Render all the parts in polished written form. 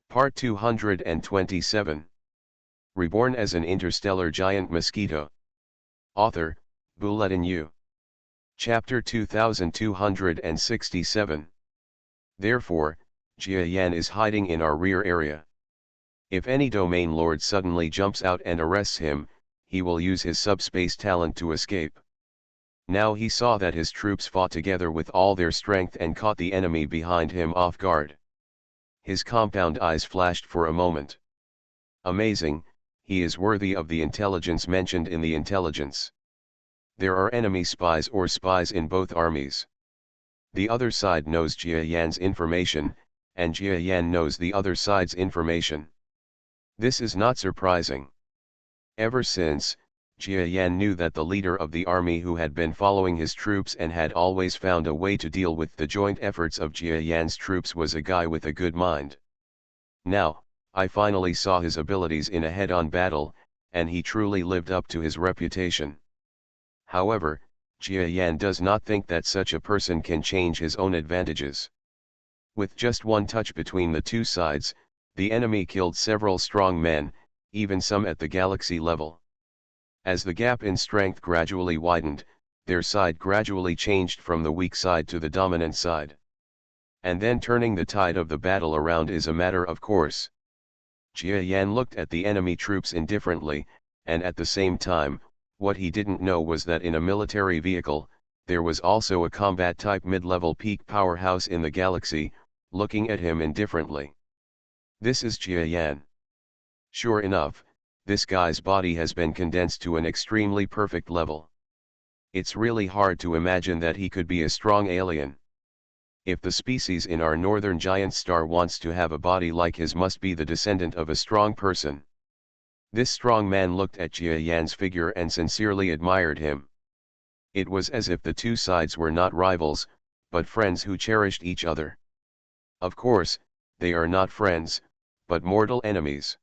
Part 227. Reborn as an interstellar giant mosquito. Author, Bulletin U. Chapter 2267. Therefore, Jia Yan is hiding in our rear area. If any domain lord suddenly jumps out and arrests him, he will use his subspace talent to escape. Now he saw that his troops fought together with all their strength and caught the enemy behind him off guard. His compound eyes flashed for a moment. Amazing, he is worthy of the intelligence mentioned in the intelligence. There are enemy spies or spies in both armies. The other side knows Jia Yan's information, and Jia Yan knows the other side's information. This is not surprising. Ever since, Jia Yan knew that the leader of the army who had been following his troops and had always found a way to deal with the joint efforts of Jia Yan's troops was a guy with a good mind. Now, I finally saw his abilities in a head-on battle, and he truly lived up to his reputation. However, Jia Yan does not think that such a person can change his own advantages. With just one touch between the two sides, the enemy killed several strong men, even some at the galaxy level. As the gap in strength gradually widened, their side gradually changed from the weak side to the dominant side. And then turning the tide of the battle around is a matter of course. Jia Yan looked at the enemy troops indifferently, and at the same time, what he didn't know was that in a military vehicle, there was also a combat-type mid-level peak powerhouse in the galaxy, looking at him indifferently. This is Jia Yan. Sure enough, this guy's body has been condensed to an extremely perfect level. It's really hard to imagine that he could be a strong alien. If the species in our northern giant star wants to have a body like his, must be the descendant of a strong person. This strong man looked at Jia Yan's figure and sincerely admired him. It was as if the two sides were not rivals, but friends who cherished each other. Of course, they are not friends, but mortal enemies.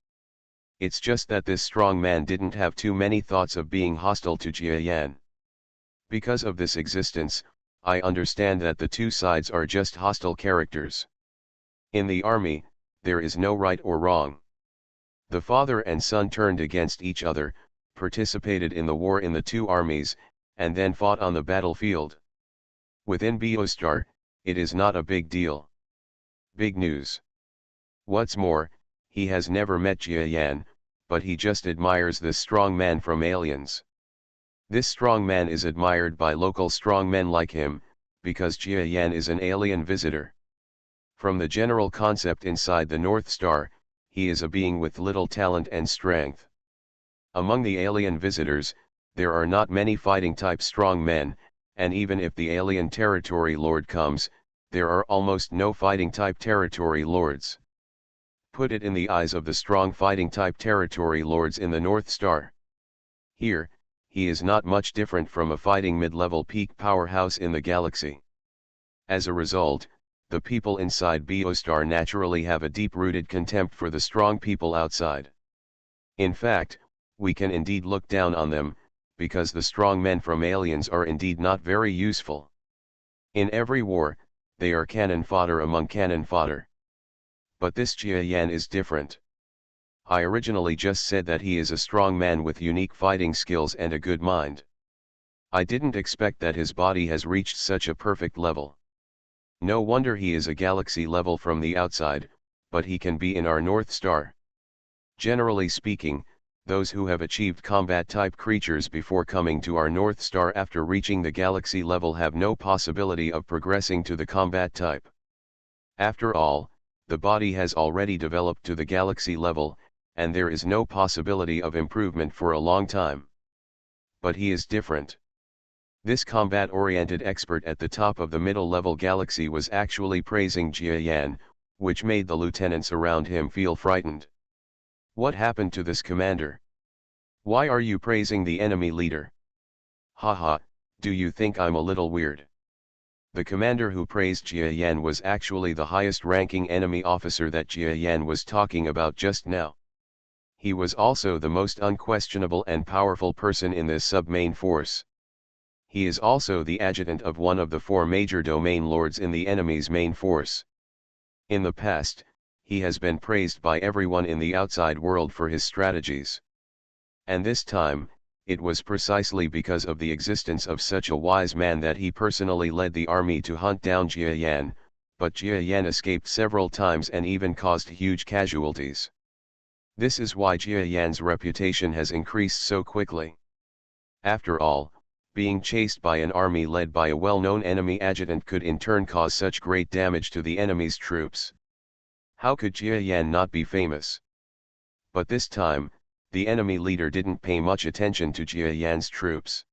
It's just that this strong man didn't have too many thoughts of being hostile to Jia Yan. Because of this existence, I understand that the two sides are just hostile characters. In the army, there is no right or wrong. The father and son turned against each other, participated in the war in the two armies, and then fought on the battlefield. Within Biostar, it is not a big deal. Big news. What's more, he has never met Jia Yan, but he just admires this strong man from Aliens. This strong man is admired by local strong men like him, because Jia Yan is an alien visitor. From the general concept inside the North Star, he is a being with little talent and strength. Among the alien visitors, there are not many fighting-type strong men, and even if the alien territory lord comes, there are almost no fighting-type territory lords. Put it in the eyes of the strong fighting-type territory lords in the North Star. Here, he is not much different from a fighting mid-level peak powerhouse in the galaxy. As a result, the people inside Biostar naturally have a deep-rooted contempt for the strong people outside. In fact, we can indeed look down on them, because the strong men from Aliens are indeed not very useful. In every war, they are cannon fodder among cannon fodder. But this Jia Yan is different. I originally just said that he is a strong man with unique fighting skills and a good mind. I didn't expect that his body has reached such a perfect level. No wonder he is a galaxy level from the outside, but he can be in our North Star. Generally speaking, those who have achieved combat-type creatures before coming to our North Star after reaching the galaxy level have no possibility of progressing to the combat type. After all, the body has already developed to the galaxy level, and there is no possibility of improvement for a long time. But he is different. This combat-oriented expert at the top of the middle-level galaxy was actually praising Jia Yan, which made the lieutenants around him feel frightened. What happened to this commander? Why are you praising the enemy leader? Haha, do you think I'm a little weird? The commander who praised Jia Yan was actually the highest-ranking enemy officer that Jia Yan was talking about just now. He was also the most unquestionable and powerful person in this sub-main force. He is also the adjutant of one of the 4 major domain lords in the enemy's main force. In the past, he has been praised by everyone in the outside world for his strategies. And this time, it was precisely because of the existence of such a wise man that he personally led the army to hunt down Jia Yan, but Jia Yan escaped several times and even caused huge casualties. This is why Jia Yan's reputation has increased so quickly. After all, being chased by an army led by a well-known enemy adjutant could in turn cause such great damage to the enemy's troops. How could Jia Yan not be famous? But this time, the enemy leader didn't pay much attention to Jia Yan's troops.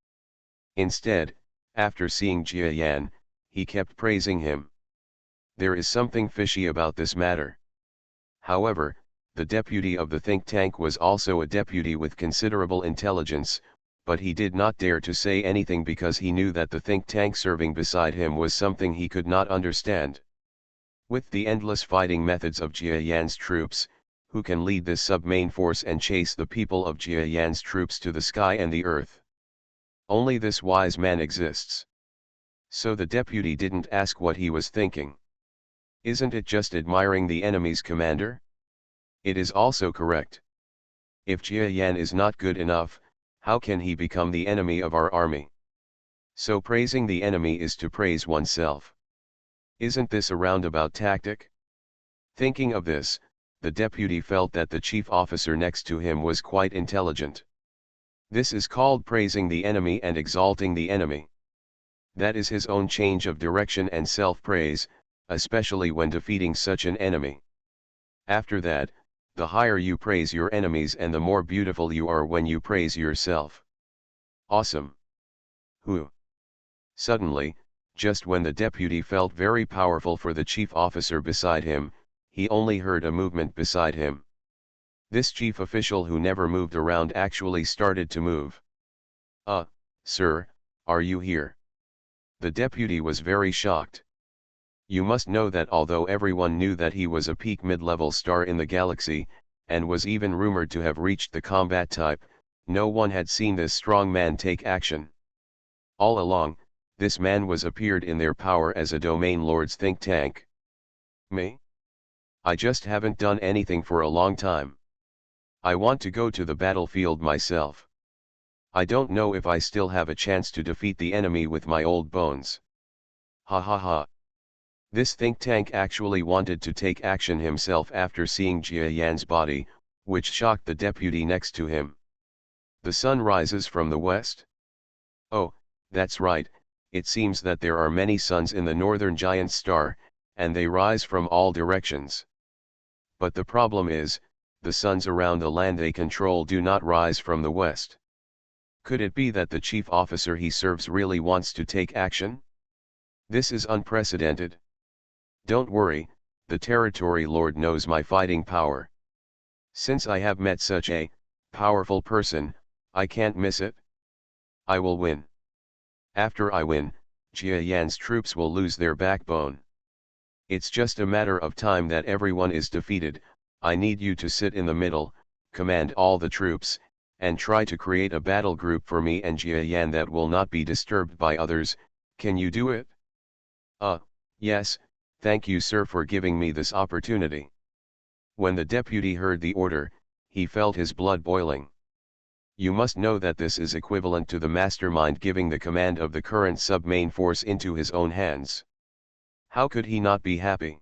Instead, after seeing Jia Yan, he kept praising him. There is something fishy about this matter. However, the deputy of the think tank was also a deputy with considerable intelligence, but he did not dare to say anything because he knew that the think tank serving beside him was something he could not understand. With the endless fighting methods of Jia Yan's troops, who can lead this sub-main force and chase the people of Jia Yan's troops to the sky and the earth? Only this wise man exists. So the deputy didn't ask what he was thinking. Isn't it just admiring the enemy's commander? It is also correct. If Jia Yan is not good enough, how can he become the enemy of our army? So praising the enemy is to praise oneself. Isn't this a roundabout tactic? Thinking of this, the deputy felt that the chief officer next to him was quite intelligent. This is called praising the enemy and exalting the enemy. That is his own change of direction and self-praise, especially when defeating such an enemy. After that, the higher you praise your enemies and the more beautiful you are when you praise yourself. Awesome. Who? Suddenly, just when the deputy felt very powerful for the chief officer beside him, he only heard a movement beside him. This chief official who never moved around actually started to move. Sir, are you here? The deputy was very shocked. You must know that although everyone knew that he was a peak mid-level star in the galaxy, and was even rumored to have reached the combat type, no one had seen this strong man take action. All along, this man was appeared in their power as a domain lord's think tank. Me? I just haven't done anything for a long time. I want to go to the battlefield myself. I don't know if I still have a chance to defeat the enemy with my old bones. Ha ha ha. This think tank actually wanted to take action himself after seeing Jia Yan's body, which shocked the deputy next to him. The sun rises from the west? Oh, that's right, it seems that there are many suns in the northern giant star, and they rise from all directions. But the problem is, the suns around the land they control do not rise from the west. Could it be that the chief officer he serves really wants to take action? This is unprecedented. Don't worry, the territory lord knows my fighting power. Since I have met such a powerful person, I can't miss it. I will win. After I win, Jia Yan's troops will lose their backbone. It's just a matter of time that everyone is defeated. I need you to sit in the middle, command all the troops, and try to create a battle group for me and Jia Yan that will not be disturbed by others. Can you do it? Yes, thank you sir for giving me this opportunity. When the deputy heard the order, he felt his blood boiling. You must know that this is equivalent to the mastermind giving the command of the current sub-main force into his own hands. How could he not be happy?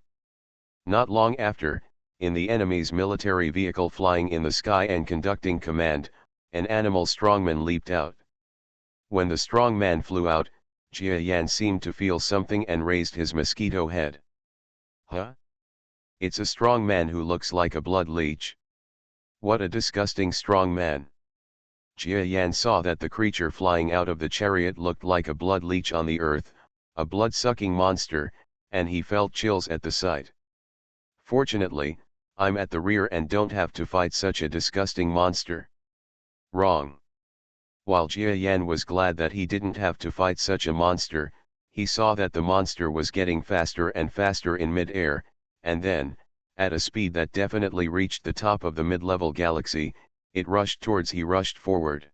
Not long after, in the enemy's military vehicle flying in the sky and conducting command, an animal strongman leaped out. When the strongman flew out, Jia Yan seemed to feel something and raised his mosquito head. Huh? It's a strong man who looks like a blood leech. What a disgusting strong man. Jia Yan saw that the creature flying out of the chariot looked like a blood leech on the earth, a blood-sucking monster, and he felt chills at the sight. Fortunately, I'm at the rear and don't have to fight such a disgusting monster. Wrong. While Jia Yan was glad that he didn't have to fight such a monster, he saw that the monster was getting faster and faster in mid-air, and then, at a speed that definitely reached the top of the mid-level galaxy, he rushed forward.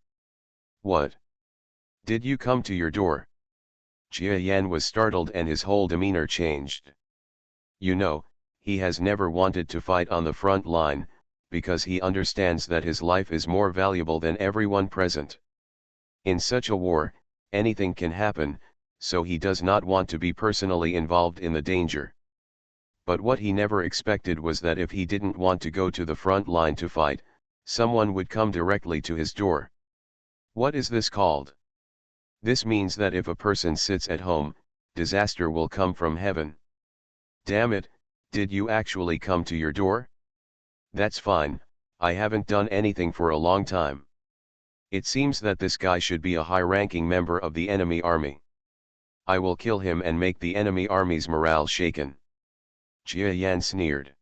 What? Did you come to your door? Jia Yan was startled and his whole demeanor changed. You know, He has never wanted to fight on the front line, because he understands that his life is more valuable than everyone present. In such a war, anything can happen, so he does not want to be personally involved in the danger. But what he never expected was that if he didn't want to go to the front line to fight, someone would come directly to his door. What is this called? This means that if a person sits at home, disaster will come from heaven. Damn it, did you actually come to your door? That's fine, I haven't done anything for a long time. It seems that this guy should be a high-ranking member of the enemy army. I will kill him and make the enemy army's morale shaken. Jia Yan sneered.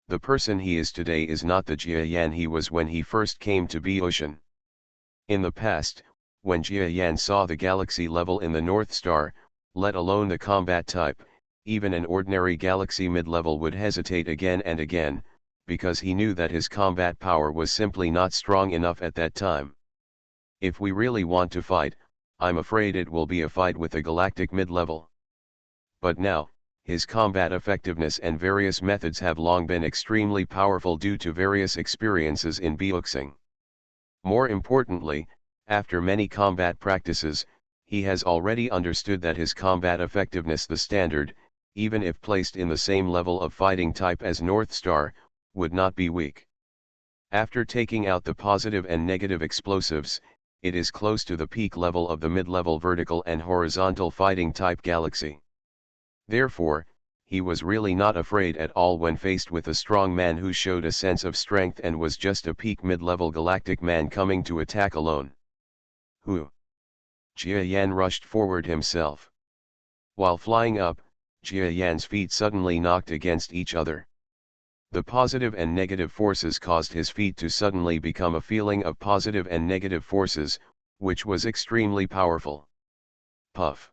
The person he is today is not the Jia Yan he was when he first came to Bocean. In the past, when Jia Yan saw the galaxy level in the North Star, let alone the combat type, even an ordinary galaxy mid-level would hesitate again and again, because he knew that his combat power was simply not strong enough at that time. If we really want to fight, I'm afraid it will be a fight with a galactic mid-level. But now, his combat effectiveness and various methods have long been extremely powerful due to various experiences in boxing. More importantly, after many combat practices, he has already understood that his combat effectiveness, the standard, even if placed in the same level of fighting type as North Star, would not be weak. After taking out the positive and negative explosives, it is close to the peak level of the mid-level vertical and horizontal fighting type galaxy. Therefore, he was really not afraid at all when faced with a strong man who showed a sense of strength and was just a peak mid-level galactic man coming to attack alone. Who? Jia Yan rushed forward himself. While flying up, Jia Yan's feet suddenly knocked against each other. The positive and negative forces caused his feet to suddenly become a feeling of positive and negative forces, which was extremely powerful. Puff.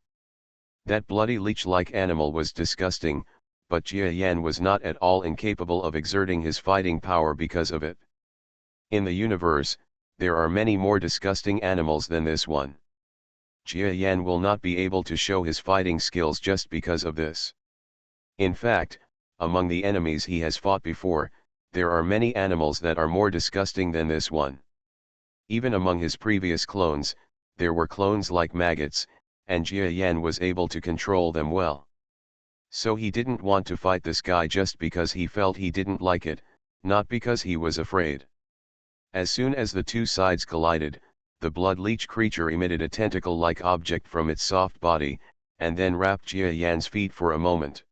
That bloody leech-like animal was disgusting, but Jia Yan was not at all incapable of exerting his fighting power because of it. In the universe, there are many more disgusting animals than this one. Jia Yan will not be able to show his fighting skills just because of this. In fact, among the enemies he has fought before, there are many animals that are more disgusting than this one. Even among his previous clones, there were clones like maggots, and Jia Yan was able to control them well. So he didn't want to fight this guy just because he felt he didn't like it, not because he was afraid. As soon as the two sides collided, the blood leech creature emitted a tentacle-like object from its soft body, and then wrapped Jia Yan's feet for a moment.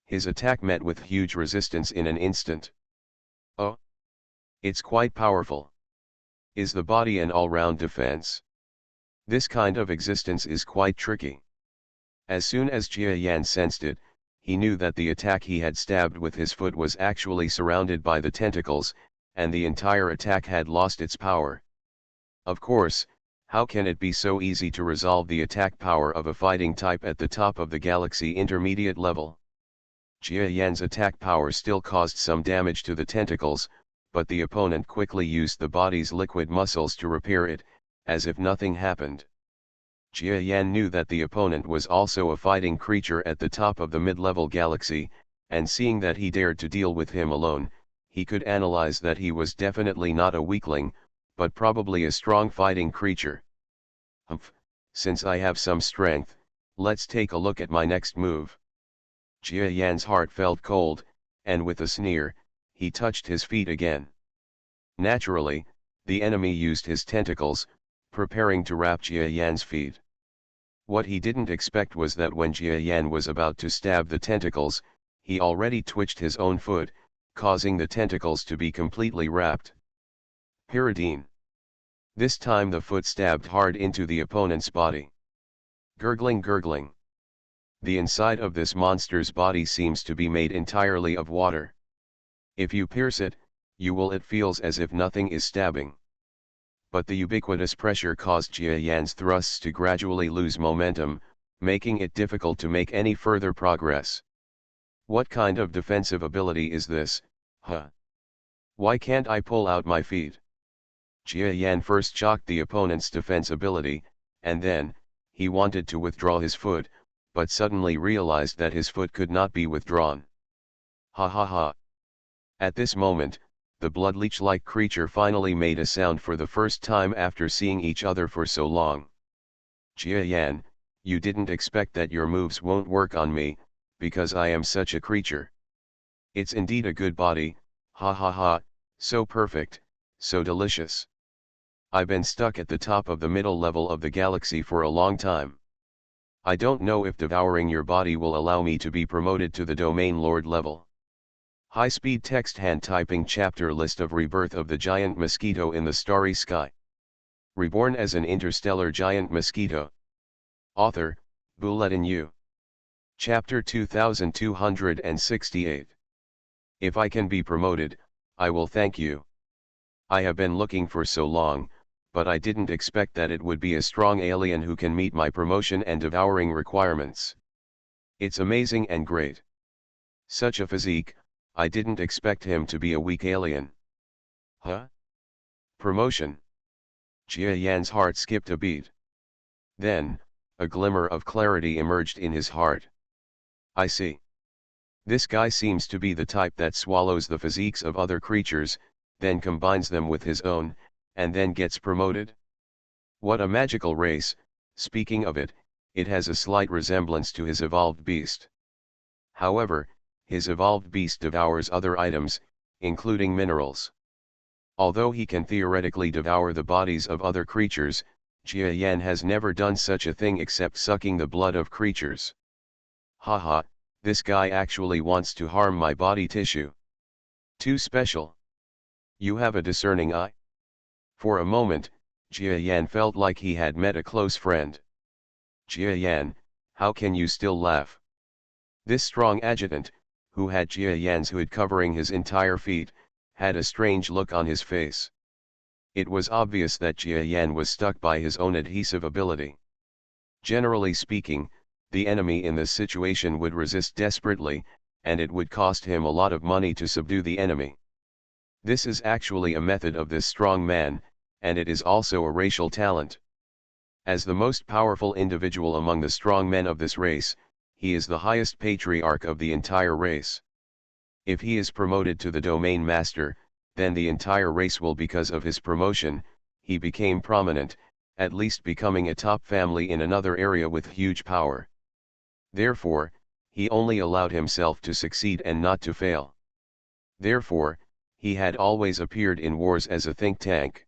His attack met with huge resistance in an instant. Oh! It's quite powerful. Is the body an all-round defense? This kind of existence is quite tricky. As soon as Jia Yan sensed it, he knew that the attack he had stabbed with his foot was actually surrounded by the tentacles, and the entire attack had lost its power. Of course, how can it be so easy to resolve the attack power of a fighting type at the top of the galaxy intermediate level? Jia Yan's attack power still caused some damage to the tentacles, but the opponent quickly used the body's liquid muscles to repair it, as if nothing happened. Jia Yan knew that the opponent was also a fighting creature at the top of the mid-level galaxy, and seeing that he dared to deal with him alone, he could analyze that he was definitely not a weakling, but probably a strong fighting creature. Humph, since I have some strength, let's take a look at my next move. Jia Yan's heart felt cold, and with a sneer, he touched his feet again. Naturally, the enemy used his tentacles, preparing to wrap Jia Yan's feet. What he didn't expect was that when Jia Yan was about to stab the tentacles, he already twitched his own foot, causing the tentacles to be completely wrapped. Pyridine. This time the foot stabbed hard into the opponent's body. Gurgling, gurgling. The inside of this monster's body seems to be made entirely of water. If you pierce it, it feels as if nothing is stabbing. But the ubiquitous pressure caused Jia Yan's thrusts to gradually lose momentum, making it difficult to make any further progress. What kind of defensive ability is this, huh? Why can't I pull out my feet? Jia Yan first shocked the opponent's defense ability, and then, he wanted to withdraw his foot, but suddenly realized that his foot could not be withdrawn. Ha ha ha. At this moment, the bloodleech-like creature finally made a sound for the first time after seeing each other for so long. Jia Yan, you didn't expect that your moves won't work on me, because I am such a creature. It's indeed a good body, ha ha ha, so perfect, so delicious. I've been stuck at the top of the middle level of the galaxy for a long time. I don't know if devouring your body will allow me to be promoted to the Domain Lord level. High-speed text hand typing chapter list of rebirth of the giant mosquito in the starry sky. Reborn as an interstellar giant mosquito. Author, Bulletin U. Chapter 2268. If I can be promoted, I will thank you. I have been looking for so long, but I didn't expect that it would be a strong alien who can meet my promotion and devouring requirements. It's amazing and great. Such a physique, I didn't expect him to be a weak alien. Huh? Promotion. Jia Yan's heart skipped a beat. Then, a glimmer of clarity emerged in his heart. I see. This guy seems to be the type that swallows the physiques of other creatures, then combines them with his own, and then gets promoted. What a magical race. Speaking of it, it has a slight resemblance to his evolved beast. However, his evolved beast devours other items, including minerals. Although he can theoretically devour the bodies of other creatures, Jia Yan has never done such a thing except sucking the blood of creatures. Haha, this guy actually wants to harm my body tissue. Too special. You have a discerning eye? For a moment, Jia Yan felt like he had met a close friend. Jia Yan, how can you still laugh? This strong adjutant, who had Jia Yan's hood covering his entire feet, had a strange look on his face. It was obvious that Jia Yan was stuck by his own adhesive ability. Generally speaking, the enemy in this situation would resist desperately, and it would cost him a lot of money to subdue the enemy. This is actually a method of this strong man, and it is also a racial talent. As the most powerful individual among the strong men of this race, he is the highest patriarch of the entire race. If he is promoted to the Domain Master, then the entire race will, because of his promotion, he became prominent, at least becoming a top family in another area with huge power. Therefore, he only allowed himself to succeed and not to fail. Therefore, he had always appeared in wars as a think tank.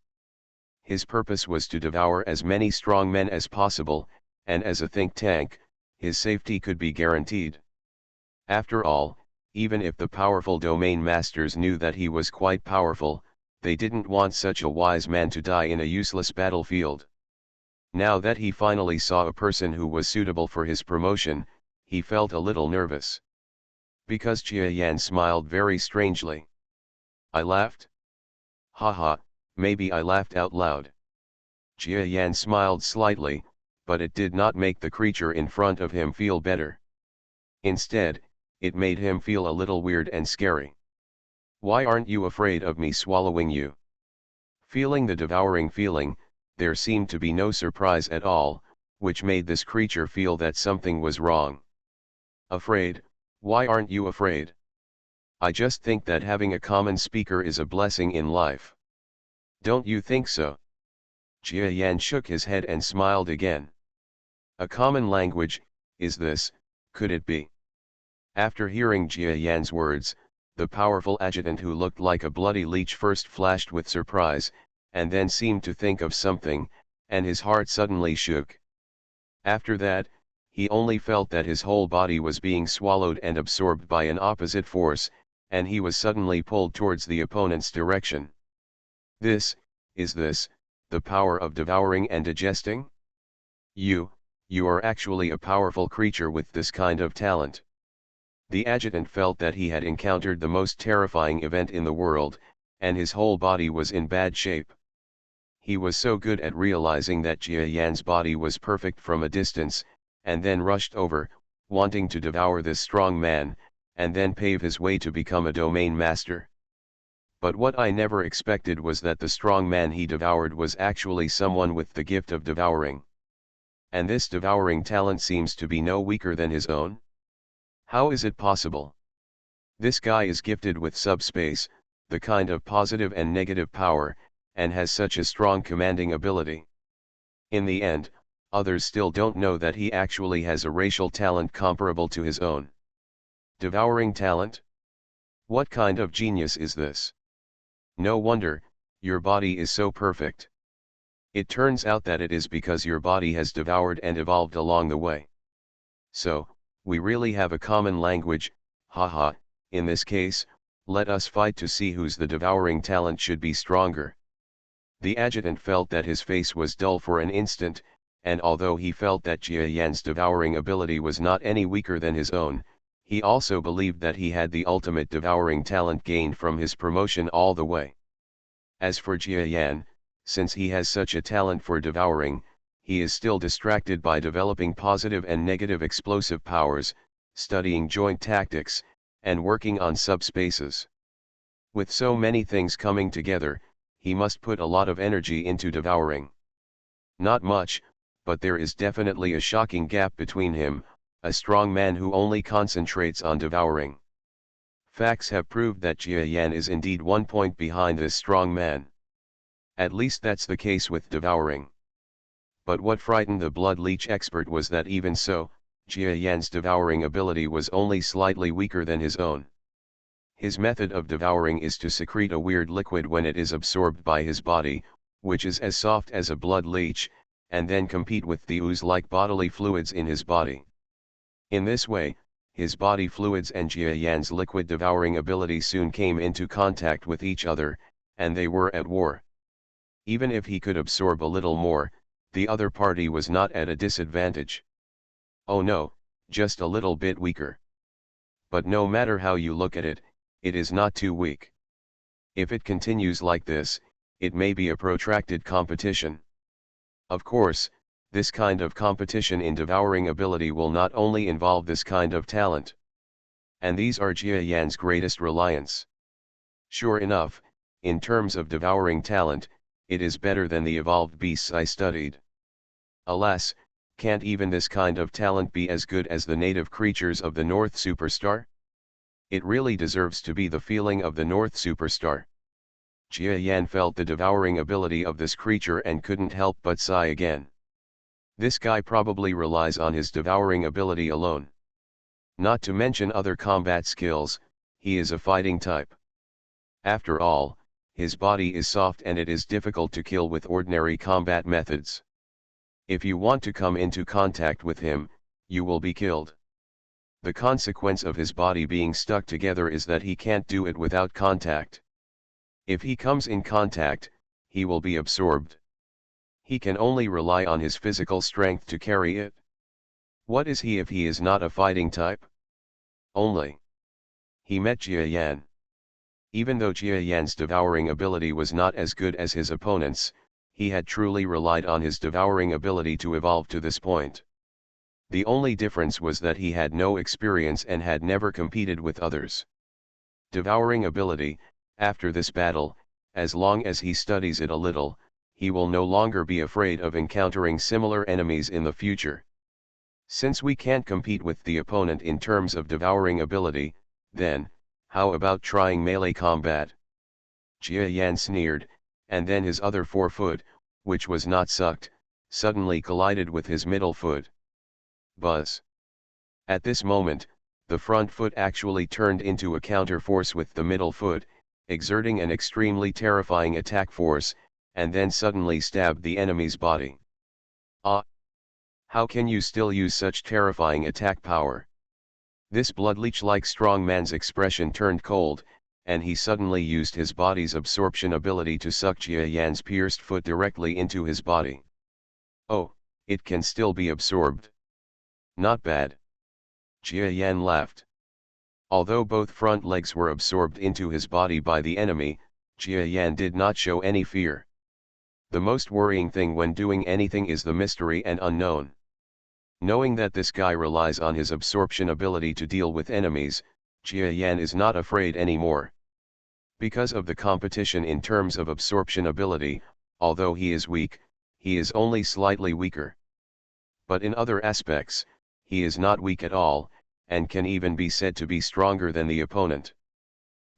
His purpose was to devour as many strong men as possible, and as a think tank, his safety could be guaranteed. After all, even if the powerful domain masters knew that he was quite powerful, they didn't want such a wise man to die in a useless battlefield. Now that he finally saw a person who was suitable for his promotion, he felt a little nervous. Because Jia Yan smiled very strangely. I laughed? Haha, maybe I laughed out loud. Jia Yan smiled slightly, but it did not make the creature in front of him feel better. Instead, it made him feel a little weird and scary. Why aren't you afraid of me swallowing you? Feeling the devouring feeling, there seemed to be no surprise at all, which made this creature feel that something was wrong. Afraid? Why aren't you afraid? I just think that having a common speaker is a blessing in life. Don't you think so? Jia Yan shook his head and smiled again. A common language, is this, could it be? After hearing Jia Yan's words, the powerful adjutant who looked like a bloody leech first flashed with surprise, and then seemed to think of something, and his heart suddenly shook. After that, he only felt that his whole body was being swallowed and absorbed by an opposite force, and he was suddenly pulled towards the opponent's direction. This, the power of devouring and digesting? You are actually a powerful creature with this kind of talent. The adjutant felt that he had encountered the most terrifying event in the world, and his whole body was in bad shape. He was so good at realizing that Jia Yan's body was perfect from a distance, and then rushed over, wanting to devour this strong man, and then pave his way to become a domain master. But what I never expected was that the strong man he devoured was actually someone with the gift of devouring. And this devouring talent seems to be no weaker than his own? How is it possible? This guy is gifted with subspace, the kind of positive and negative power, and has such a strong commanding ability. In the end, others still don't know that he actually has a racial talent comparable to his own. Devouring talent? What kind of genius is this? No wonder, your body is so perfect. It turns out that it is because your body has devoured and evolved along the way. So, we really have a common language, haha, in this case, let us fight to see whose the devouring talent should be stronger. The adjutant felt that his face was dull for an instant, and although he felt that Jia Yan's devouring ability was not any weaker than his own, he also believed that he had the ultimate devouring talent gained from his promotion all the way. As for Jia Yan, since he has such a talent for devouring, he is still distracted by developing positive and negative explosive powers, studying joint tactics, and working on subspaces. With so many things coming together, he must put a lot of energy into devouring. Not much, but there is definitely a shocking gap between him, a strong man who only concentrates on devouring. Facts have proved that Jia Yan is indeed 1 point behind this strong man. At least that's the case with devouring. But what frightened the blood leech expert was that even so, Jia Yan's devouring ability was only slightly weaker than his own. His method of devouring is to secrete a weird liquid when it is absorbed by his body, which is as soft as a blood leech, and then compete with the ooze-like bodily fluids in his body. In this way, his body fluids and Jia Yan's liquid devouring ability soon came into contact with each other, and they were at war. Even if he could absorb a little more, the other party was not at a disadvantage. Oh no, just a little bit weaker. But no matter how you look at it, it is not too weak. If it continues like this, it may be a protracted competition. Of course, this kind of competition in devouring ability will not only involve this kind of talent. And these are Jia Yan's greatest reliance. Sure enough, in terms of devouring talent, it is better than the evolved beasts I studied. Alas, can't even this kind of talent be as good as the native creatures of the North Superstar? It really deserves to be the feeling of the North Superstar. Jia Yan felt the devouring ability of this creature and couldn't help but sigh again. This guy probably relies on his devouring ability alone. Not to mention other combat skills, he is a fighting type. After all, his body is soft and it is difficult to kill with ordinary combat methods. If you want to come into contact with him, you will be killed. The consequence of his body being stuck together is that he can't do it without contact. If he comes in contact, he will be absorbed. He can only rely on his physical strength to carry it. What is he if he is not a fighting type? Only. He met Jia Yan. Even though Jia Yan's devouring ability was not as good as his opponent's, he had truly relied on his devouring ability to evolve to this point. The only difference was that he had no experience and had never competed with others. Devouring ability, after this battle, as long as he studies it a little, he will no longer be afraid of encountering similar enemies in the future. Since we can't compete with the opponent in terms of devouring ability, then, how about trying melee combat? Jia Yan sneered, and then his other forefoot, which was not sucked, suddenly collided with his middle foot. Buzz. At this moment, the front foot actually turned into a counter force with the middle foot, exerting an extremely terrifying attack force, and then suddenly stabbed the enemy's body. Ah! How can you still use such terrifying attack power? This bloodleech-like strong man's expression turned cold, and he suddenly used his body's absorption ability to suck Jia Yan's pierced foot directly into his body. Oh, it can still be absorbed. Not bad. Jia Yan laughed. Although both front legs were absorbed into his body by the enemy, Jia Yan did not show any fear. The most worrying thing when doing anything is the mystery and unknown. Knowing that this guy relies on his absorption ability to deal with enemies, Jia Yan is not afraid anymore. Because of the competition in terms of absorption ability, although he is weak, he is only slightly weaker. But in other aspects, he is not weak at all, and can even be said to be stronger than the opponent.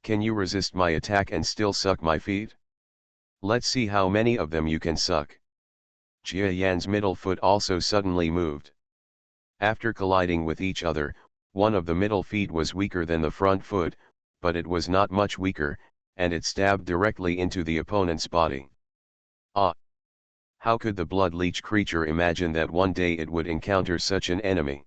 Can you resist my attack and still suck my feet? Let's see how many of them you can suck. Jia Yan's middle foot also suddenly moved. After colliding with each other, one of the middle feet was weaker than the front foot, but it was not much weaker, and it stabbed directly into the opponent's body. Ah! How could the blood leech creature imagine that one day it would encounter such an enemy?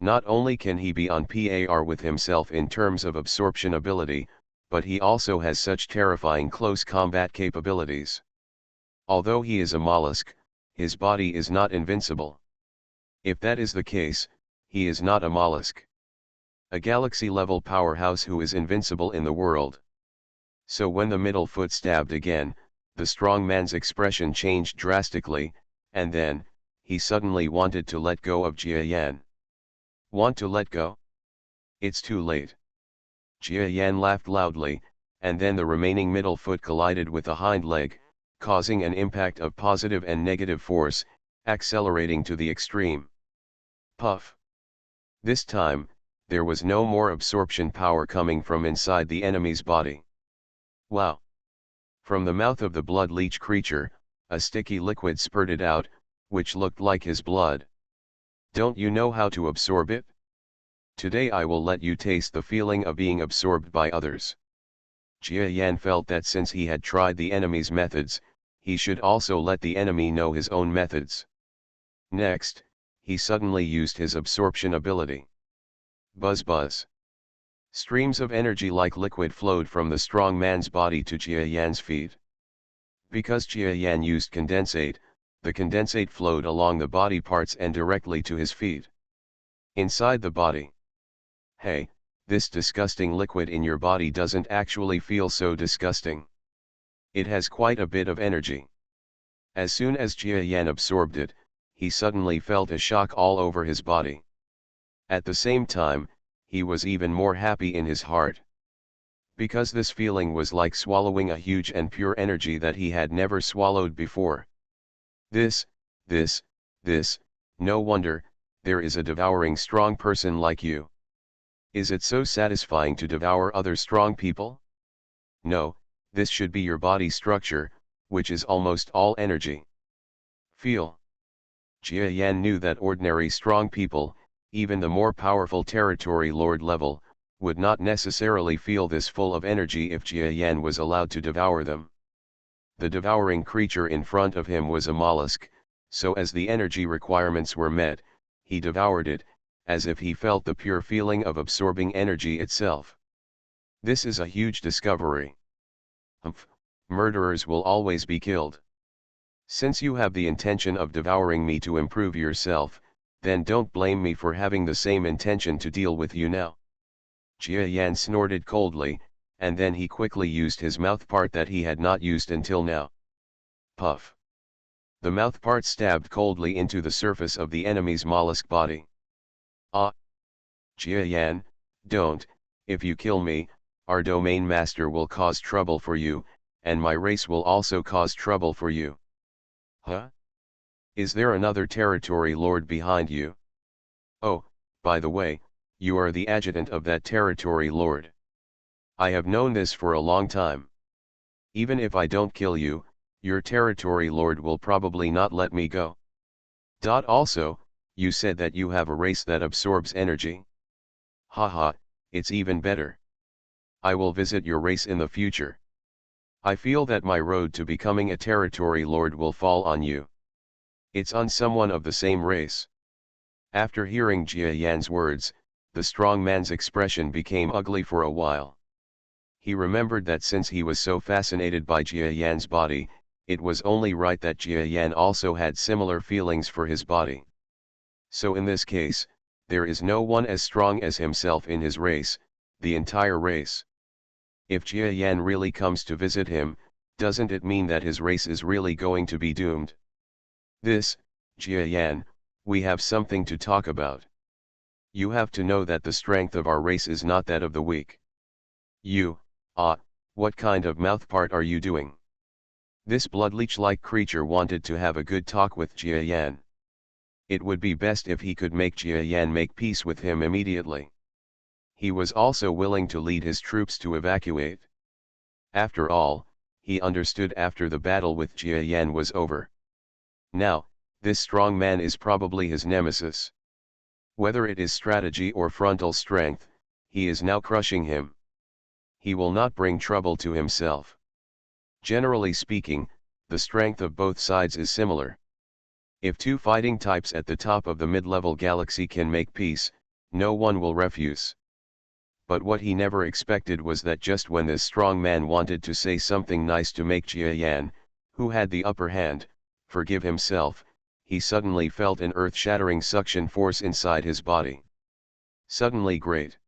Not only can he be on par with himself in terms of absorption ability, but he also has such terrifying close combat capabilities. Although he is a mollusk, his body is not invincible. If that is the case, he is not a mollusk. A galaxy-level powerhouse who is invincible in the world. So when the middle foot stabbed again, the strong man's expression changed drastically, and then, he suddenly wanted to let go of Jia Yan. Want to let go? It's too late. Jia Yan laughed loudly, and then the remaining middle foot collided with the hind leg, causing an impact of positive and negative force, accelerating to the extreme. Puff! This time, there was no more absorption power coming from inside the enemy's body. Wow! From the mouth of the blood leech creature, a sticky liquid spurted out, which looked like his blood. Don't you know how to absorb it? Today I will let you taste the feeling of being absorbed by others. Jia Yan felt that since he had tried the enemy's methods, he should also let the enemy know his own methods. Next, he suddenly used his absorption ability. Buzz buzz. Streams of energy like liquid flowed from the strong man's body to Jia Yan's feet. Because Jia Yan used condensate, the condensate flowed along the body parts and directly to his feet. Inside the body. Hey, this disgusting liquid in your body doesn't actually feel so disgusting. It has quite a bit of energy. As soon as Jia Yan absorbed it, he suddenly felt a shock all over his body. At the same time, he was even more happy in his heart. Because this feeling was like swallowing a huge and pure energy that he had never swallowed before. This, no wonder, there is a devouring strong person like you. Is it so satisfying to devour other strong people? No, this should be your body structure, which is almost all energy. Feel. Jia Yan knew that ordinary strong people, even the more powerful territory lord level, would not necessarily feel this full of energy if Jia Yan was allowed to devour them. The devouring creature in front of him was a mollusk, so as the energy requirements were met, he devoured it, as if he felt the pure feeling of absorbing energy itself. This is a huge discovery. Murderers will always be killed. Since you have the intention of devouring me to improve yourself, then don't blame me for having the same intention to deal with you now. Jia Yan snorted coldly, and then he quickly used his mouth part that he had not used until now. Puff. The mouth part stabbed coldly into the surface of the enemy's mollusk body. Ah! Jia Yan, don't, if you kill me, our domain master will cause trouble for you, and my race will also cause trouble for you. Huh? Is there another territory lord behind you? Oh, by the way, you are the adjutant of that territory lord. I have known this for a long time. Even if I don't kill you, your territory lord will probably not let me go. Also, you said that you have a race that absorbs energy. Haha, it's even better. I will visit your race in the future. I feel that my road to becoming a territory lord will fall on you. It's on someone of the same race. After hearing Jia Yan's words, the strong man's expression became ugly for a while. He remembered that since he was so fascinated by Jia Yan's body, it was only right that Jia Yan also had similar feelings for his body. So in this case, there is no one as strong as himself in his race, the entire race. If Jia Yan really comes to visit him, doesn't it mean that his race is really going to be doomed? This, Jia Yan, we have something to talk about. You have to know that the strength of our race is not that of the weak. What kind of mouth part are you doing? This bloodleech-like creature wanted to have a good talk with Jia Yan. It would be best if he could make Jia Yan make peace with him immediately. He was also willing to lead his troops to evacuate. After all, he understood after the battle with Jia Yan was over. Now, this strong man is probably his nemesis. Whether it is strategy or frontal strength, he is now crushing him. He will not bring trouble to himself. Generally speaking, the strength of both sides is similar. If two fighting types at the top of the mid-level galaxy can make peace, no one will refuse. But what he never expected was that just when this strong man wanted to say something nice to make Jia Yan, who had the upper hand, forgive himself, he suddenly felt an earth-shattering suction force inside his body. Suddenly great.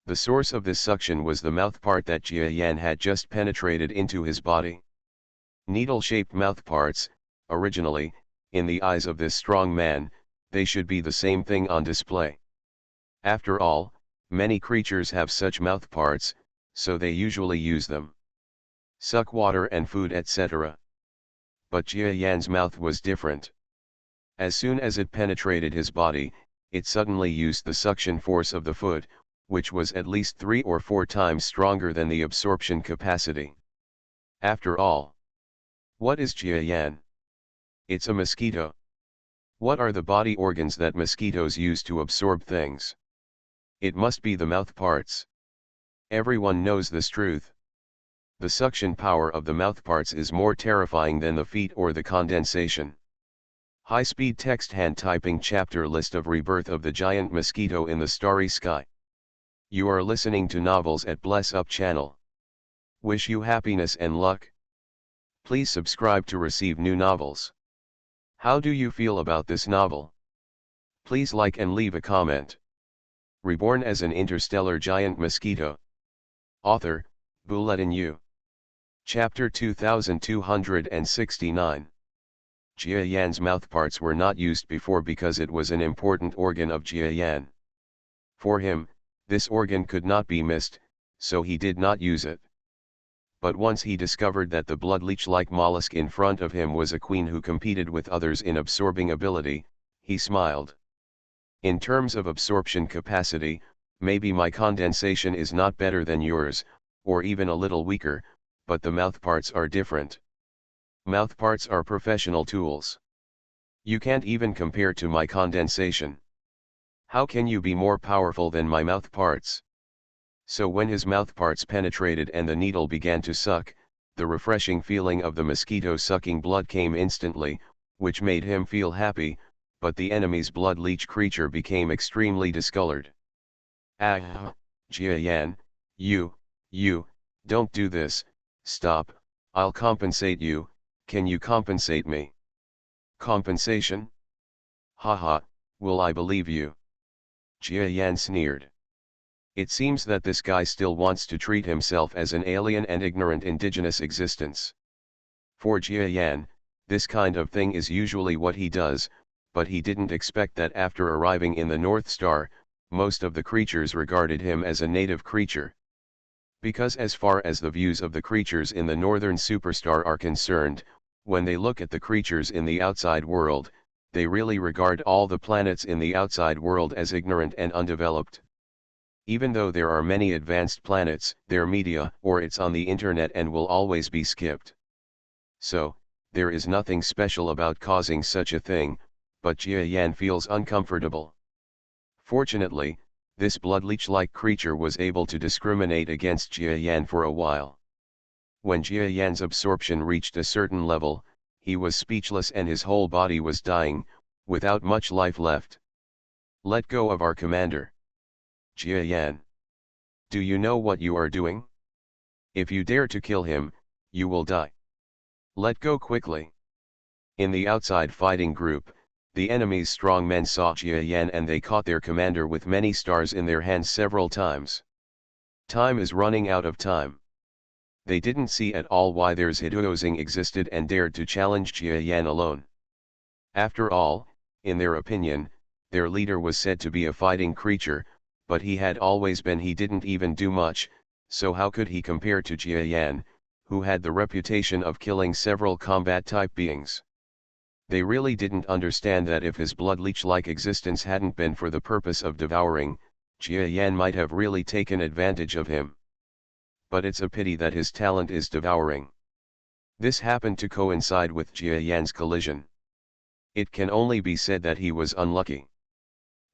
The source of this suction was the mouth part that Jia Yan had just penetrated into his body. Needle-shaped mouth parts, originally, in the eyes of this strong man, they should be the same thing on display. After all, many creatures have such mouth parts, so they usually use them. Suck water and food, etc. But Jia Yan's mouth was different. As soon as it penetrated his body, it suddenly used the suction force of the foot, which was at least 3 or 4 times stronger than the absorption capacity. After all, what is Jia Yan? It's a mosquito. What are the body organs that mosquitoes use to absorb things? It must be the mouth parts. Everyone knows this truth. The suction power of the mouth parts is more terrifying than the feet or the condensation. High-speed text hand typing chapter list of rebirth of the giant mosquito in the starry sky. You are listening to novels at Bless Up channel. Wish you happiness and luck. Please subscribe to receive new novels. How do you feel about this novel? Please like and leave a comment. Reborn as an interstellar giant mosquito. Author, Bulletin U. Chapter 2269. Jia Yan's mouthparts were not used before because it was an important organ of Jia Yan. For him, this organ could not be missed, so he did not use it. But once he discovered that the blood leech-like mollusk in front of him was a queen who competed with others in absorbing ability, he smiled. In terms of absorption capacity, maybe my condensation is not better than yours, or even a little weaker, but the mouthparts are different. Mouthparts are professional tools. You can't even compare to my condensation. How can you be more powerful than my mouthparts? So when his mouthparts penetrated and the needle began to suck, the refreshing feeling of the mosquito sucking blood came instantly, which made him feel happy, but the enemy's blood leech creature became extremely discolored. Ah, Jia Yan, you, don't do this, stop, I'll compensate you, can you compensate me? Compensation? Haha, will I believe you? Jia Yan sneered. It seems that this guy still wants to treat himself as an alien and ignorant indigenous existence. For Jia Yan, this kind of thing is usually what he does, but he didn't expect that after arriving in the North Star, most of the creatures regarded him as a native creature. Because as far as the views of the creatures in the Northern Superstar are concerned, when they look at the creatures in the outside world, they really regard all the planets in the outside world as ignorant and undeveloped. Even though there are many advanced planets, their media or it's on the internet and will always be skipped. So, there is nothing special about causing such a thing, but Jia Yan feels uncomfortable. Fortunately, this blood leech-like creature was able to discriminate against Jia Yan for a while. When Jia Yan's absorption reached a certain level, he was speechless and his whole body was dying, without much life left. Let go of our commander. Jia Yan. Do you know what you are doing? If you dare to kill him, you will die. Let go quickly. In the outside fighting group, the enemy's strong men saw Jia Yan and they caught their commander with many stars in their hands several times. Time is running out of time. They didn't see at all why there's Hiduozing existed and dared to challenge Jia Yan alone. After all, in their opinion, their leader was said to be a fighting creature, but he had always been he didn't even do much, so how could he compare to Jia Yan, who had the reputation of killing several combat-type beings? They really didn't understand that if his blood leech-like existence hadn't been for the purpose of devouring, Jia Yan might have really taken advantage of him. But it's a pity that his talent is devouring. This happened to coincide with Jia Yan's collision. It can only be said that he was unlucky.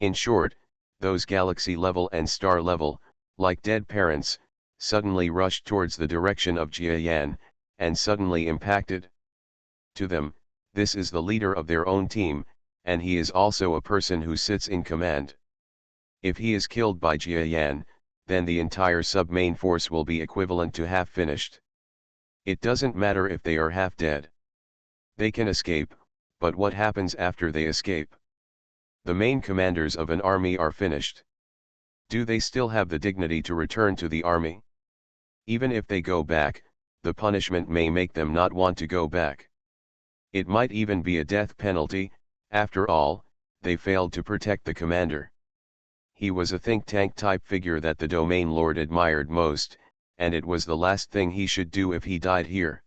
In short, those galaxy level and star level, like dead parents, suddenly rushed towards the direction of Jia Yan, and suddenly impacted. To them, this is the leader of their own team, and he is also a person who sits in command. If he is killed by Jia Yan, then the entire sub-main force will be equivalent to half finished. It doesn't matter if they are half dead. They can escape, but what happens after they escape? The main commanders of an army are finished. Do they still have the dignity to return to the army? Even if they go back, the punishment may make them not want to go back. It might even be a death penalty. After all, they failed to protect the commander. He was a think tank type figure that the Domain Lord admired most, and it was the last thing he should do if he died here.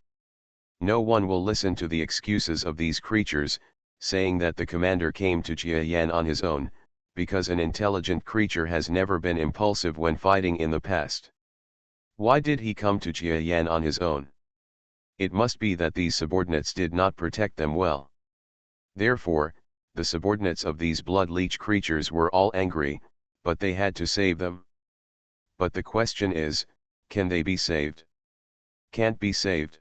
No one will listen to the excuses of these creatures, saying that the commander came to Jia Yan on his own, because an intelligent creature has never been impulsive when fighting in the past. Why did he come to Jia Yan on his own? It must be that these subordinates did not protect them well. Therefore, the subordinates of these blood leech creatures were all angry, but they had to save them. But the question is, can they be saved? Can't be saved.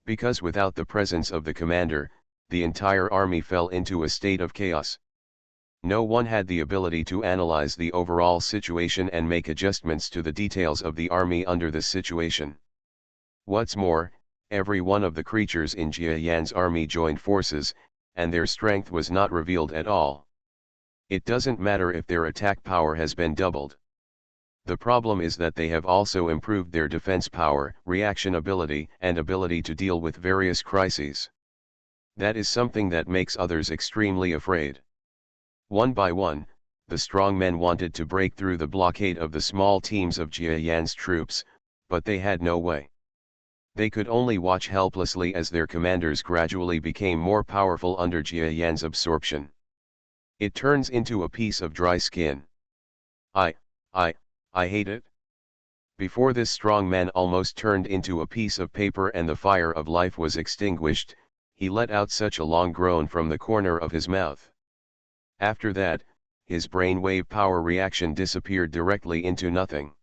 Because without the presence of the commander, the entire army fell into a state of chaos. No one had the ability to analyze the overall situation and make adjustments to the details of the army under this situation. What's more, every one of the creatures in Jia Yan's army joined forces, and their strength was not revealed at all. It doesn't matter if their attack power has been doubled. The problem is that they have also improved their defense power, reaction ability, and ability to deal with various crises. That is something that makes others extremely afraid. One by one, the strong men wanted to break through the blockade of the small teams of Jia Yan's troops, but they had no way. They could only watch helplessly as their commanders gradually became more powerful under Jia Yan's absorption. It turns into a piece of dry skin. I hate it. Before this strong man almost turned into a piece of paper and the fire of life was extinguished, he let out such a long groan from the corner of his mouth. After that, his brainwave power reaction disappeared directly into nothing.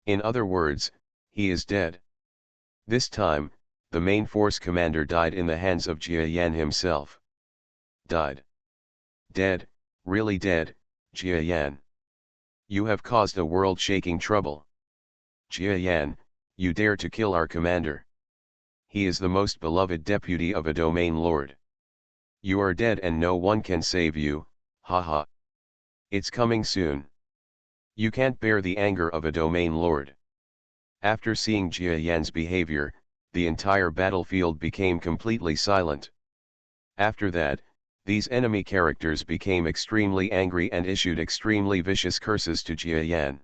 In other words, he is dead. This time, the main force commander died in the hands of Jia Yan himself. Died. Dead, really dead, Jia Yan. You have caused a world-shaking trouble. Jia Yan, you dare to kill our commander. He is the most beloved deputy of a domain lord. You are dead and no one can save you, haha. It's coming soon. You can't bear the anger of a domain lord. After seeing Jia Yan's behavior, the entire battlefield became completely silent. After that, these enemy characters became extremely angry and issued extremely vicious curses to Jia Yan.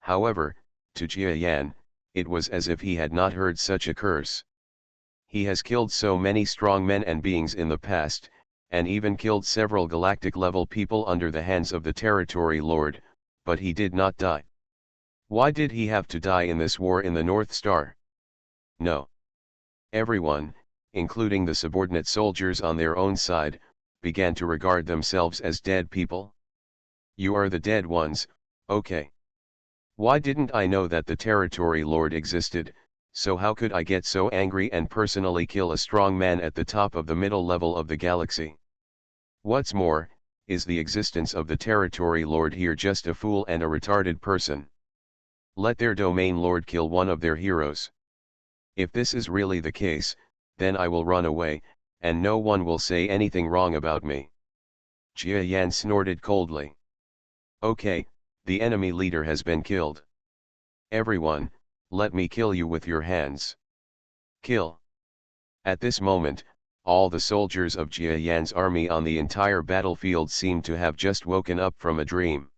However, to Jia Yan, it was as if he had not heard such a curse. He has killed so many strong men and beings in the past, and even killed several galactic-level people under the hands of the Territory Lord, but he did not die. Why did he have to die in this war in the North Star? No. Everyone, including the subordinate soldiers on their own side, began to regard themselves as dead people. You are the dead ones, okay. Why didn't I know that the Territory Lord existed, so how could I get so angry and personally kill a strong man at the top of the middle level of the galaxy? What's more, is the existence of the Territory Lord here just a fool and a retarded person? Let their domain lord kill one of their heroes. If this is really the case, then I will run away, and no one will say anything wrong about me. Jia Yan snorted coldly. Okay, the enemy leader has been killed. Everyone, let me kill you with your hands. Kill. At this moment, all the soldiers of Jia Yan's army on the entire battlefield seemed to have just woken up from a dream.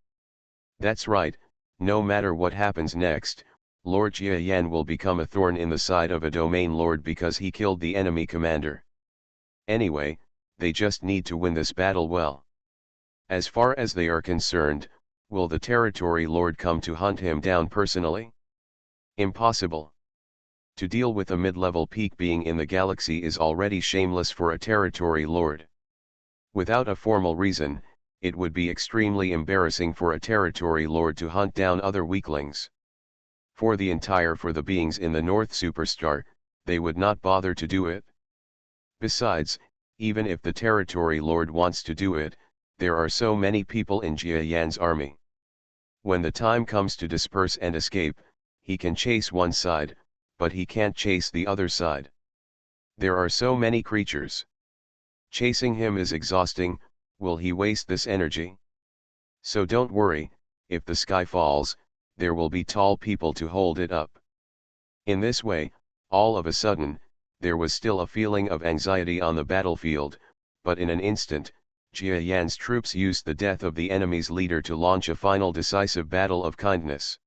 That's right, no matter what happens next, Lord Jia Yan will become a thorn in the side of a domain lord because he killed the enemy commander. Anyway, they just need to win this battle well. As far as they are concerned, will the territory lord come to hunt him down personally? Impossible. To deal with a mid-level peak being in the galaxy is already shameless for a territory lord. Without a formal reason, it would be extremely embarrassing for a territory lord to hunt down other weaklings. For the beings in the North Superstar, they would not bother to do it. Besides, even if the territory lord wants to do it, there are so many people in Jia Yan's army. When the time comes to disperse and escape, he can chase one side, but he can't chase the other side. There are so many creatures. Chasing him is exhausting. Will he waste this energy? So don't worry, if the sky falls, there will be tall people to hold it up. In this way, all of a sudden, there was still a feeling of anxiety on the battlefield, but in an instant, Jia Yan's troops used the death of the enemy's leader to launch a final decisive battle of kindness.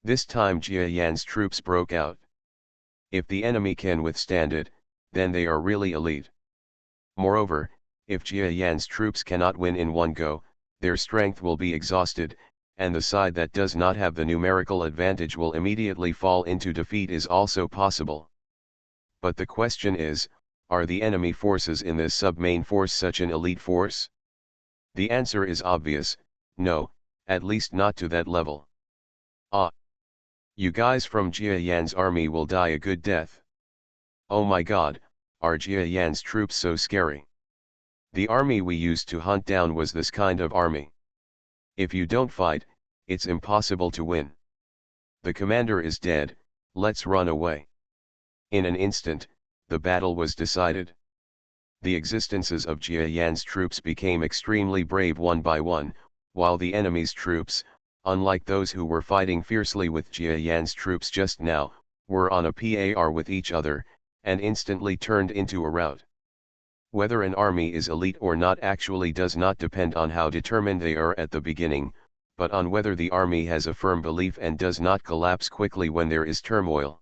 This time Jia Yan's troops broke out. If the enemy can withstand it, then they are really elite. Moreover, if Jia Yan's troops cannot win in one go, their strength will be exhausted, and the side that does not have the numerical advantage will immediately fall into defeat is also possible. But the question is, are the enemy forces in this sub-main force such an elite force? The answer is obvious, no, at least not to that level. Ah! You guys from Jia Yan's army will die a good death. Oh my god, are Jia Yan's troops so scary? The army we used to hunt down was this kind of army. If you don't fight, it's impossible to win. The commander is dead, let's run away. In an instant, the battle was decided. The existences of Jia Yan's troops became extremely brave one by one, while the enemy's troops, unlike those who were fighting fiercely with Jia Yan's troops just now, were on a par with each other, and instantly turned into a rout. Whether an army is elite or not actually does not depend on how determined they are at the beginning, but on whether the army has a firm belief and does not collapse quickly when there is turmoil.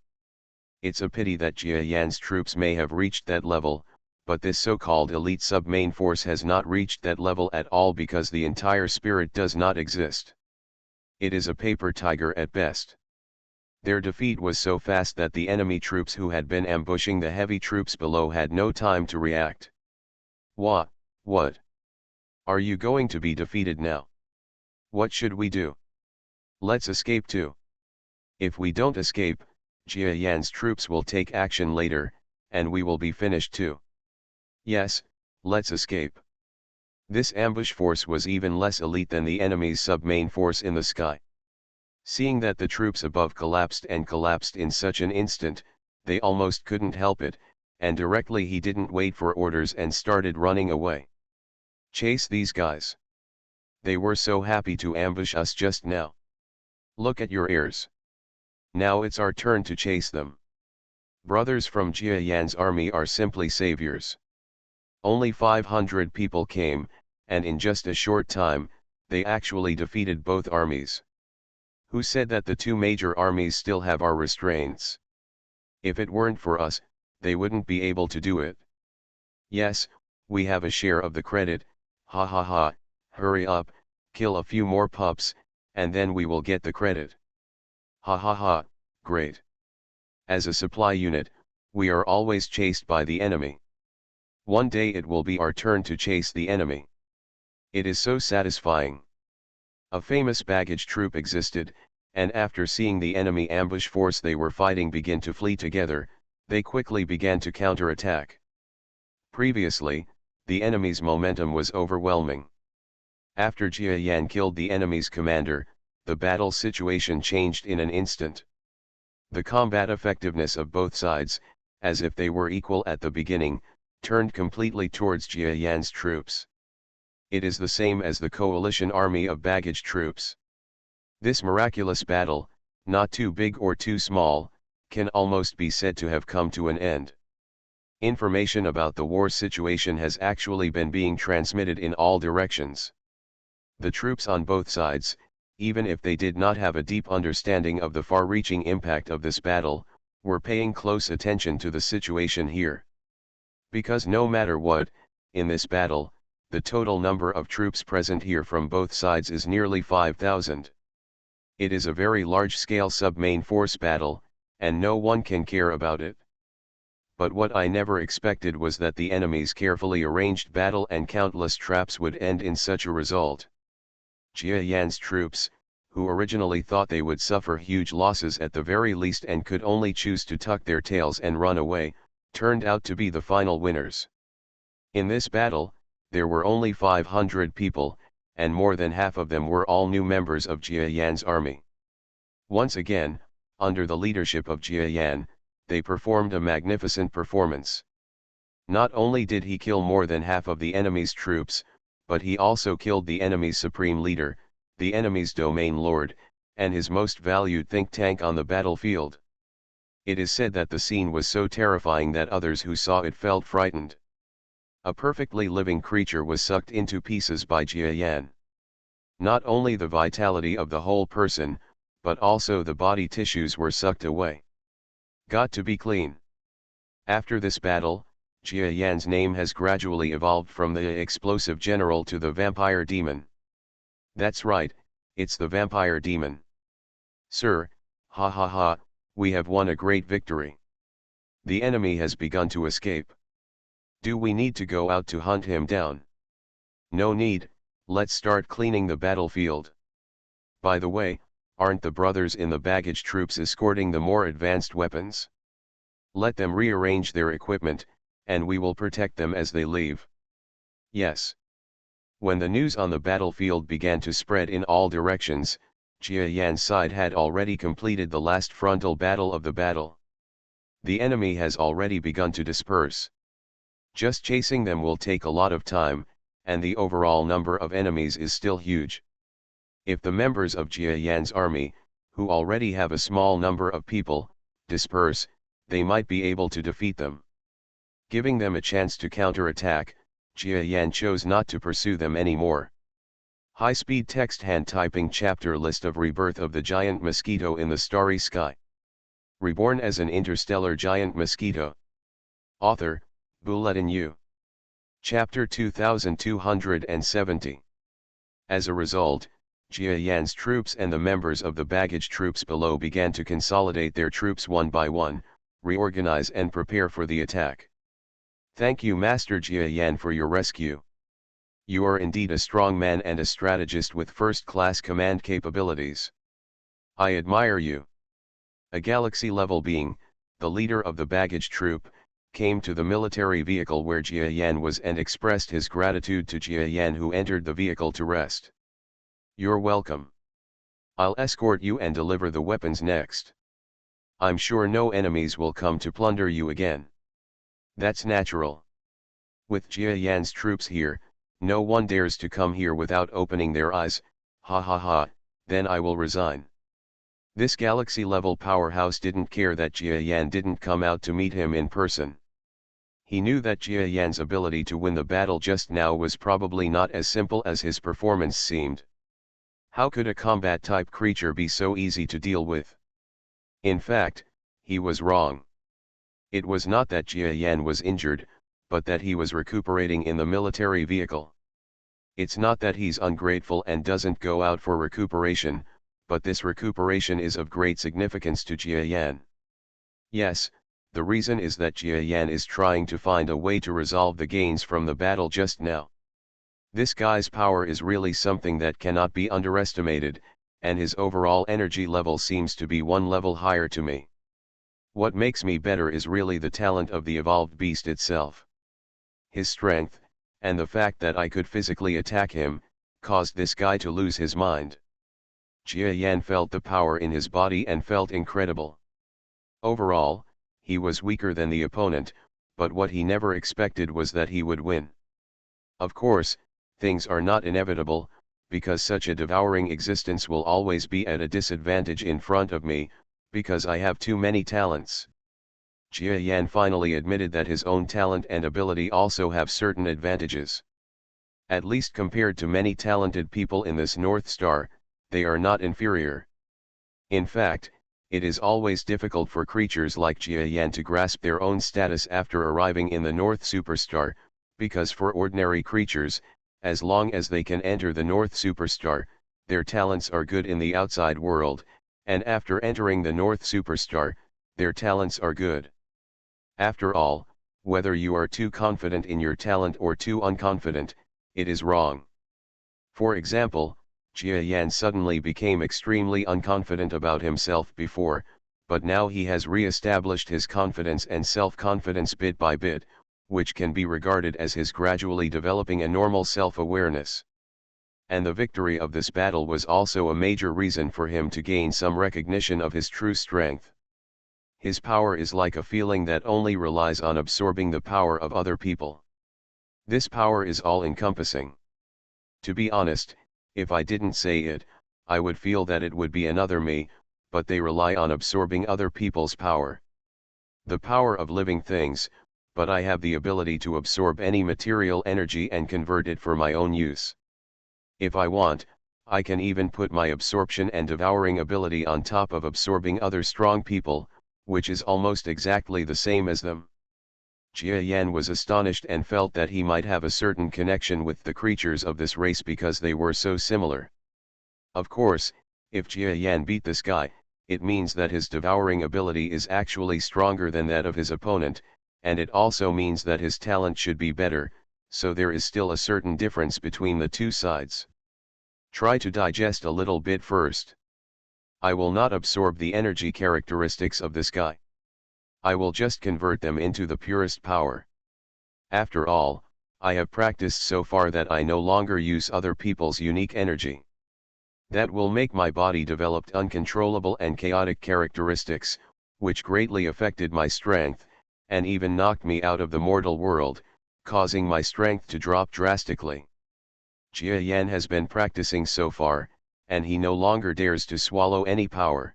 It's a pity that Jia Yan's troops may have reached that level, but this so-called elite sub-main force has not reached that level at all because the entire spirit does not exist. It is a paper tiger at best. Their defeat was so fast that the enemy troops who had been ambushing the heavy troops below had no time to react. What? Are you going to be defeated now? What should we do? Let's escape too. If we don't escape, Jia Yan's troops will take action later, and we will be finished too. Yes, let's escape. This ambush force was even less elite than the enemy's sub-main force in the sky. Seeing that the troops above collapsed in such an instant, they almost couldn't help it, and directly he didn't wait for orders and started running away. Chase these guys. They were so happy to ambush us just now. Look at your ears. Now it's our turn to chase them. Brothers from Jia Yan's army are simply saviors. Only 500 people came, and in just a short time, they actually defeated both armies. Who said that the two major armies still have our restraints? If it weren't for us, they wouldn't be able to do it. Yes, we have a share of the credit, ha ha ha, hurry up, kill a few more pups, and then we will get the credit. Ha ha ha, great. As a supply unit, we are always chased by the enemy. One day it will be our turn to chase the enemy. It is so satisfying. A famous baggage troop existed, and after seeing the enemy ambush force they were fighting begin to flee together, they quickly began to counterattack. Previously, the enemy's momentum was overwhelming. After Jia Yan killed the enemy's commander, the battle situation changed in an instant. The combat effectiveness of both sides, as if they were equal at the beginning, turned completely towards Jia Yan's troops. It is the same as the coalition army of baggage troops. This miraculous battle, not too big or too small, can almost be said to have come to an end. Information about the war situation has actually been being transmitted in all directions. The troops on both sides, even if they did not have a deep understanding of the far-reaching impact of this battle, were paying close attention to the situation here. Because no matter what, in this battle, the total number of troops present here from both sides is nearly 5,000. It is a very large-scale sub-main force battle, and no one can care about it. But what I never expected was that the enemy's carefully arranged battle and countless traps would end in such a result. Jia Yan's troops, who originally thought they would suffer huge losses at the very least and could only choose to tuck their tails and run away, turned out to be the final winners. In this battle, there were only 500 people, and more than half of them were all new members of Jia Yan's army. Once again, under the leadership of Jia Yan, they performed a magnificent performance. Not only did he kill more than half of the enemy's troops, but he also killed the enemy's supreme leader, the enemy's domain lord, and his most valued think tank on the battlefield. It is said that the scene was so terrifying that others who saw it felt frightened. A perfectly living creature was sucked into pieces by Jia Yan. Not only the vitality of the whole person, but also the body tissues were sucked away. Got to be clean. After this battle, Jia Yan's name has gradually evolved from the explosive general to the vampire demon. That's right, it's the vampire demon. Sir, ha ha ha, we have won a great victory. The enemy has begun to escape. Do we need to go out to hunt him down? No need, let's start cleaning the battlefield. By the way, aren't the brothers in the baggage troops escorting the more advanced weapons? Let them rearrange their equipment, and we will protect them as they leave. Yes. When the news on the battlefield began to spread in all directions, Jia Yan's side had already completed the last frontal battle of the battle. The enemy has already begun to disperse. Just chasing them will take a lot of time, and the overall number of enemies is still huge. If the members of Jia Yan's army, who already have a small number of people, disperse, they might be able to defeat them. Giving them a chance to counterattack, Jia Yan chose not to pursue them anymore. High-speed text hand typing chapter list of rebirth of the giant mosquito in the starry sky. Reborn as an interstellar giant mosquito. Author, Bulletin U. Chapter 2270. As a result, Jia Yan's troops and the members of the baggage troops below began to consolidate their troops one by one, reorganize and prepare for the attack. Thank you Master Jia Yan for your rescue. You are indeed a strong man and a strategist with first-class command capabilities. I admire you. A galaxy-level being, the leader of the baggage troop, came to the military vehicle where Jia Yan was and expressed his gratitude to Jia Yan, who entered the vehicle to rest. You're welcome. I'll escort you and deliver the weapons next. I'm sure no enemies will come to plunder you again. That's natural. With Jia Yan's troops here, no one dares to come here without opening their eyes, ha ha ha, then I will resign. This galaxy-level powerhouse didn't care that Jia Yan didn't come out to meet him in person. He knew that Jia Yan's ability to win the battle just now was probably not as simple as his performance seemed. How could a combat-type creature be so easy to deal with? In fact, he was wrong. It was not that Jia Yan was injured, but that he was recuperating in the military vehicle. It's not that he's ungrateful and doesn't go out for recuperation, but this recuperation is of great significance to Jia Yan. Yes, the reason is that Jia Yan is trying to find a way to resolve the gains from the battle just now. This guy's power is really something that cannot be underestimated, and his overall energy level seems to be one level higher to me. What makes me better is really the talent of the evolved beast itself. His strength, and the fact that I could physically attack him, caused this guy to lose his mind. Jia Yan felt the power in his body and felt incredible. Overall, he was weaker than the opponent, but what he never expected was that he would win. Of course, things are not inevitable, because such a devouring existence will always be at a disadvantage in front of me, because I have too many talents. Jia Yan finally admitted that his own talent and ability also have certain advantages. At least compared to many talented people in this North Star, they are not inferior. In fact, It is always difficult for creatures like Jiayan to grasp their own status after arriving in the North Superstar, because for ordinary creatures, as long as they can enter the North Superstar, their talents are good in the outside world, and after entering the North Superstar, their talents are good. After all, whether you are too confident in your talent or too unconfident, it is wrong. For example, Jiayan suddenly became extremely unconfident about himself before, but now he has re-established his confidence and self-confidence bit by bit, which can be regarded as his gradually developing a normal self-awareness. And the victory of this battle was also a major reason for him to gain some recognition of his true strength. His power is like a feeling that only relies on absorbing the power of other people. This power is all-encompassing. To be honest, if I didn't say it, I would feel that it would be another me, but they rely on absorbing other people's power. The power of living things, but I have the ability to absorb any material energy and convert it for my own use. If I want, I can even put my absorption and devouring ability on top of absorbing other strong people, which is almost exactly the same as them. Jiayan was astonished and felt that he might have a certain connection with the creatures of this race because they were so similar. Of course, if Jiayan beat this guy, it means that his devouring ability is actually stronger than that of his opponent, and it also means that his talent should be better, so there is still a certain difference between the two sides. Try to digest a little bit first. I will not absorb the energy characteristics of this guy. I will just convert them into the purest power. After all, I have practiced so far that I no longer use other people's unique energy. That will make my body develop uncontrollable and chaotic characteristics, which greatly affected my strength, and even knocked me out of the mortal world, causing my strength to drop drastically. Jiayan has been practicing so far, and he no longer dares to swallow any power.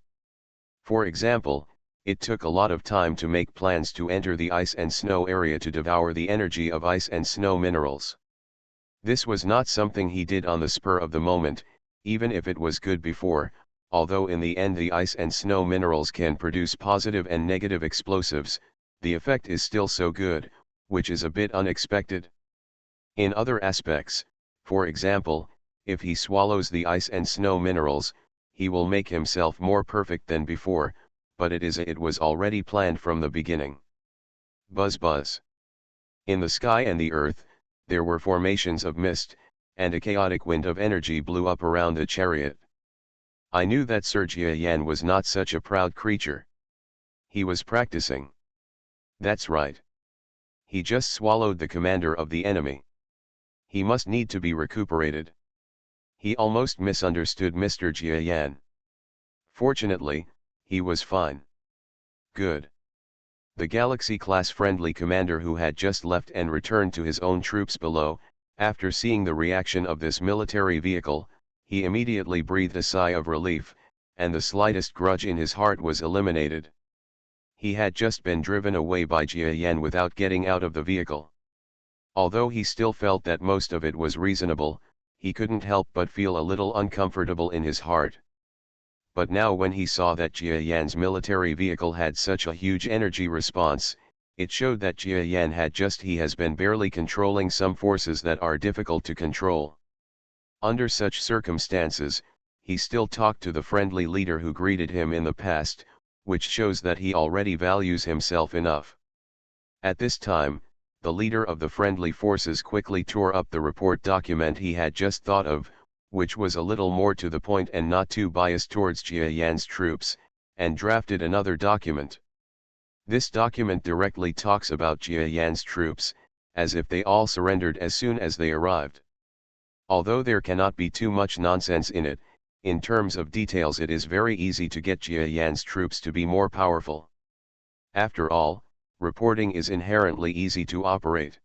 For example, it took a lot of time to make plans to enter the ice and snow area to devour the energy of ice and snow minerals. This was not something he did on the spur of the moment, even if it was good before, although in the end the ice and snow minerals can produce positive and negative explosives, the effect is still so good, which is a bit unexpected. In other aspects, for example, if he swallows the ice and snow minerals, he will make himself more perfect than before, but it was already planned from the beginning. Buzz buzz. In the sky and the earth, there were formations of mist, and a chaotic wind of energy blew up around the chariot. I knew that Sir Jiayan was not such a proud creature. He was practicing. That's right. He just swallowed the commander of the enemy. He must need to be recuperated. He almost misunderstood Mr. Jiayan. Fortunately, he was fine. Good. The Galaxy-class friendly commander who had just left and returned to his own troops below, after seeing the reaction of this military vehicle, he immediately breathed a sigh of relief, and the slightest grudge in his heart was eliminated. He had just been driven away by Jiayan without getting out of the vehicle. Although he still felt that most of it was reasonable, he couldn't help but feel a little uncomfortable in his heart. But now when he saw that Jiayan's military vehicle had such a huge energy response, it showed that Jiayan has been barely controlling some forces that are difficult to control. Under such circumstances, he still talked to the friendly leader who greeted him in the past, which shows that he already values himself enough. At this time, the leader of the friendly forces quickly tore up the report document he had just thought of, which was a little more to the point and not too biased towards Jiayan's troops, and drafted another document. This document directly talks about Jiayan's troops, as if they all surrendered as soon as they arrived. Although there cannot be too much nonsense in it, in terms of details it is very easy to get Jiayan's troops to be more powerful. After all, reporting is inherently easy to operate.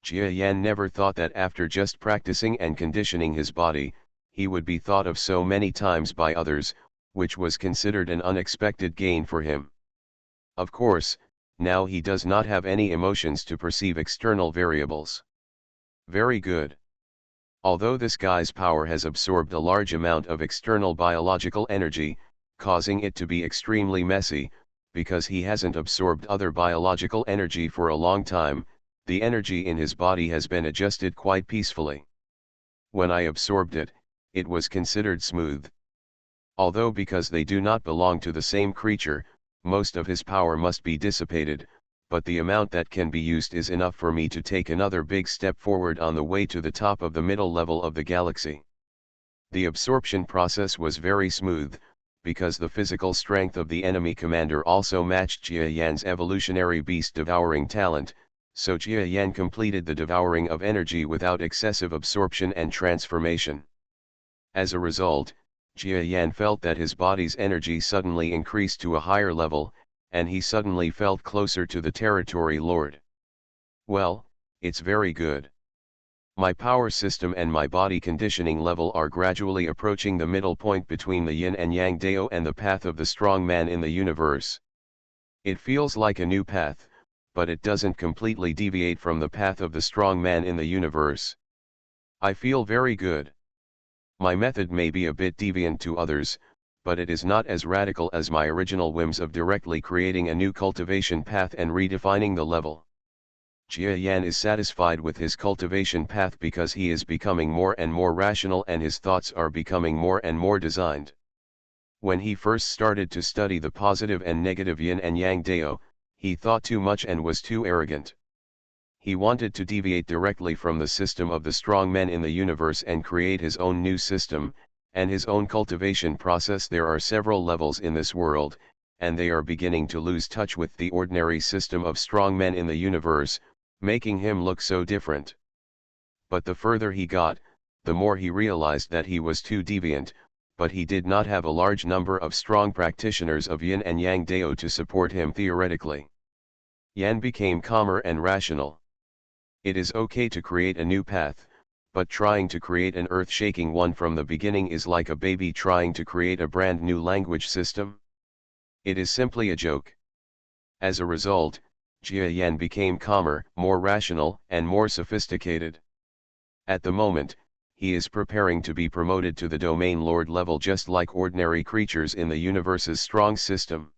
Jiayan never thought that after just practicing and conditioning his body, he would be thought of so many times by others, which was considered an unexpected gain for him. Of course, now he does not have any emotions to perceive external variables. Very good. Although this guy's power has absorbed a large amount of external biological energy, causing it to be extremely messy, because he hasn't absorbed other biological energy for a long time. The energy in his body has been adjusted quite peacefully. When I absorbed it, it was considered smooth. Although because they do not belong to the same creature, most of his power must be dissipated, but the amount that can be used is enough for me to take another big step forward on the way to the top of the middle level of the galaxy. The absorption process was very smooth, because the physical strength of the enemy commander also matched Jia Yan's evolutionary beast devouring talent, so Jia Yan completed the devouring of energy without excessive absorption and transformation. As a result, Jia Yan felt that his body's energy suddenly increased to a higher level, and he suddenly felt closer to the territory lord. Well, it's very good. My power system and my body conditioning level are gradually approaching the middle point between the yin and yang Dao and the path of the strong man in the universe. It feels like a new path, but it doesn't completely deviate from the path of the strong man in the universe. I feel very good. My method may be a bit deviant to others, but it is not as radical as my original whims of directly creating a new cultivation path and redefining the level. Jia Yan is satisfied with his cultivation path because he is becoming more and more rational and his thoughts are becoming more and more designed. When he first started to study the positive and negative yin and yang Dao, he thought too much and was too arrogant. He wanted to deviate directly from the system of the strong men in the universe and create his own new system, and his own cultivation process. There are several levels in this world, and they are beginning to lose touch with the ordinary system of strong men in the universe, making him look so different. But the further he got, the more he realized that he was too deviant, but he did not have a large number of strong practitioners of yin and yang Dao to support him theoretically. Yan became calmer and rational. It is okay to create a new path, but trying to create an earth-shaking one from the beginning is like a baby trying to create a brand new language system. It is simply a joke. As a result, Jia Yan became calmer, more rational, and more sophisticated. At the moment, he is preparing to be promoted to the domain lord level just like ordinary creatures in the universe's strong system.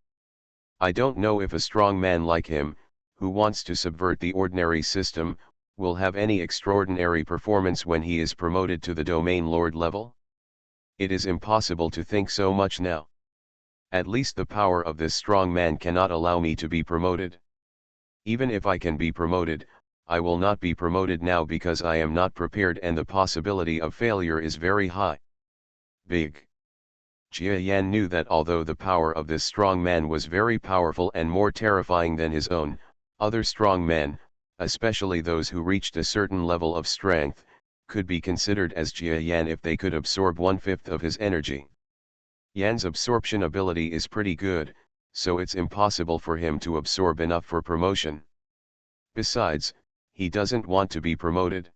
I don't know if a strong man like him, who wants to subvert the ordinary system, will have any extraordinary performance when he is promoted to the domain lord level. It is impossible to think so much now. At least the power of this strong man cannot allow me to be promoted. Even if I can be promoted, I will not be promoted now because I am not prepared and the possibility of failure is very high. Big. Jia Yan knew that although the power of this strong man was very powerful and more terrifying than his own, other strong men, especially those who reached a certain level of strength, could be considered as Jia Yan if they could absorb 1/5 of his energy. Yan's absorption ability is pretty good, so it's impossible for him to absorb enough for promotion. Besides, he doesn't want to be promoted.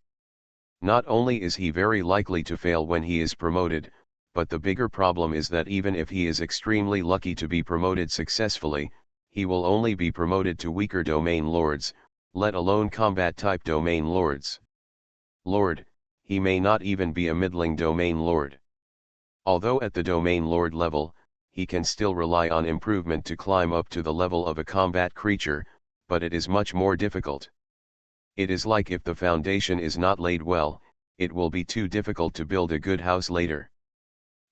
Not only is he very likely to fail when he is promoted, but the bigger problem is that even if he is extremely lucky to be promoted successfully, he will only be promoted to weaker domain lords, let alone combat-type domain lords. Lord, he may not even be a middling domain lord. Although at the domain lord level, he can still rely on improvement to climb up to the level of a combat creature, but it is much more difficult. It is like if the foundation is not laid well, it will be too difficult to build a good house later.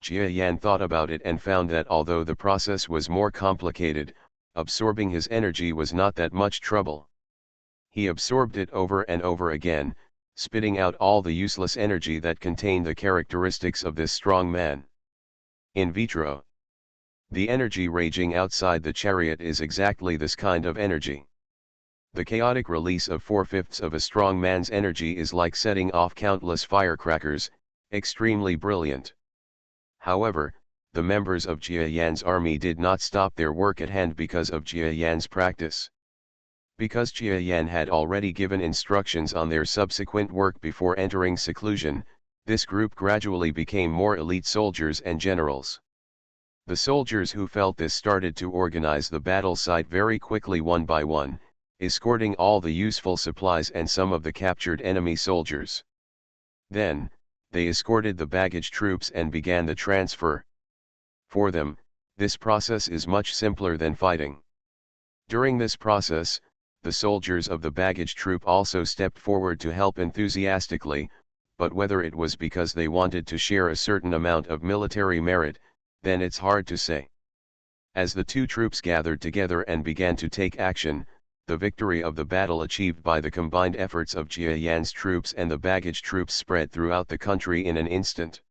Jia Yan thought about it and found that although the process was more complicated, absorbing his energy was not that much trouble. He absorbed it over and over again, spitting out all the useless energy that contained the characteristics of this strong man. In vitro. The energy raging outside the chariot is exactly this kind of energy. The chaotic release of 4/5 of a strong man's energy is like setting off countless firecrackers, extremely brilliant. However, the members of Jia Yan's army did not stop their work at hand because of Jia Yan's practice. Because Jia Yan had already given instructions on their subsequent work before entering seclusion, this group gradually became more elite soldiers and generals. The soldiers who felt this started to organize the battle site very quickly one by one, escorting all the useful supplies and some of the captured enemy soldiers. Then, they escorted the baggage troops and began the transfer. For them, This process is much simpler than fighting. During this process, the soldiers of the baggage troop also stepped forward to help enthusiastically, but whether it was because they wanted to share a certain amount of military merit, then it's hard to say. As the two troops gathered together and began to take action, the victory of the battle achieved by the combined efforts of Jia Yan's troops and the baggage troops spread throughout the country in an instant.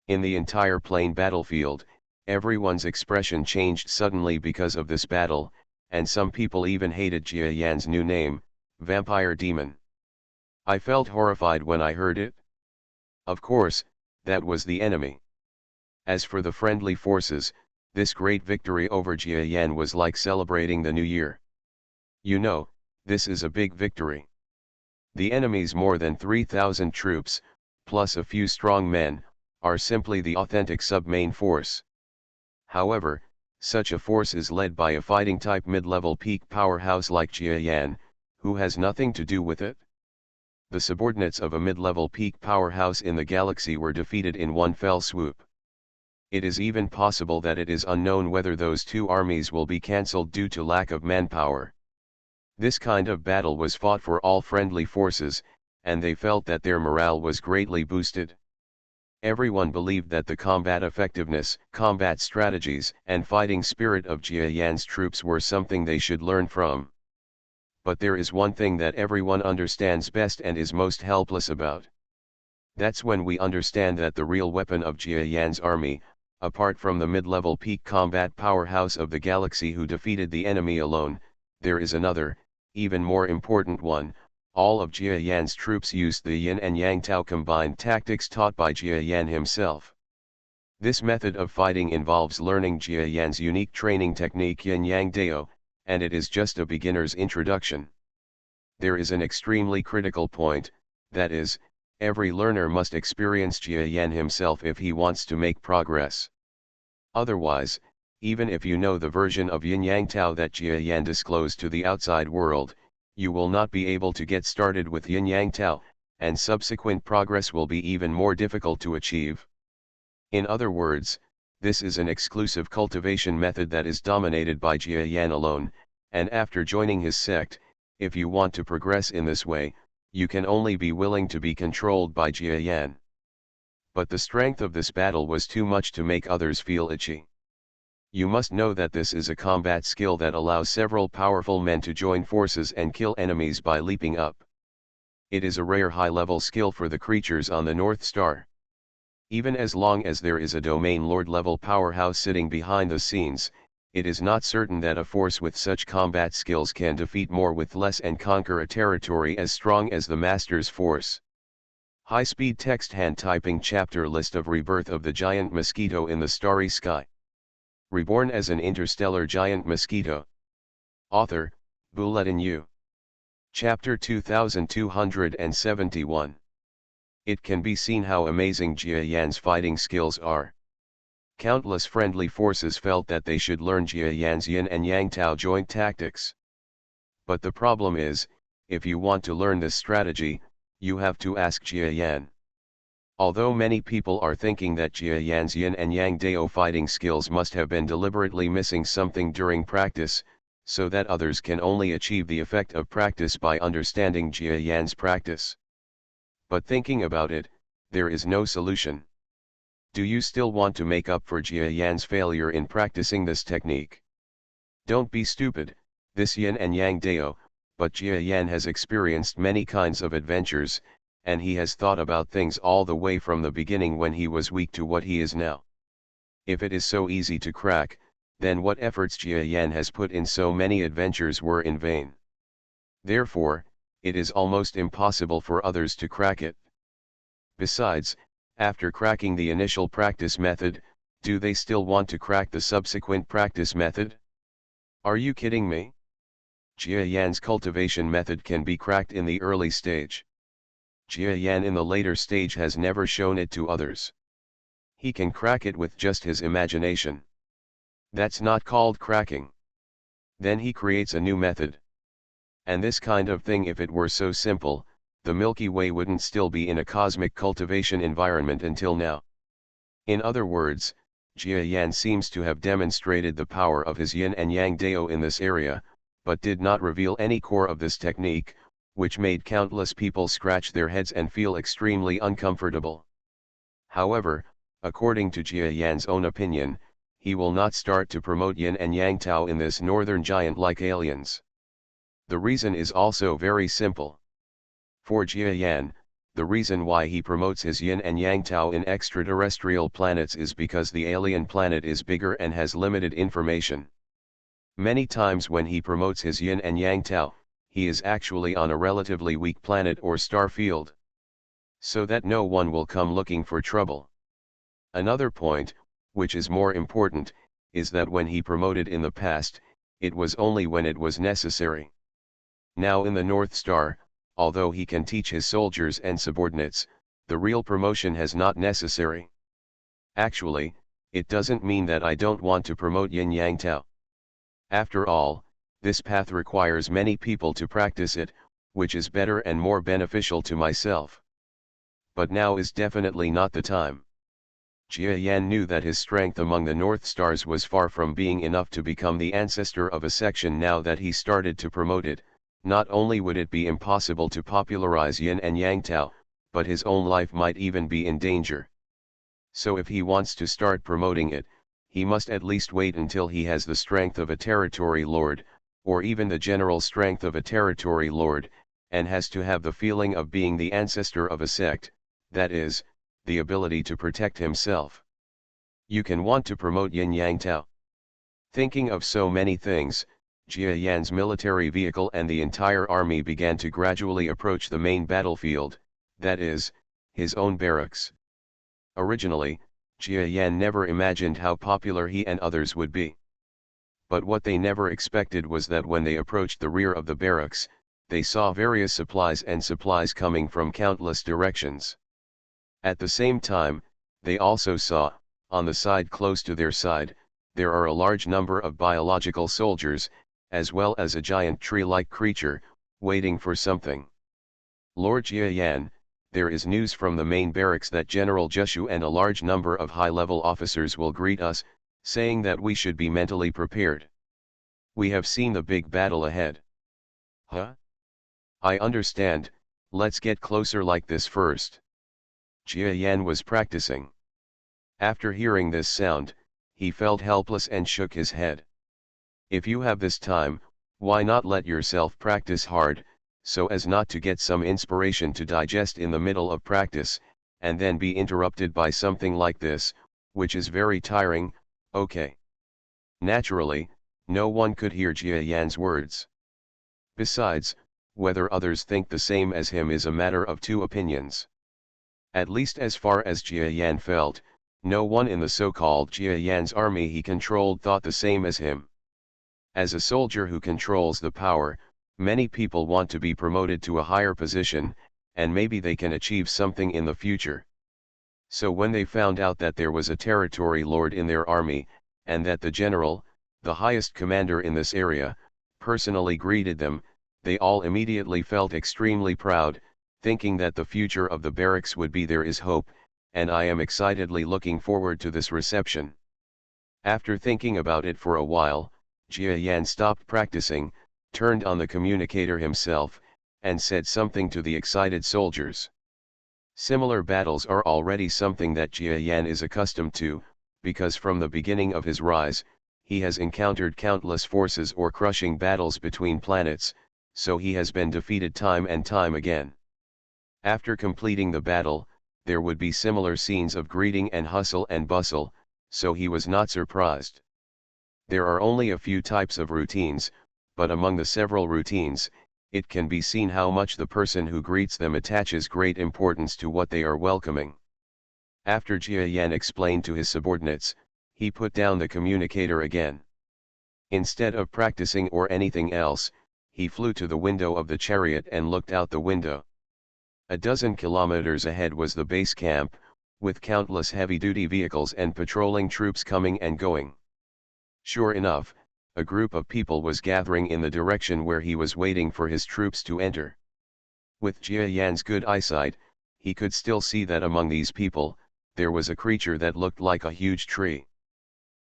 In the entire plain battlefield, everyone's expression changed suddenly because of this battle, and some people even hated Jia Yan's new name, Vampire Demon. I felt horrified when I heard it. Of course, that was the enemy. As for the friendly forces, this great victory over Jia Yan was like celebrating the new year. You know, this is a big victory. The enemy's more than 3,000 troops, plus a few strong men, are simply the authentic sub-main force. However, such a force is led by a fighting-type mid-level peak powerhouse like Jia Yan, who has nothing to do with it. The subordinates of a mid-level peak powerhouse in the galaxy were defeated in one fell swoop. It is even possible that it is unknown whether those two armies will be cancelled due to lack of manpower. This kind of battle was fought for all friendly forces, and they felt that their morale was greatly boosted. Everyone believed that the combat effectiveness, combat strategies, and fighting spirit of Jia Yan's troops were something they should learn from. But there is one thing that everyone understands best and is most helpless about. That's when we understand that the real weapon of Jia Yan's army, apart from the mid-level peak combat powerhouse of the galaxy who defeated the enemy alone, there is another, even more important one. All of Jia Yan's troops used the Yin and Yang Tao combined tactics taught by Jia Yan himself. This method of fighting involves learning Jia Yan's unique training technique Yin Yang Dao, and it is just a beginner's introduction. There is an extremely critical point, that is, every learner must experience Jia Yan himself if he wants to make progress. Otherwise, even if you know the version of Yin Yang Tao that Jia Yan disclosed to the outside world, you will not be able to get started with Yin Yang Tao, and subsequent progress will be even more difficult to achieve. In other words, this is an exclusive cultivation method that is dominated by Jia Yan alone, and after joining his sect, if you want to progress in this way, you can only be willing to be controlled by Jia Yan. But the strength of this battle was too much to make others feel itchy. You must know that this is a combat skill that allows several powerful men to join forces and kill enemies by leaping up. It is a rare high-level skill for the creatures on the North Star. Even as long as there is a domain lord-level powerhouse sitting behind the scenes, it is not certain that a force with such combat skills can defeat more with less and conquer a territory as strong as the Master's force. High-speed text hand typing chapter list of rebirth of the giant mosquito in the starry sky. Reborn as an interstellar giant mosquito. Author, Bulletin U. Chapter 2271. It can be seen how amazing Jia Yan's fighting skills are. Countless friendly forces felt that they should learn Jia Yan's Yin and Yang Tao joint tactics. But the problem is, if you want to learn this strategy, you have to ask Jia Yan. Although many people are thinking that Jia Yan's Yin and Yang Dao fighting skills must have been deliberately missing something during practice, so that others can only achieve the effect of practice by understanding Jia Yan's practice. But thinking about it, there is no solution. Do you still want to make up for Jia Yan's failure in practicing this technique? Don't be stupid, this Yin and Yang Dao, but Jia Yan has experienced many kinds of adventures, and he has thought about things all the way from the beginning when he was weak to what he is now. If it is so easy to crack, then what efforts Jia Yan has put in so many adventures were in vain. Therefore, it is almost impossible for others to crack it. Besides, after cracking the initial practice method, do they still want to crack the subsequent practice method? Are you kidding me? Jia Yan's cultivation method can be cracked in the early stage. Jia Yan in the later stage has never shown it to others. He can crack it with just his imagination. That's not called cracking. Then he creates a new method. And this kind of thing, if it were so simple, the Milky Way wouldn't still be in a cosmic cultivation environment until now. In other words, Jia Yan seems to have demonstrated the power of his yin and yang dao in this area, but did not reveal any core of this technique, which made countless people scratch their heads and feel extremely uncomfortable. However, according to Jia Yan's own opinion, he will not start to promote yin and yang Tao in this northern giant like aliens. The reason is also very simple. For Jia Yan, the reason why he promotes his yin and yang Tao in extraterrestrial planets is because the alien planet is bigger and has limited information. Many times when he promotes his yin and yang Tao, he is actually on a relatively weak planet or star field, so that no one will come looking for trouble. Another point, which is more important, is that when he promoted in the past, it was only when it was necessary. Now in the North Star, although he can teach his soldiers and subordinates, the real promotion has not necessary. Actually, it doesn't mean that I don't want to promote Yin Yang Tao. After all, this path requires many people to practice it, which is better and more beneficial to myself. But now is definitely not the time. Jia Yan knew that his strength among the North Stars was far from being enough to become the ancestor of a section. Now that he started to promote it, not only would it be impossible to popularize Yin and Yang Tao, but his own life might even be in danger. So if he wants to start promoting it, he must at least wait until he has the strength of a territory lord, or even the general strength of a territory lord, and has to have the feeling of being the ancestor of a sect, that is, the ability to protect himself. You can want to promote Yin Yang Tao. Thinking of so many things, Jia Yan's military vehicle and the entire army began to gradually approach the main battlefield, that is, his own barracks. Originally, Jia Yan never imagined how popular he and others would be. But what they never expected was that when they approached the rear of the barracks, they saw various supplies coming from countless directions. At the same time, they also saw, on the side close to their side, there are a large number of biological soldiers, as well as a giant tree-like creature, waiting for something. Lord Jia Yan, there is news from the main barracks that General Jushu and a large number of high-level officers will greet us, saying that we should be mentally prepared. We have seen the big battle ahead. Huh? I understand, let's get closer like this first. Jia Yan was practicing. After hearing this sound, he felt helpless and shook his head. If you have this time, why not let yourself practice hard, so as not to get some inspiration to digest in the middle of practice, and then be interrupted by something like this, which is very tiring, okay. Naturally, no one could hear Jia Yan's words. Besides, whether others think the same as him is a matter of two opinions. At least as far as Jia Yan felt, no one in the so-called Jia Yan's army he controlled thought the same as him. As a soldier who controls the power, many people want to be promoted to a higher position, and maybe they can achieve something in the future. So when they found out that there was a territory lord in their army, and that the general, the highest commander in this area, personally greeted them, they all immediately felt extremely proud, thinking that the future of the barracks would be there is hope, and I am excitedly looking forward to this reception. After thinking about it for a while, Jia Yan stopped practicing, turned on the communicator himself, and said something to the excited soldiers. Similar battles are already something that Jia Yan is accustomed to, because from the beginning of his rise, he has encountered countless forces or crushing battles between planets, so he has been defeated time and time again. After completing the battle, there would be similar scenes of greeting and hustle and bustle, so he was not surprised. There are only a few types of routines, but among the several routines, it can be seen how much the person who greets them attaches great importance to what they are welcoming. After Jia Yan explained to his subordinates, he put down the communicator again. Instead of practicing or anything else, he flew to the window of the chariot and looked out the window. A dozen kilometers ahead was the base camp, with countless heavy-duty vehicles and patrolling troops coming and going. Sure enough, a group of people was gathering in the direction where he was waiting for his troops to enter. With Jia Yan's good eyesight, he could still see that among these people, there was a creature that looked like a huge tree.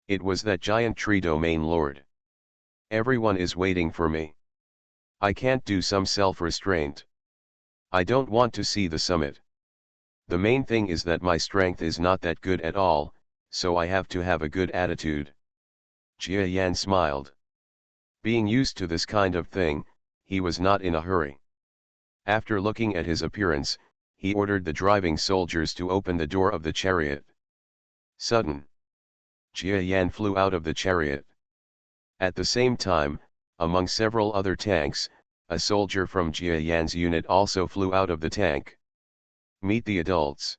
It was that giant tree domain lord. Everyone is waiting for me. I can't do some self-restraint. I don't want to see the summit. The main thing is that my strength is not that good at all, so I have to have a good attitude. Jia Yan smiled. Being used to this kind of thing, he was not in a hurry. After looking at his appearance, he ordered the driving soldiers to open the door of the chariot. Sudden. Jia Yan flew out of the chariot. At the same time, among several other tanks, a soldier from Jia Yan's unit also flew out of the tank. Meet the adults.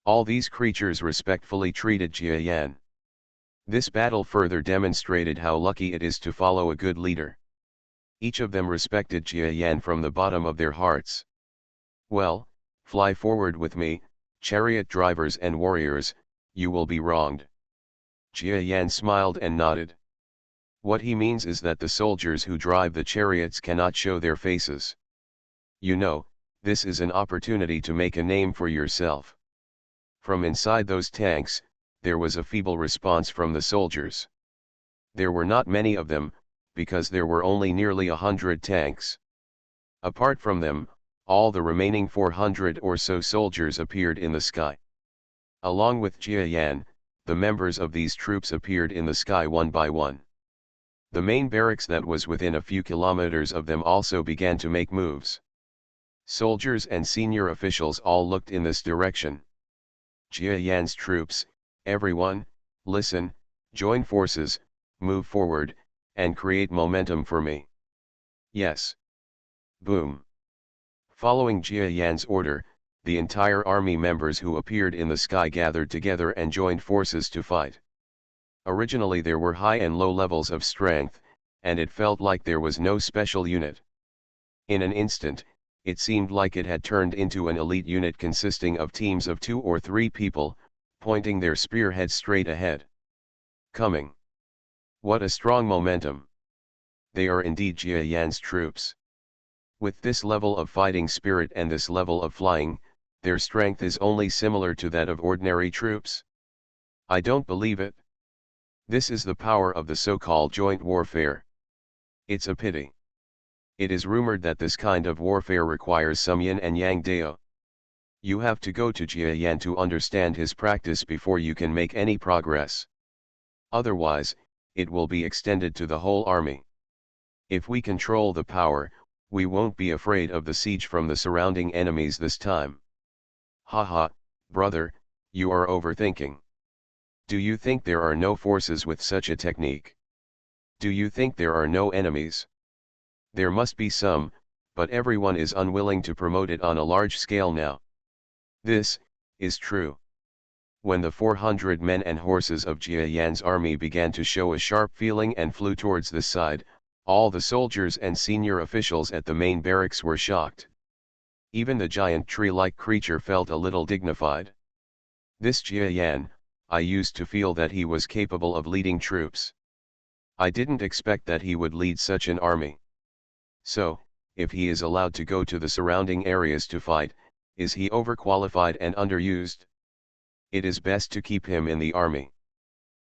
All these creatures respectfully treated Jia Yan. This battle further demonstrated how lucky it is to follow a good leader. Each of them respected Jia Yan from the bottom of their hearts. Well, fly forward with me, chariot drivers and warriors, you will be wronged. Jia Yan smiled and nodded. What he means is that the soldiers who drive the chariots cannot show their faces. You know, this is an opportunity to make a name for yourself. From inside those tanks, there was a feeble response from the soldiers. There were not many of them, because there were only nearly 100 tanks. Apart from them, all the remaining 400 or so soldiers appeared in the sky. Along with Jia Yan, the members of these troops appeared in the sky one by one. The main barracks that was within a few kilometers of them also began to make moves. Soldiers and senior officials all looked in this direction. Jia Yan's troops, everyone, listen, join forces, move forward, and create momentum for me. Yes. Boom. Following Jia Yan's order, the entire army members who appeared in the sky gathered together and joined forces to fight. Originally there were high and low levels of strength, and it felt like there was no special unit. In an instant, it seemed like it had turned into an elite unit consisting of teams of 2 or 3 people, pointing their spearheads straight ahead. Coming. What a strong momentum. They are indeed Jia Yan's troops. With this level of fighting spirit and this level of flying, their strength is only similar to that of ordinary troops. I don't believe it. This is the power of the so-called joint warfare. It's a pity. It is rumored that this kind of warfare requires some yin and yang dao. You have to go to Jia Yan to understand his practice before you can make any progress. Otherwise, it will be extended to the whole army. If we control the power, we won't be afraid of the siege from the surrounding enemies this time. Haha, brother, you are overthinking. Do you think there are no forces with such a technique? Do you think there are no enemies? There must be some, but everyone is unwilling to promote it on a large scale now. This is true. When the 400 men and horses of Jia Yan's army began to show a sharp feeling and flew towards this side, all the soldiers and senior officials at the main barracks were shocked. Even the giant tree-like creature felt a little dignified. This Jia Yan, I used to feel that he was capable of leading troops. I didn't expect that he would lead such an army. So, if he is allowed to go to the surrounding areas to fight, is he overqualified and underused? It is best to keep him in the army.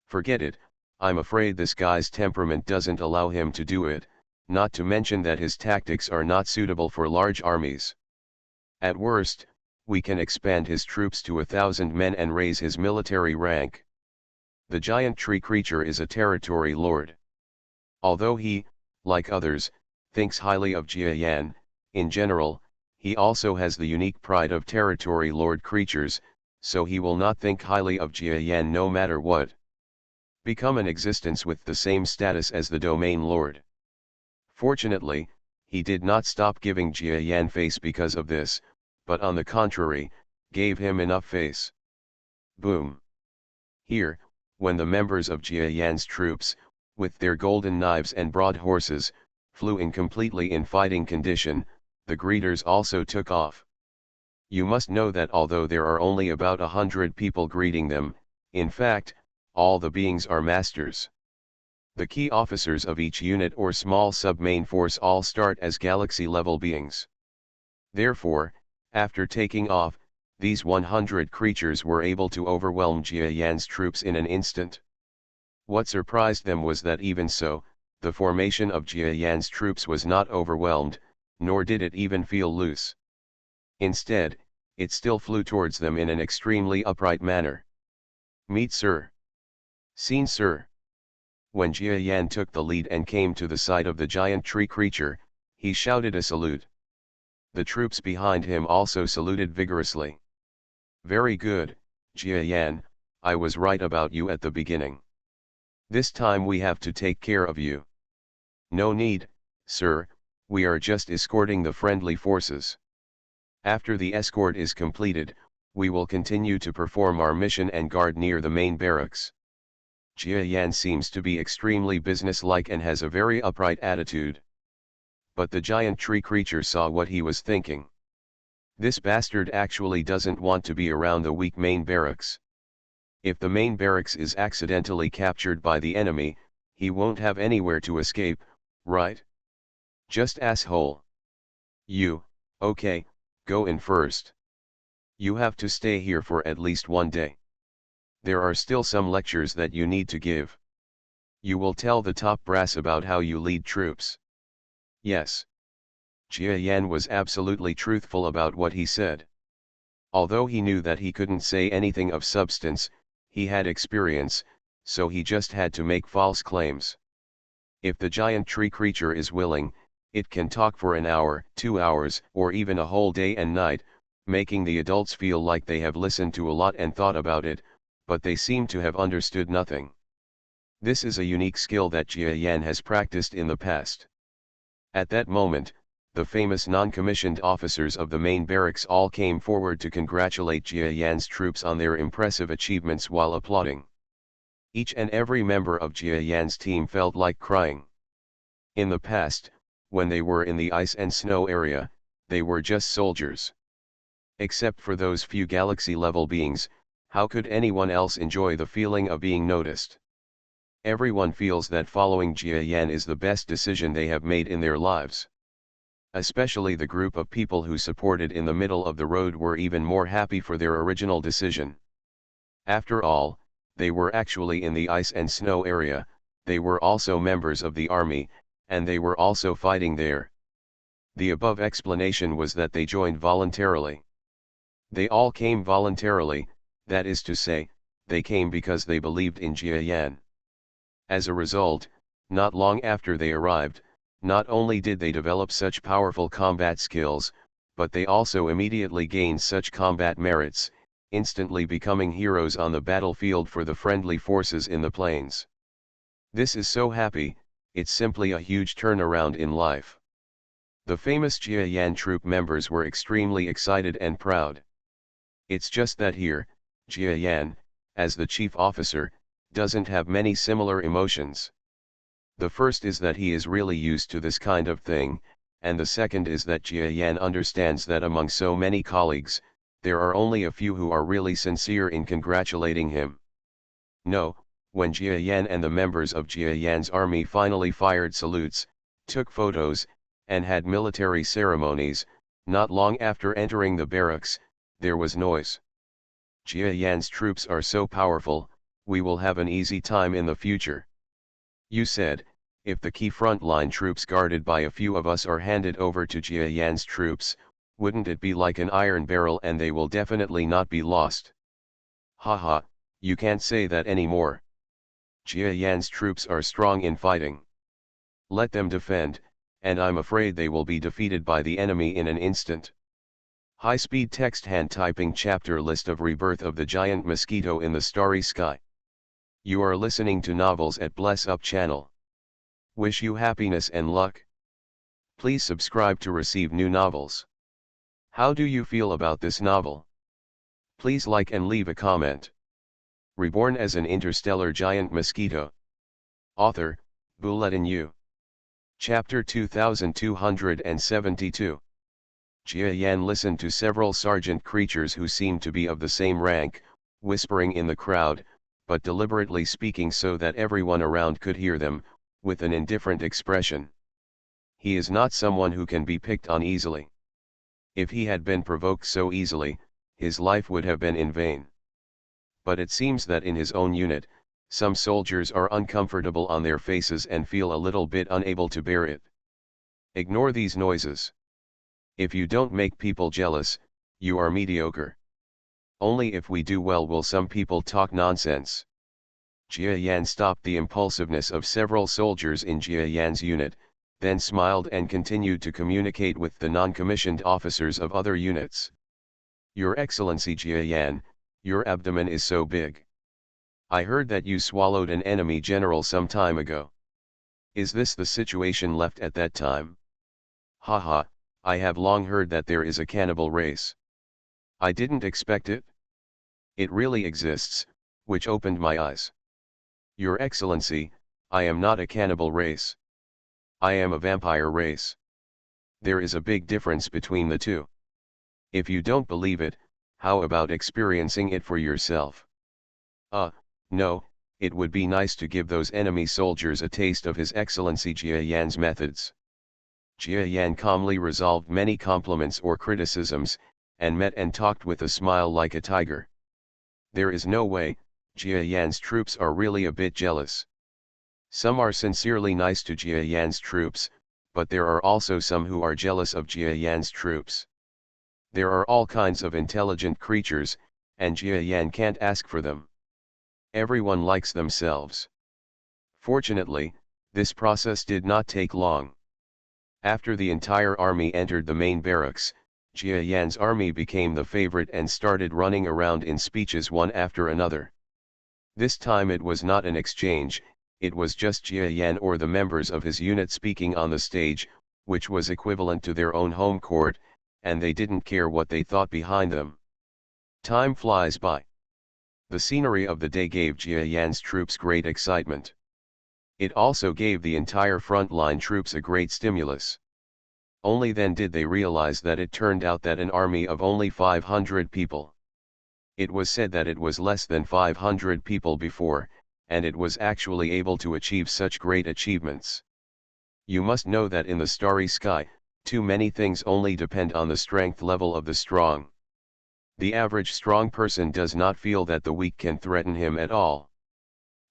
Forget it, I'm afraid this guy's temperament doesn't allow him to do it, not to mention that his tactics are not suitable for large armies. At worst, we can expand his troops to 1,000 men and raise his military rank. The giant tree creature is a territory lord. Although he, like others, thinks highly of Jia Yan, in general, he also has the unique pride of territory lord creatures, so he will not think highly of Jia Yan no matter what. Become an existence with the same status as the domain lord. Fortunately, he did not stop giving Jia Yan face because of this, but on the contrary, gave him enough face. Boom. Here, when the members of Jia Yan's troops, with their golden knives and broad horses, flew in completely in fighting condition, the greeters also took off. You must know that although there are only about 100 people greeting them, in fact, all the beings are masters. The key officers of each unit or small sub-main force all start as galaxy-level beings. Therefore, after taking off, these 100 creatures were able to overwhelm Jia Yan's troops in an instant. What surprised them was that even so, the formation of Jia Yan's troops was not overwhelmed, nor did it even feel loose. Instead, it still flew towards them in an extremely upright manner. "Meet sir." "Seen sir." When Jia Yan took the lead and came to the side of the giant tree creature, he shouted a salute. The troops behind him also saluted vigorously. "Very good, Jia Yan, I was right about you at the beginning. This time we have to take care of you." "No need, sir, we are just escorting the friendly forces. After the escort is completed, we will continue to perform our mission and guard near the main barracks." Jia Yan seems to be extremely businesslike and has a very upright attitude. But the giant tree creature saw what he was thinking. This bastard actually doesn't want to be around the weak main barracks. If the main barracks is accidentally captured by the enemy, he won't have anywhere to escape, right? Just asshole. "You, okay, go in first. You have to stay here for at least one day. There are still some lectures that you need to give. You will tell the top brass about how you lead troops." "Yes." Jia Yan was absolutely truthful about what he said. Although he knew that he couldn't say anything of substance, he had experience, so he just had to make false claims. If the giant tree creature is willing, it can talk for an hour, 2 hours, or even a whole day and night, making the adults feel like they have listened to a lot and thought about it, but they seem to have understood nothing. This is a unique skill that Jia Yan has practiced in the past. At that moment, the famous non-commissioned officers of the main barracks all came forward to congratulate Jia Yan's troops on their impressive achievements while applauding. Each and every member of Jia Yan's team felt like crying. In the past, when they were in the ice and snow area, they were just soldiers. Except for those few galaxy-level beings, how could anyone else enjoy the feeling of being noticed? Everyone feels that following Jia Yan is the best decision they have made in their lives. Especially the group of people who supported in the middle of the road were even more happy for their original decision. After all, they were actually in the ice and snow area, they were also members of the army, and they were also fighting there. The above explanation was that they joined voluntarily. They all came voluntarily, that is to say, they came because they believed in Jia Yan. As a result, not long after they arrived, not only did they develop such powerful combat skills, but they also immediately gained such combat merits, instantly becoming heroes on the battlefield for the friendly forces in the plains. This is so happy, it's simply a huge turnaround in life. The famous Jia Yan troop members were extremely excited and proud. It's just that here, Jia Yan, as the chief officer, doesn't have many similar emotions. The first is that he is really used to this kind of thing, and the second is that Jia Yan understands that among so many colleagues, there are only a few who are really sincere in congratulating him. No, when Jia Yan and the members of Jia Yan's army finally fired salutes, took photos, and had military ceremonies, not long after entering the barracks, there was noise. Jia Yan's troops are so powerful, we will have an easy time in the future. You said, if the key frontline troops guarded by a few of us are handed over to Jia Yan's troops, wouldn't it be like an iron barrel and they will definitely not be lost? Haha, you can't say that anymore. Jia Yan's troops are strong in fighting. Let them defend, and I'm afraid they will be defeated by the enemy in an instant. High-speed text hand typing chapter list of Rebirth of the Giant Mosquito in the Starry Sky. You are listening to Novels at Bless Up channel. Wish you happiness and luck. Please subscribe to receive new novels. How do you feel about this novel? Please like and leave a comment. Reborn as an interstellar giant mosquito. Author, Bulletin U. Chapter 2272. Jia Yan listened to several sergeant creatures who seemed to be of the same rank, whispering in the crowd, but deliberately speaking so that everyone around could hear them, with an indifferent expression. He is not someone who can be picked on easily. If he had been provoked so easily, his life would have been in vain. But it seems that in his own unit, Some soldiers are uncomfortable on their faces and feel a little bit unable to bear it. Ignore these noises. If you don't make people jealous, you are mediocre. Only if we do well will some people talk nonsense. Jia Yan stopped the impulsiveness of several soldiers in Jia Yan's unit, then smiled and continued to communicate with the non-commissioned officers of other units. Your Excellency Jia Yan, your abdomen is so big. I heard that you swallowed an enemy general some time ago. Is this the situation left at that time? Haha, I have long heard that there is a cannibal race. I didn't expect it. It really exists, which opened my eyes. Your Excellency, I am not a cannibal race. I am a vampire race. There is a big difference between the two. If you don't believe it, how about experiencing it for yourself? No, it would be nice to give those enemy soldiers a taste of His Excellency Jia Yan's methods. Jia Yan calmly resolved many compliments or criticisms, and met and talked with a smile like a tiger. There is no way, Jia Yan's troops are really a bit jealous. Some are sincerely nice to Jia Yan's troops, but there are also some who are jealous of Jia Yan's troops. There are all kinds of intelligent creatures, and Jia Yan can't ask for them. Everyone likes themselves. Fortunately, this process did not take long. After the entire army entered the main barracks, Jia Yan's army became the favorite and started running around in speeches one after another. This time it was not an exchange, it was just Jia Yan or the members of his unit speaking on the stage, which was equivalent to their own home court, and they didn't care what they thought behind them. Time flies by. The scenery of the day gave Jia Yan's troops great excitement. It also gave the entire frontline troops a great stimulus. Only then did they realize that it turned out that an army of only 500 people. It was said that it was less than 500 people before, and it was actually able to achieve such great achievements. You must know that in the starry sky, too many things only depend on the strength level of the strong. The average strong person does not feel that the weak can threaten him at all.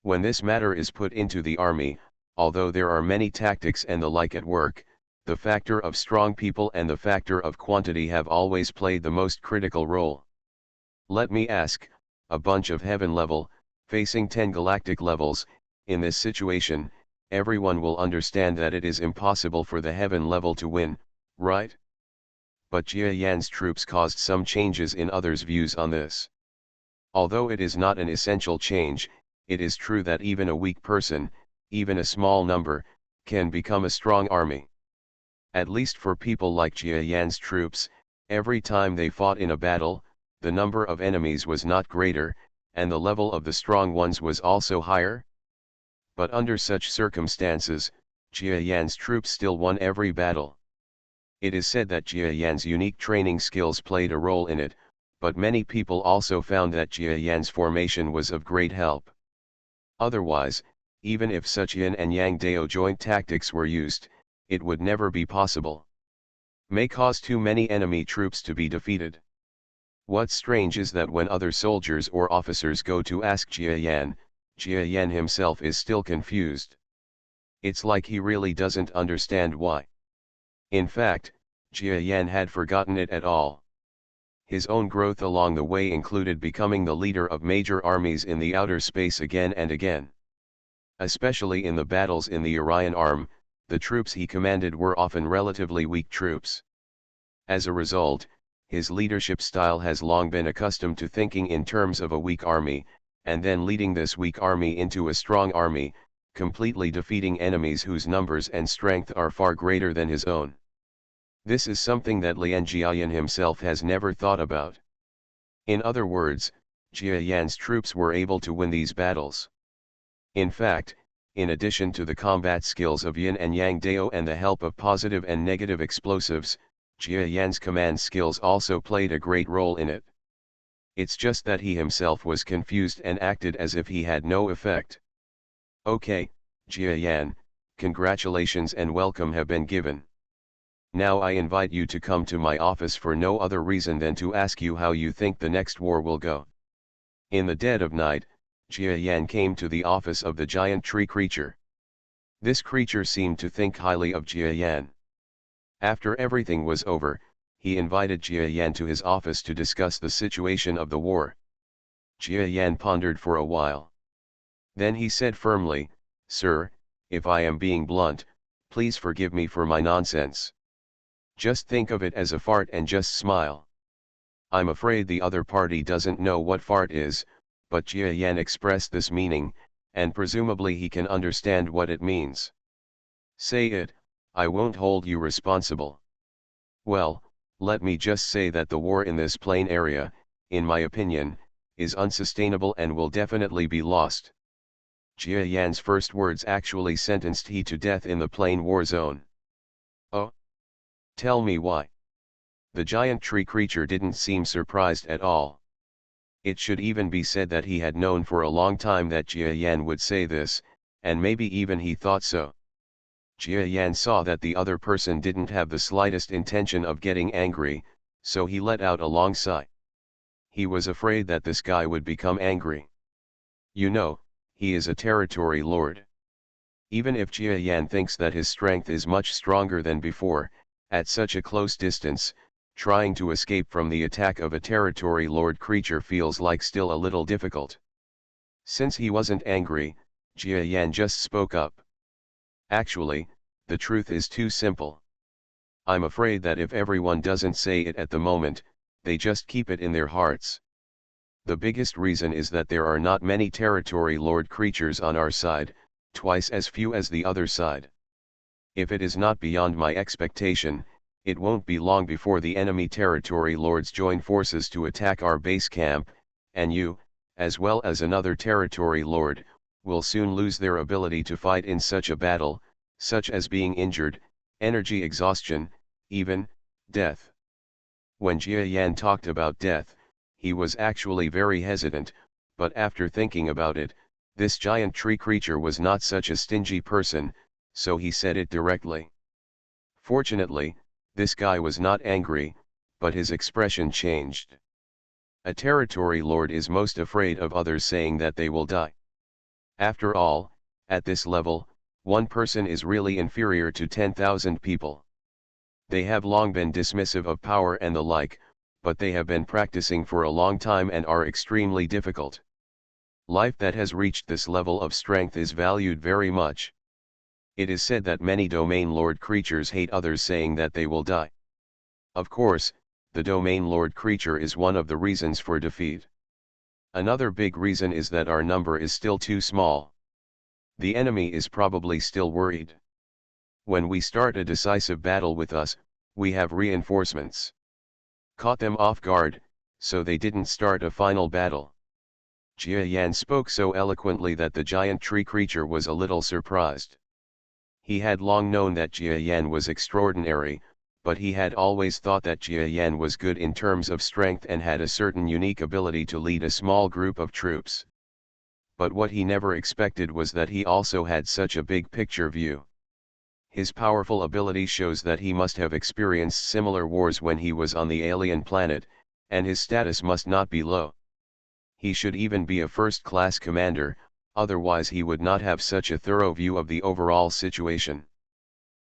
When this matter is put into the army, although there are many tactics and the like at work, the factor of strong people and the factor of quantity have always played the most critical role. Let me ask, a bunch of heaven level, facing 10 galactic levels, in this situation, everyone will understand that it is impossible for the heaven level to win, right? But Jia Yan's troops caused some changes in others' views on this. Although it is not an essential change, it is true that even a weak person, even a small number, can become a strong army. At least for people like Jia Yan's troops, every time they fought in a battle, the number of enemies was not greater, and the level of the strong ones was also higher. But under such circumstances, Jia Yan's troops still won every battle. It is said that Jia Yan's unique training skills played a role in it, but many people also found that Jia Yan's formation was of great help. Otherwise, even if such yin and yang dao joint tactics were used, it would never be possible. May cause too many enemy troops to be defeated. What's strange is that when other soldiers or officers go to ask Jia Yan himself is still confused. It's like he really doesn't understand why. In fact, Jia Yan had forgotten it at all. His own growth along the way included becoming the leader of major armies in the outer space again and again. Especially in the battles in the Orion Arm, the troops he commanded were often relatively weak troops. As a result, his leadership style has long been accustomed to thinking in terms of a weak army, and then leading this weak army into a strong army, completely defeating enemies whose numbers and strength are far greater than his own. This is something that Lian Jiayan himself has never thought about. In other words, Jia Yan's troops were able to win these battles. In fact, in addition to the combat skills of Yin and Yang Dao and the help of positive and negative explosives, Jia Yan's command skills also played a great role in it. It's just that he himself was confused and acted as if he had no effect. Okay, Jia Yan, congratulations and welcome have been given. Now I invite you to come to my office for no other reason than to ask you how you think the next war will go. In the dead of night, Jia Yan came to the office of the giant tree creature. This creature seemed to think highly of Jia Yan. After everything was over, he invited Jia Yan to his office to discuss the situation of the war. Jia Yan pondered for a while. Then he said firmly, "Sir, if I am being blunt, please forgive me for my nonsense. Just think of it as a fart and just smile. I'm afraid the other party doesn't know what fart is, but Jia Yan expressed this meaning, and presumably he can understand what it means. Say it, I won't hold you responsible." Well, let me just say that the war in this plain area, in my opinion, is unsustainable and will definitely be lost. Jia Yan's first words actually sentenced he to death in the plain war zone. Oh? Tell me why. The giant tree creature didn't seem surprised at all. It should even be said that he had known for a long time that Jia Yan would say this, and maybe even he thought so. Jia Yan saw that the other person didn't have the slightest intention of getting angry, so he let out a long sigh. He was afraid that this guy would become angry. You know, he is a territory lord. Even if Jia Yan thinks that his strength is much stronger than before, at such a close distance, trying to escape from the attack of a territory lord creature feels like still a little difficult. Since he wasn't angry, Jia Yan just spoke up. Actually, the truth is too simple. I'm afraid that if everyone doesn't say it at the moment, they just keep it in their hearts. The biggest reason is that there are not many territory lord creatures on our side, twice as few as the other side. If it is not beyond my expectation, it won't be long before the enemy territory lords join forces to attack our base camp, and you, as well as another territory lord, will soon lose their ability to fight in such a battle, such as being injured, energy exhaustion, even death. When Jia Yan talked about death, he was actually very hesitant, but after thinking about it, this giant tree creature was not such a stingy person, so he said it directly. Fortunately, this guy was not angry, but his expression changed. A territory lord is most afraid of others saying that they will die. After all, at this level, one person is really inferior to 10,000 people. They have long been dismissive of power and the like, but they have been practicing for a long time and are extremely difficult. Life that has reached this level of strength is valued very much. It is said that many domain lord creatures hate others saying that they will die. Of course, the domain lord creature is one of the reasons for defeat. Another big reason is that our number is still too small. The enemy is probably still worried. When we start a decisive battle with us, we have reinforcements. Caught them off guard, so they didn't start a final battle. Jia Yan spoke so eloquently that the giant tree creature was a little surprised. He had long known that Jia Yan was extraordinary, but he had always thought that Jia Yan was good in terms of strength and had a certain unique ability to lead a small group of troops. But what he never expected was that he also had such a big picture view. His powerful ability shows that he must have experienced similar wars when he was on the alien planet, and his status must not be low. He should even be a first-class commander, otherwise he would not have such a thorough view of the overall situation.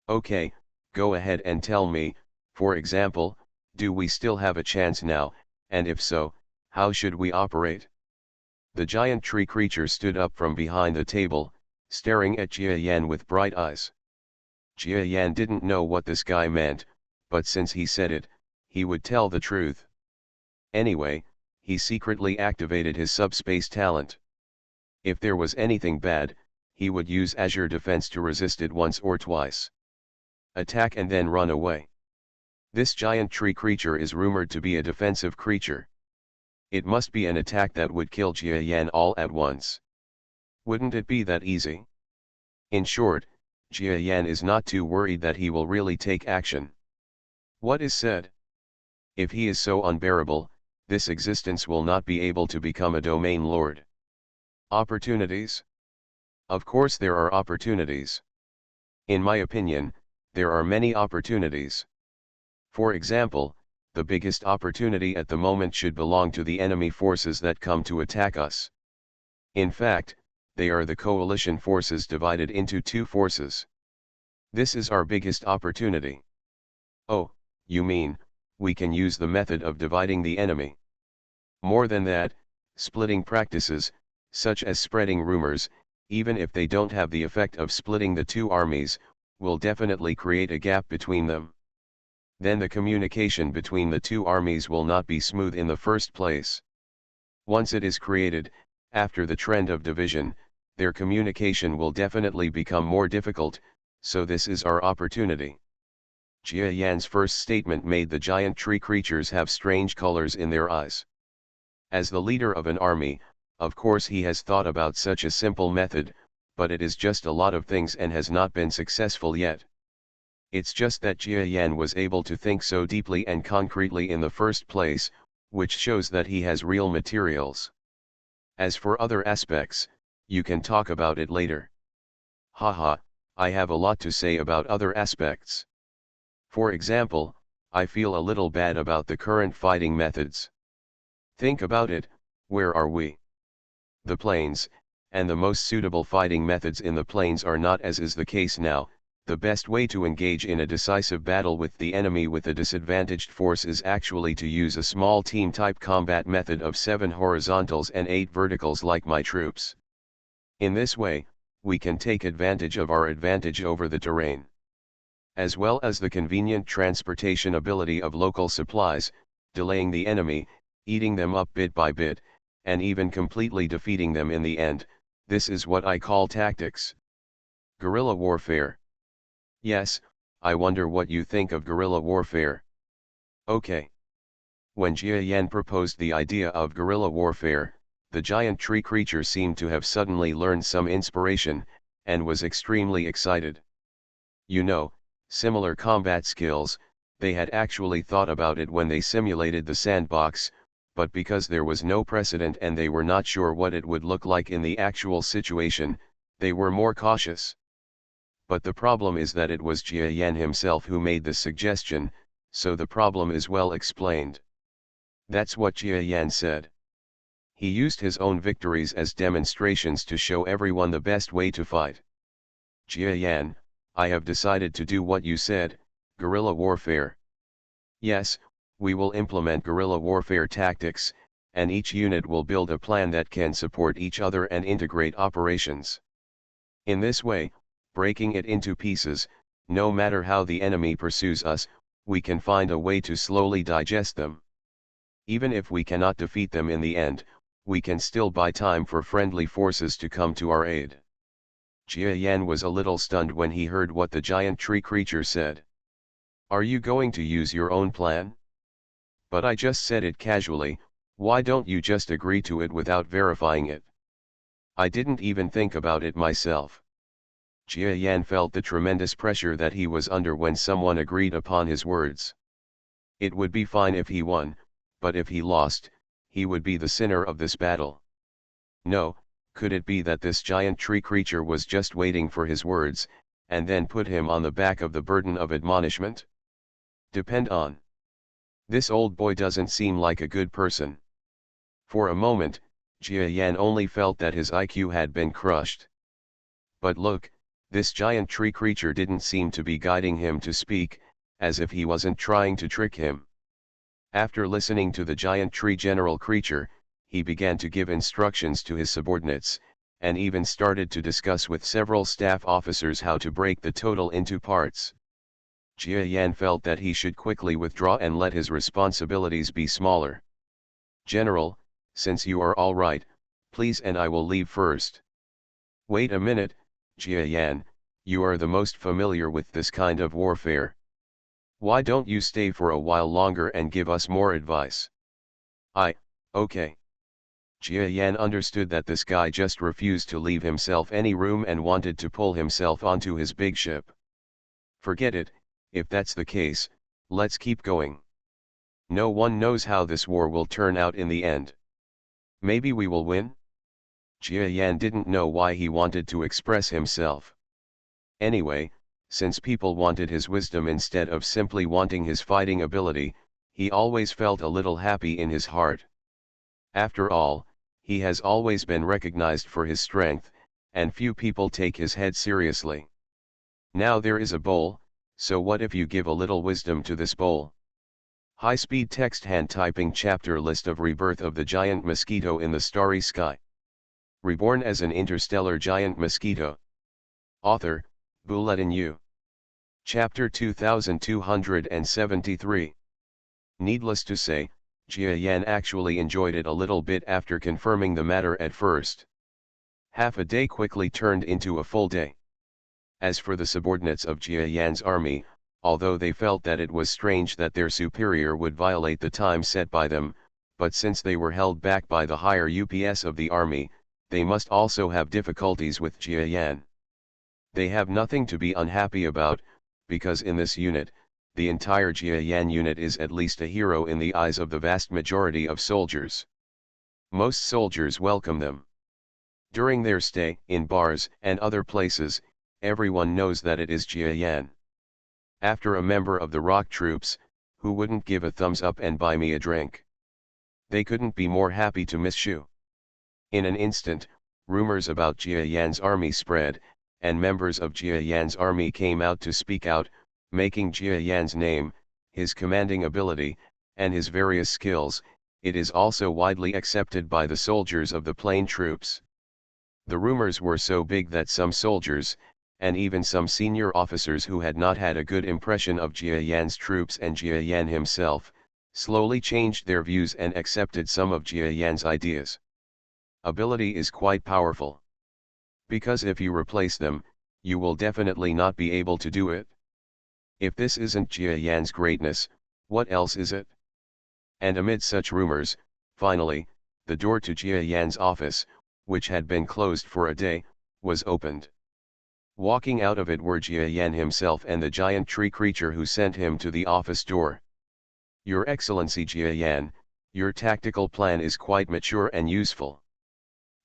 Okay, go ahead and tell me, for example, do we still have a chance now, and if so, how should we operate? The giant tree creature stood up from behind the table, staring at Jia Yan with bright eyes. Jia Yan didn't know what this guy meant, but since he said it, he would tell the truth. Anyway, he secretly activated his subspace talent. If there was anything bad, he would use Azure Defense to resist it once or twice. Attack and then run away. This giant tree creature is rumored to be a defensive creature. It must be an attack that would kill Jia Yan all at once. Wouldn't it be that easy? In short, Jia Yan is not too worried that he will really take action. What is said? If he is so unbearable, this existence will not be able to become a domain lord. Opportunities? Of course there are opportunities. In my opinion, there are many opportunities. For example, the biggest opportunity at the moment should belong to the enemy forces that come to attack us. In fact, they are the coalition forces divided into two forces. This is our biggest opportunity. Oh, you mean, we can use the method of dividing the enemy. More than that, splitting practices, such as spreading rumors, even if they don't have the effect of splitting the two armies, will definitely create a gap between them. Then the communication between the two armies will not be smooth in the first place. Once it is created, after the trend of division, their communication will definitely become more difficult, so this is our opportunity. Jia Yan's first statement made the giant tree creatures have strange colors in their eyes. As the leader of an army, of course he has thought about such a simple method, but it is just a lot of things and has not been successful yet. It's just that Jia Yan was able to think so deeply and concretely in the first place, which shows that he has real materials. As for other aspects, you can talk about it later. Haha, I have a lot to say about other aspects. For example, I feel a little bad about the current fighting methods. Think about it, where are we? The plains, and the most suitable fighting methods in the plains are not, as is the case now. The best way to engage in a decisive battle with the enemy with a disadvantaged force is actually to use a small team-type combat method of 7 horizontals and 8 verticals like my troops. In this way, we can take advantage of our advantage over the terrain, as well as the convenient transportation ability of local supplies, delaying the enemy, eating them up bit by bit, and even completely defeating them in the end. This is what I call tactics. Guerrilla warfare. Yes, I wonder what you think of guerrilla warfare. Okay. When Jia Yan proposed the idea of guerrilla warfare, the giant tree creature seemed to have suddenly learned some inspiration, and was extremely excited. You know, similar combat skills, they had actually thought about it when they simulated the sandbox, but because there was no precedent and they were not sure what it would look like in the actual situation, they were more cautious. But the problem is that it was Jia Yan himself who made the suggestion, so the problem is well explained. That's what Jia Yan said. He used his own victories as demonstrations to show everyone the best way to fight. Jia Yan, I have decided to do what you said, guerrilla warfare. Yes, we will implement guerrilla warfare tactics, and each unit will build a plan that can support each other and integrate operations. In this way, breaking it into pieces, no matter how the enemy pursues us, we can find a way to slowly digest them. Even if we cannot defeat them in the end, we can still buy time for friendly forces to come to our aid. Jia Yan was a little stunned when he heard what the giant tree creature said. Are you going to use your own plan? But I just said it casually, why don't you just agree to it without verifying it? I didn't even think about it myself. Jia Yan felt the tremendous pressure that he was under when someone agreed upon his words. It would be fine if he won, but if he lost, he would be the sinner of this battle. No, could it be that this giant tree creature was just waiting for his words, and then put him on the back of the burden of admonishment? Depend on. This old boy doesn't seem like a good person. For a moment, Jia Yan only felt that his IQ had been crushed. But look, this giant tree creature didn't seem to be guiding him to speak, as if he wasn't trying to trick him. After listening to the giant tree general creature, he began to give instructions to his subordinates, and even started to discuss with several staff officers how to break the total into parts. Jia Yan felt that he should quickly withdraw and let his responsibilities be smaller. General, since you are all right, please, and I will leave first. Wait a minute, Jia Yan, you are the most familiar with this kind of warfare. Why don't you stay for a while longer and give us more advice? Okay. Jia Yan understood that this guy just refused to leave himself any room and wanted to pull himself onto his big ship. Forget it, if that's the case, let's keep going. No one knows how this war will turn out in the end. Maybe we will win? Jia Yan didn't know why he wanted to express himself. Anyway, since people wanted his wisdom instead of simply wanting his fighting ability, he always felt a little happy in his heart. After all, He has always been recognized for his strength, and few people take his head seriously. Now there is a bowl, so what if you give a little wisdom to this bowl? High-speed text hand typing chapter list of rebirth of the giant mosquito in the starry sky. Reborn as an interstellar giant mosquito. Author, Bulletin U. Chapter 2273. Needless to say, Jia Yan actually enjoyed it a little bit after confirming the matter at first. Half a day quickly turned into a full day. As for the subordinates of Jia Yan's army, although they felt that it was strange that their superior would violate the time set by them, but since they were held back by the higher UPS of the army, they must also have difficulties with Jia Yan. They have nothing to be unhappy about, because in this unit, the entire Jia Yan unit is at least a hero in the eyes of the vast majority of soldiers. Most soldiers welcome them. During their stay in bars and other places, everyone knows that it is Jia Yan. After a member of the rock troops, who wouldn't give a thumbs up and buy me a drink? They couldn't be more happy to miss you. In an instant, rumors about Jia Yan's army spread, and members of Jia Yan's army came out to speak out, making Jia Yan's name, his commanding ability, and his various skills. It is also widely accepted by the soldiers of the plain troops. The rumors were so big that some soldiers, and even some senior officers who had not had a good impression of Jia Yan's troops and Jia Yan himself, slowly changed their views and accepted some of Jia Yan's ideas. Ability is quite powerful. Because if you replace them, you will definitely not be able to do it. If this isn't Jia Yan's greatness, what else is it? And amid such rumors, finally, the door to Jia Yan's office, which had been closed for a day, was opened. Walking out of it were Jia Yan himself and the giant tree creature who sent him to the office door. Your Excellency Jia Yan, your tactical plan is quite mature and useful.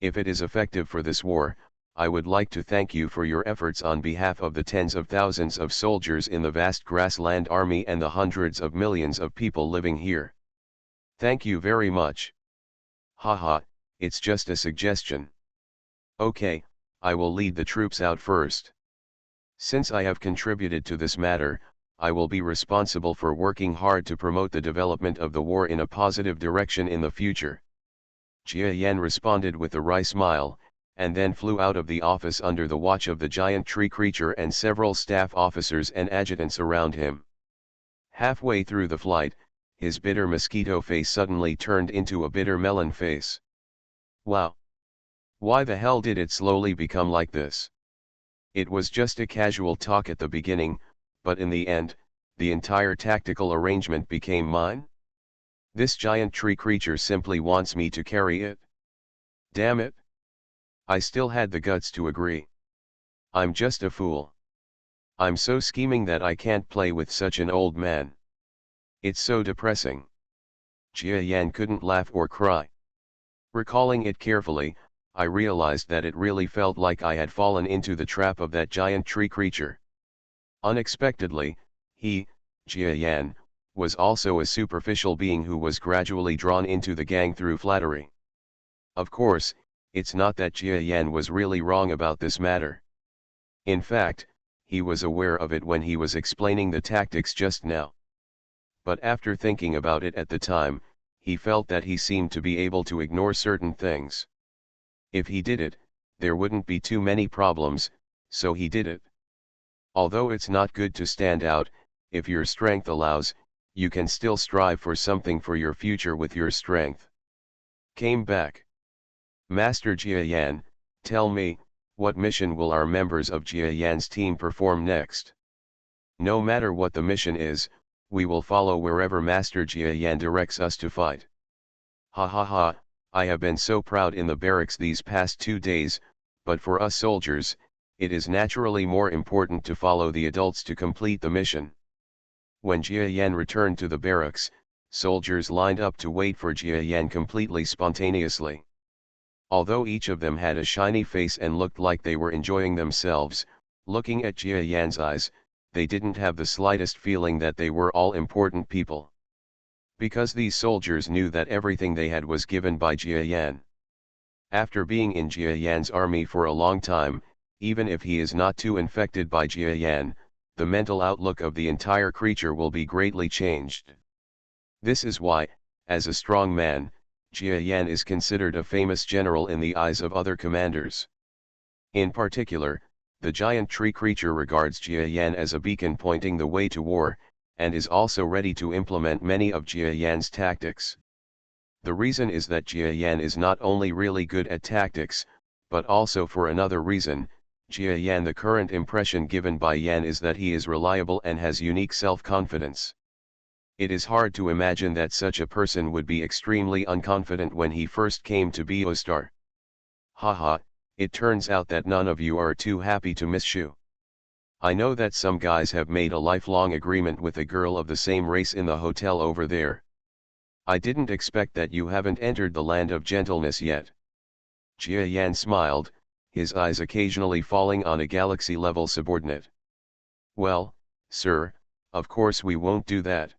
If it is effective for this war, I would like to thank you for your efforts on behalf of the tens of thousands of soldiers in the vast grassland army and the hundreds of millions of people living here. Thank you very much. Haha, it's just a suggestion. Okay, I will lead the troops out first. Since I have contributed to this matter, I will be responsible for working hard to promote the development of the war in a positive direction in the future. Jia Yan responded with a wry smile, and then flew out of the office under the watch of the giant tree creature and several staff officers and adjutants around him. Halfway through the flight, his bitter mosquito face suddenly turned into a bitter melon face. Wow! Why the hell did it slowly become like this? It was just a casual talk at the beginning, but in the end, the entire tactical arrangement became mine? This giant tree creature simply wants me to carry it. Damn it! I still had the guts to agree. I'm just a fool. I'm so scheming that I can't play with such an old man. It's so depressing. Jia Yan couldn't laugh or cry. Recalling it carefully, I realized that it really felt like I had fallen into the trap of that giant tree creature. Unexpectedly, he, Jia Yan, was also a superficial being who was gradually drawn into the gang through flattery. Of course, it's not that Jia Yan was really wrong about this matter. In fact, he was aware of it when he was explaining the tactics just now. But after thinking about it at the time, he felt that he seemed to be able to ignore certain things. If he did it, there wouldn't be too many problems, so he did it. Although it's not good to stand out, if your strength allows, you can still strive for something for your future with your strength. Came back. Master Jia Yan, tell me, what mission will our members of Jia Yan's team perform next? No matter what the mission is, we will follow wherever Master Jia Yan directs us to fight. Ha ha ha, I have been so proud in the barracks these past 2 days, but for us soldiers, it is naturally more important to follow the adults to complete the mission. When Jia Yan returned to the barracks, soldiers lined up to wait for Jia Yan completely spontaneously. Although each of them had a shiny face and looked like they were enjoying themselves, looking at Jia Yan's eyes, they didn't have the slightest feeling that they were all important people. Because these soldiers knew that everything they had was given by Jia Yan. After being in Jia Yan's army for a long time, even if he is not too infected by Jia Yan, the mental outlook of the entire creature will be greatly changed. This is why, as a strong man, Jia Yan is considered a famous general in the eyes of other commanders. In particular, the giant tree creature regards Jia Yan as a beacon pointing the way to war, and is also ready to implement many of Jia Yan's tactics. The reason is that Jia Yan is not only really good at tactics, but also for another reason. Jia Yan, the current impression given by Yan is that he is reliable and has unique self-confidence. It is hard to imagine that such a person would be extremely unconfident when he first came to Beostar. Haha, it turns out that none of you are too happy to miss Shu. I know that some guys have made a lifelong agreement with a girl of the same race in the hotel over there. I didn't expect that you haven't entered the land of gentleness yet. Jia Yan smiled, his eyes occasionally falling on a galaxy-level subordinate. Well, sir, of course we won't do that.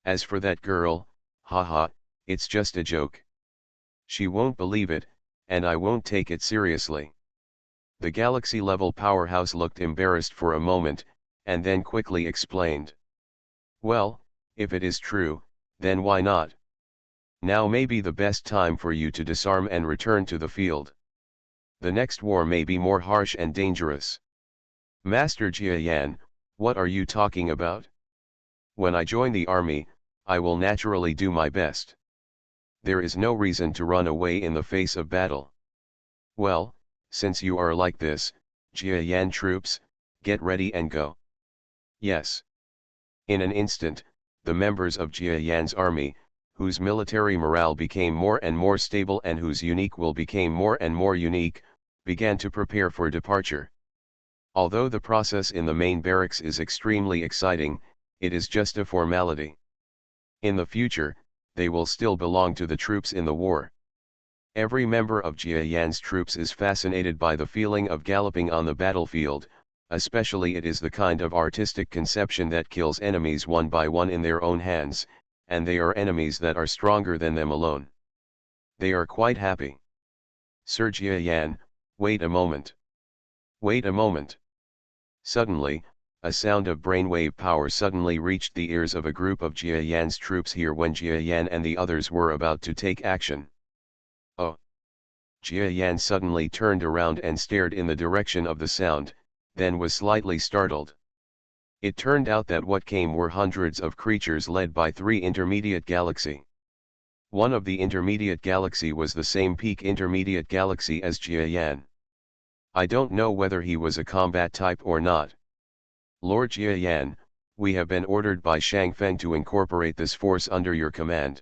As for that girl, haha, it's just a joke. She won't believe it, and I won't take it seriously. The galaxy-level powerhouse looked embarrassed for a moment, and then quickly explained. Well, if it is true, then why not? Now may be the best time for you to disarm and return to the field. The next war may be more harsh and dangerous. Master Jia Yan, what are you talking about? When I join the army, I will naturally do my best. There is no reason to run away in the face of battle. Well, since you are like this, Jia Yan troops, get ready and go. Yes. In an instant, the members of Jia Yan's army, whose military morale became more and more stable and whose unique will became more and more unique, began to prepare for departure. Although the process in the main barracks is extremely exciting, it is just a formality. In the future, they will still belong to the troops in the war. Every member of Jia Yan's troops is fascinated by the feeling of galloping on the battlefield, especially it is the kind of artistic conception that kills enemies one by one in their own hands, and they are enemies that are stronger than them alone. They are quite happy. Sir Jia Yan, wait a moment. Wait a moment. Suddenly, a sound of brainwave power suddenly reached the ears of a group of Jia Yan's troops here when Jia Yan and the others were about to take action. Oh! Jia Yan suddenly turned around and stared in the direction of the sound, then was slightly startled. It turned out that what came were hundreds of creatures led by 3 intermediate galaxy. One of the intermediate galaxy was the same peak intermediate galaxy as Jia Yan. I don't know whether he was a combat type or not. Lord Jia Yan, we have been ordered by Shang Feng to incorporate this force under your command.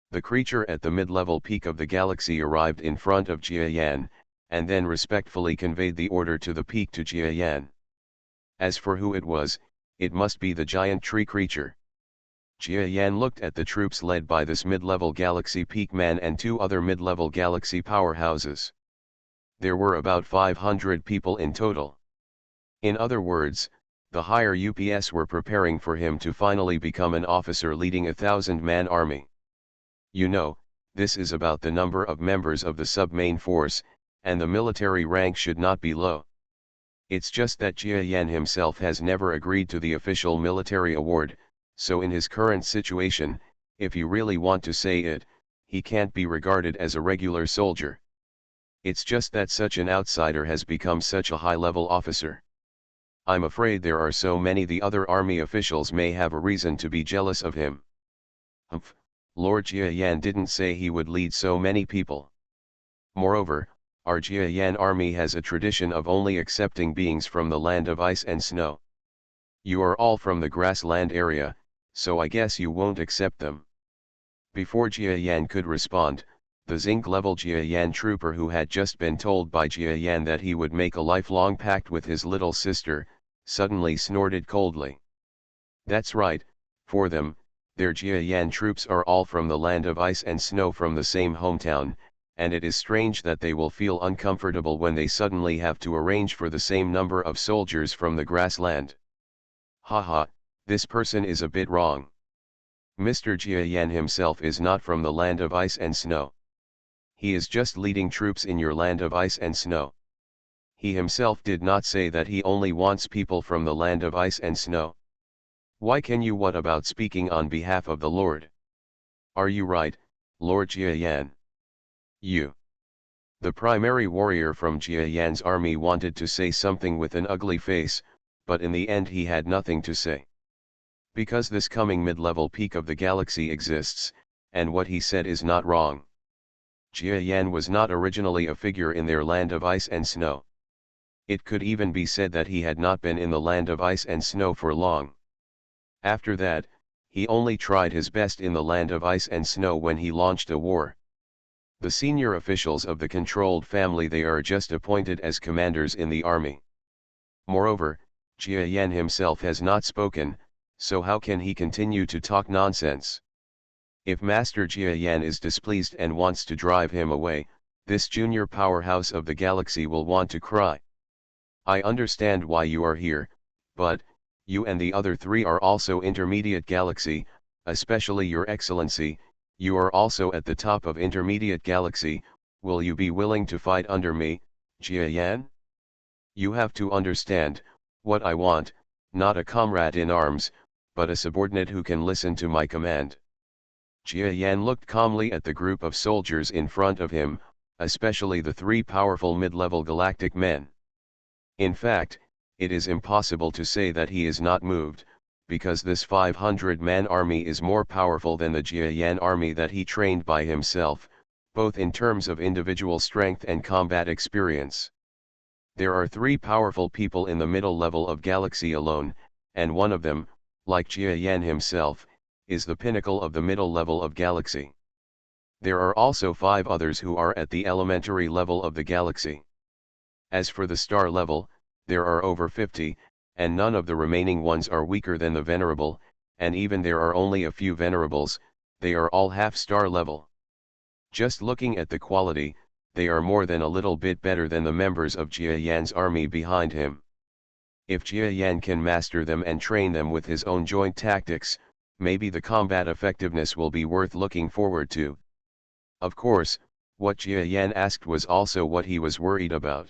The creature at the mid-level peak of the galaxy arrived in front of Jia Yan, and then respectfully conveyed the order to the peak to Jia Yan. As for who it was, it must be the giant tree creature. Jia Yan looked at the troops led by this mid-level galaxy peak man and 2 other mid-level galaxy powerhouses. There were about 500 people in total. In other words, the higher UPS were preparing for him to finally become an officer leading a 1,000-man army. You know, this is about the number of members of the sub-main force, and the military rank should not be low. It's just that Jia Yan himself has never agreed to the official military award, so in his current situation, if you really want to say it, he can't be regarded as a regular soldier. It's just that such an outsider has become such a high-level officer. I'm afraid there are so many the other army officials may have a reason to be jealous of him. Humph, Lord Jia Yan didn't say he would lead so many people. Moreover, our Jia Yan army has a tradition of only accepting beings from the land of ice and snow. You are all from the grassland area, so I guess you won't accept them. Before Jia Yan could respond, the zinc-level Jia Yan trooper who had just been told by Jia Yan that he would make a lifelong pact with his little sister, suddenly snorted coldly. That's right, for them, their Jia Yan troops are all from the land of ice and snow from the same hometown, and it is strange that they will feel uncomfortable when they suddenly have to arrange for the same number of soldiers from the grassland. Haha, this person is a bit wrong. Mr. Jia Yan himself is not from the land of ice and snow. He is just leading troops in your land of ice and snow. He himself did not say that he only wants people from the land of ice and snow. Why can you? What about speaking on behalf of the Lord? Are you right, Lord Jiayan? You. The primary warrior from Jiayan's army wanted to say something with an ugly face, but in the end he had nothing to say. Because this coming mid-level peak of the galaxy exists, and what he said is not wrong. Jiayan was not originally a figure in their land of ice and snow. It could even be said that he had not been in the land of ice and snow for long. After that, he only tried his best in the land of ice and snow when he launched a war. The senior officials of the controlled family, they are just appointed as commanders in the army. Moreover, Jiayan himself has not spoken, so how can he continue to talk nonsense? If Master Jiayan is displeased and wants to drive him away, this junior powerhouse of the galaxy will want to cry. I understand why you are here, but, you and the other three are also intermediate galaxy, especially your excellency, you are also at the top of intermediate galaxy. Will you be willing to fight under me, Jiayan? You have to understand, what I want, not a comrade in arms, but a subordinate who can listen to my command. Jiayan looked calmly at the group of soldiers in front of him, especially the three powerful mid-level galactic men. In fact, it is impossible to say that he is not moved, because this 500-man army is more powerful than the Jiayan army that he trained by himself, both in terms of individual strength and combat experience. There are three powerful people in the middle level of galaxy alone, and one of them, like Jiayan himself, is the pinnacle of the middle level of galaxy. There are also 5 others who are at the elementary level of the galaxy. As for the star level, there are over 50, and none of the remaining ones are weaker than the venerable, and even there are only a few venerables, they are all half-star level. Just looking at the quality, they are more than a little bit better than the members of Jiayan's army behind him. If Jiayan can master them and train them with his own joint tactics, maybe the combat effectiveness will be worth looking forward to. Of course, what Jiayan asked was also what he was worried about.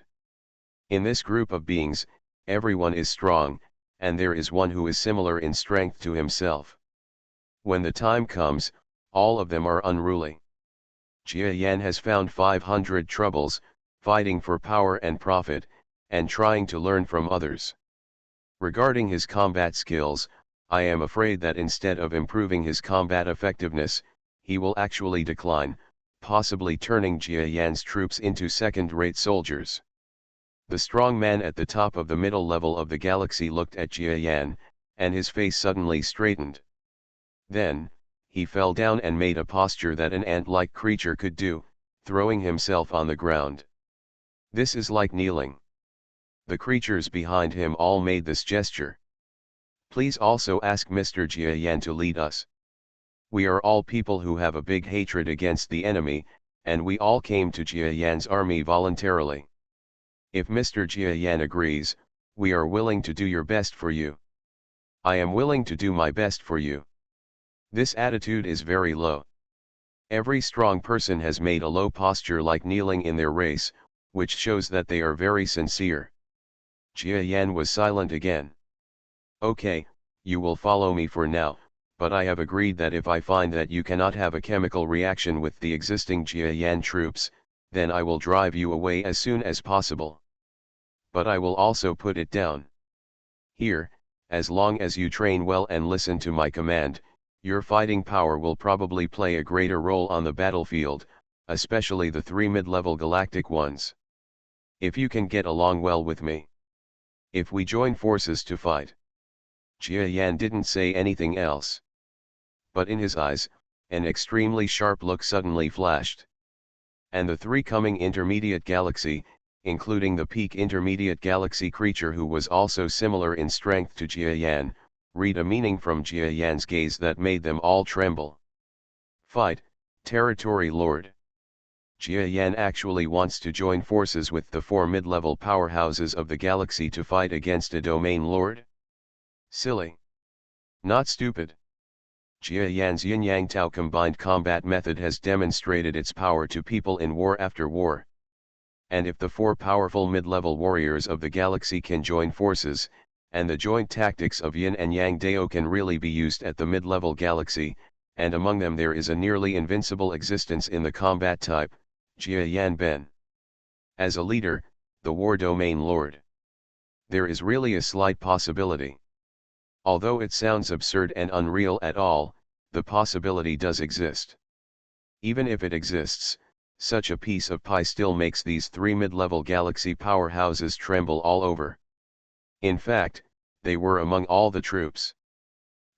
In this group of beings, everyone is strong, and there is one who is similar in strength to himself. When the time comes, all of them are unruly. Jiayan has found 500 troubles, fighting for power and profit, and trying to learn from others. Regarding his combat skills, I am afraid that instead of improving his combat effectiveness, he will actually decline, possibly turning Jiayan's troops into second-rate soldiers. The strong man at the top of the middle level of the galaxy looked at Jiayan, and his face suddenly straightened. Then, he fell down and made a posture that an ant-like creature could do, throwing himself on the ground. This is like kneeling. The creatures behind him all made this gesture. Please also ask Mr. Jiayan to lead us. We are all people who have a big hatred against the enemy, and we all came to Jiayan's army voluntarily. If Mr. Jiayan agrees, we are willing to do your best for you. I am willing to do my best for you. This attitude is very low. Every strong person has made a low posture like kneeling in their race, which shows that they are very sincere. Jiayan was silent again. Okay, you will follow me for now, but I have agreed that if I find that you cannot have a chemical reaction with the existing Jiayan troops, then I will drive you away as soon as possible. But I will also put it down. Here, as long as you train well and listen to my command, your fighting power will probably play a greater role on the battlefield, especially the 3 mid-level galactic ones. If you can get along well with me. If we join forces to fight. Jiayan didn't say anything else. But in his eyes, an extremely sharp look suddenly flashed. And the 3 coming intermediate galaxy, including the peak intermediate galaxy creature who was also similar in strength to Jiayan, read a meaning from Jiayan's gaze that made them all tremble. Fight, Territory Lord. Jiayan actually wants to join forces with the 4 mid-level powerhouses of the galaxy to fight against a domain lord? Silly. Not stupid. Jia Yan's Yin-Yang Tao combined combat method has demonstrated its power to people in war after war. And if the four powerful mid-level warriors of the galaxy can join forces, and the joint tactics of Yin and Yang Dao can really be used at the mid-level galaxy, and among them there is a nearly invincible existence in the combat type, Jia Yan Ben. As a leader, the war domain lord. There is really a slight possibility. Although it sounds absurd and unreal at all, the possibility does exist. Even if it exists, such a piece of pie still makes these three mid-level galaxy powerhouses tremble all over. In fact, they were among all the troops.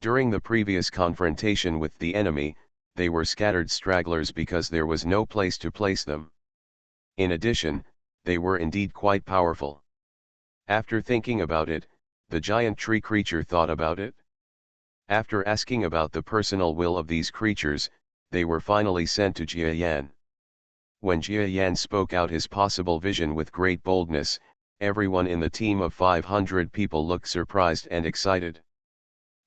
During the previous confrontation with the enemy, they were scattered stragglers because there was no place to place them. In addition, they were indeed quite powerful. After thinking about it, the giant tree creature thought about it. After asking about the personal will of these creatures, they were finally sent to Jia Yan. When Jia Yan spoke out his possible vision with great boldness, everyone in the team of 500 people looked surprised and excited.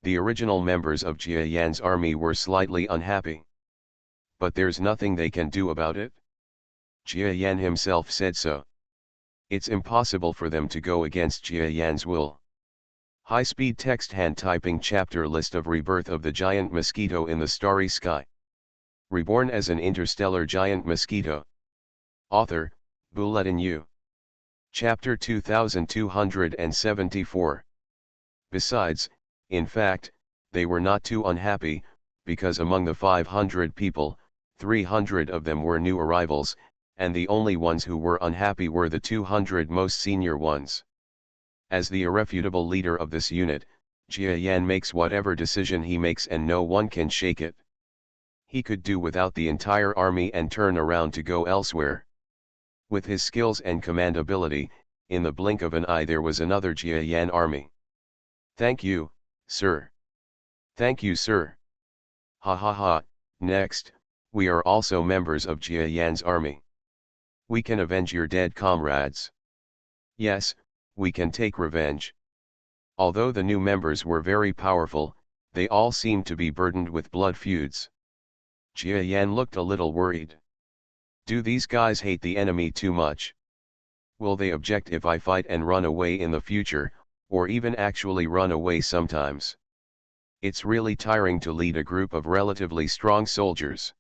The original members of Jia Yan's army were slightly unhappy. But there's nothing they can do about it. Jia Yan himself said so. It's impossible for them to go against Jia Yan's will. High-speed text hand typing chapter list of rebirth of the giant mosquito in the starry sky. Reborn as an interstellar giant mosquito. Author, Bulletin U. Chapter 2274. Besides, in fact, they were not too unhappy, because among the 500 people, 300 of them were new arrivals, and the only ones who were unhappy were the 200 most senior ones. As the irrefutable leader of this unit, Jia Yan makes whatever decision he makes and no one can shake it. He could do without the entire army and turn around to go elsewhere. With his skills and command ability, in the blink of an eye there was another Jia Yan army. Thank you, sir. Thank you, sir. Ha ha ha. Next, we are also members of Jia Yan's army. We can avenge your dead comrades. Yes, we can take revenge. Although the new members were very powerful, they all seemed to be burdened with blood feuds. Jia Yan looked a little worried. Do these guys hate the enemy too much? Will they object if I fight and run away in the future, or even actually run away sometimes? It's really tiring to lead a group of relatively strong soldiers.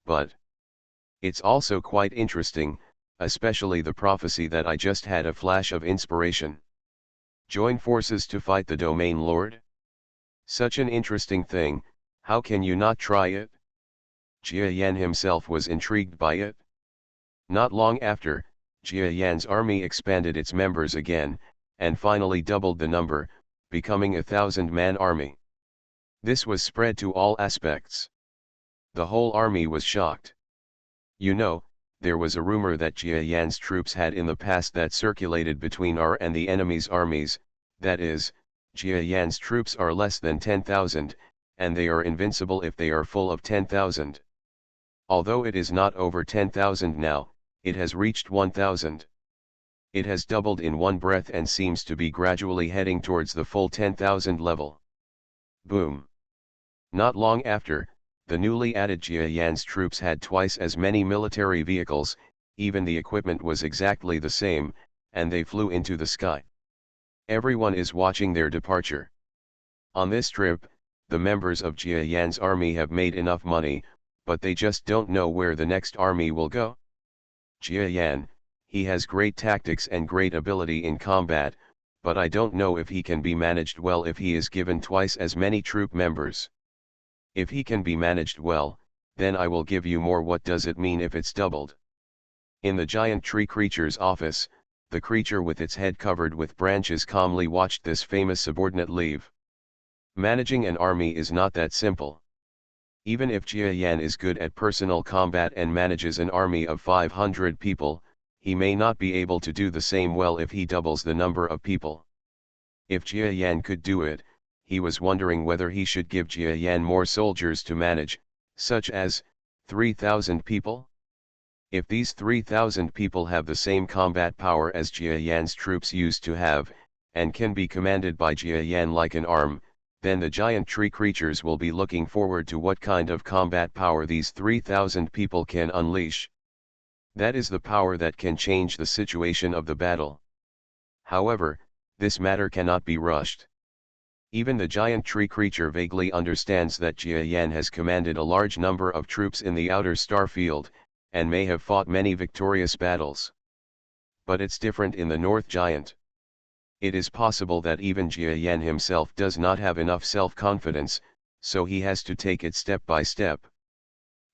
But it's also quite interesting, especially the prophecy that I just had a flash of inspiration. Join forces to fight the domain lord? Such an interesting thing, how can you not try it? Jia Yan himself was intrigued by it. Not long after, Jia Yan's army expanded its members again, and finally doubled the number, becoming a 1,000-man army. This was spread to all aspects. The whole army was shocked. You know, there was a rumor that Jia Yan's troops had in the past that circulated between our and the enemy's armies, that is, Jia Yan's troops are less than 10,000, and they are invincible if they are full of 10,000. Although it is not over 10,000 now, it has reached 1,000. It has doubled in one breath and seems to be gradually heading towards the full 10,000 level. Boom. Not long after, the newly added Jia Yan's troops had twice as many military vehicles, even the equipment was exactly the same, and they flew into the sky. Everyone is watching their departure. On this trip, the members of Jia Yan's army have made enough money, but they just don't know where the next army will go. Jia Yan, he has great tactics and great ability in combat, but I don't know if he can be managed well if he is given twice as many troop members. If he can be managed well, then I will give you more. What does it mean if it's doubled? In the giant tree creature's office, the creature with its head covered with branches calmly watched this famous subordinate leave. Managing an army is not that simple. Even if Jia Yan is good at personal combat and manages an army of 500 people, he may not be able to do the same well if he doubles the number of people. If Jia Yan could do it, he was wondering whether he should give Jia Yan more soldiers to manage, such as 3,000 people. If these 3,000 people have the same combat power as Jia Yan's troops used to have, and can be commanded by Jia Yan like an arm, then the giant tree creatures will be looking forward to what kind of combat power these 3,000 people can unleash. That is the power that can change the situation of the battle. However, this matter cannot be rushed. Even the giant tree creature vaguely understands that Jia Yan has commanded a large number of troops in the outer star field, and may have fought many victorious battles. But it's different in the North Giant. It is possible that even Jia Yan himself does not have enough self-confidence, so he has to take it step by step.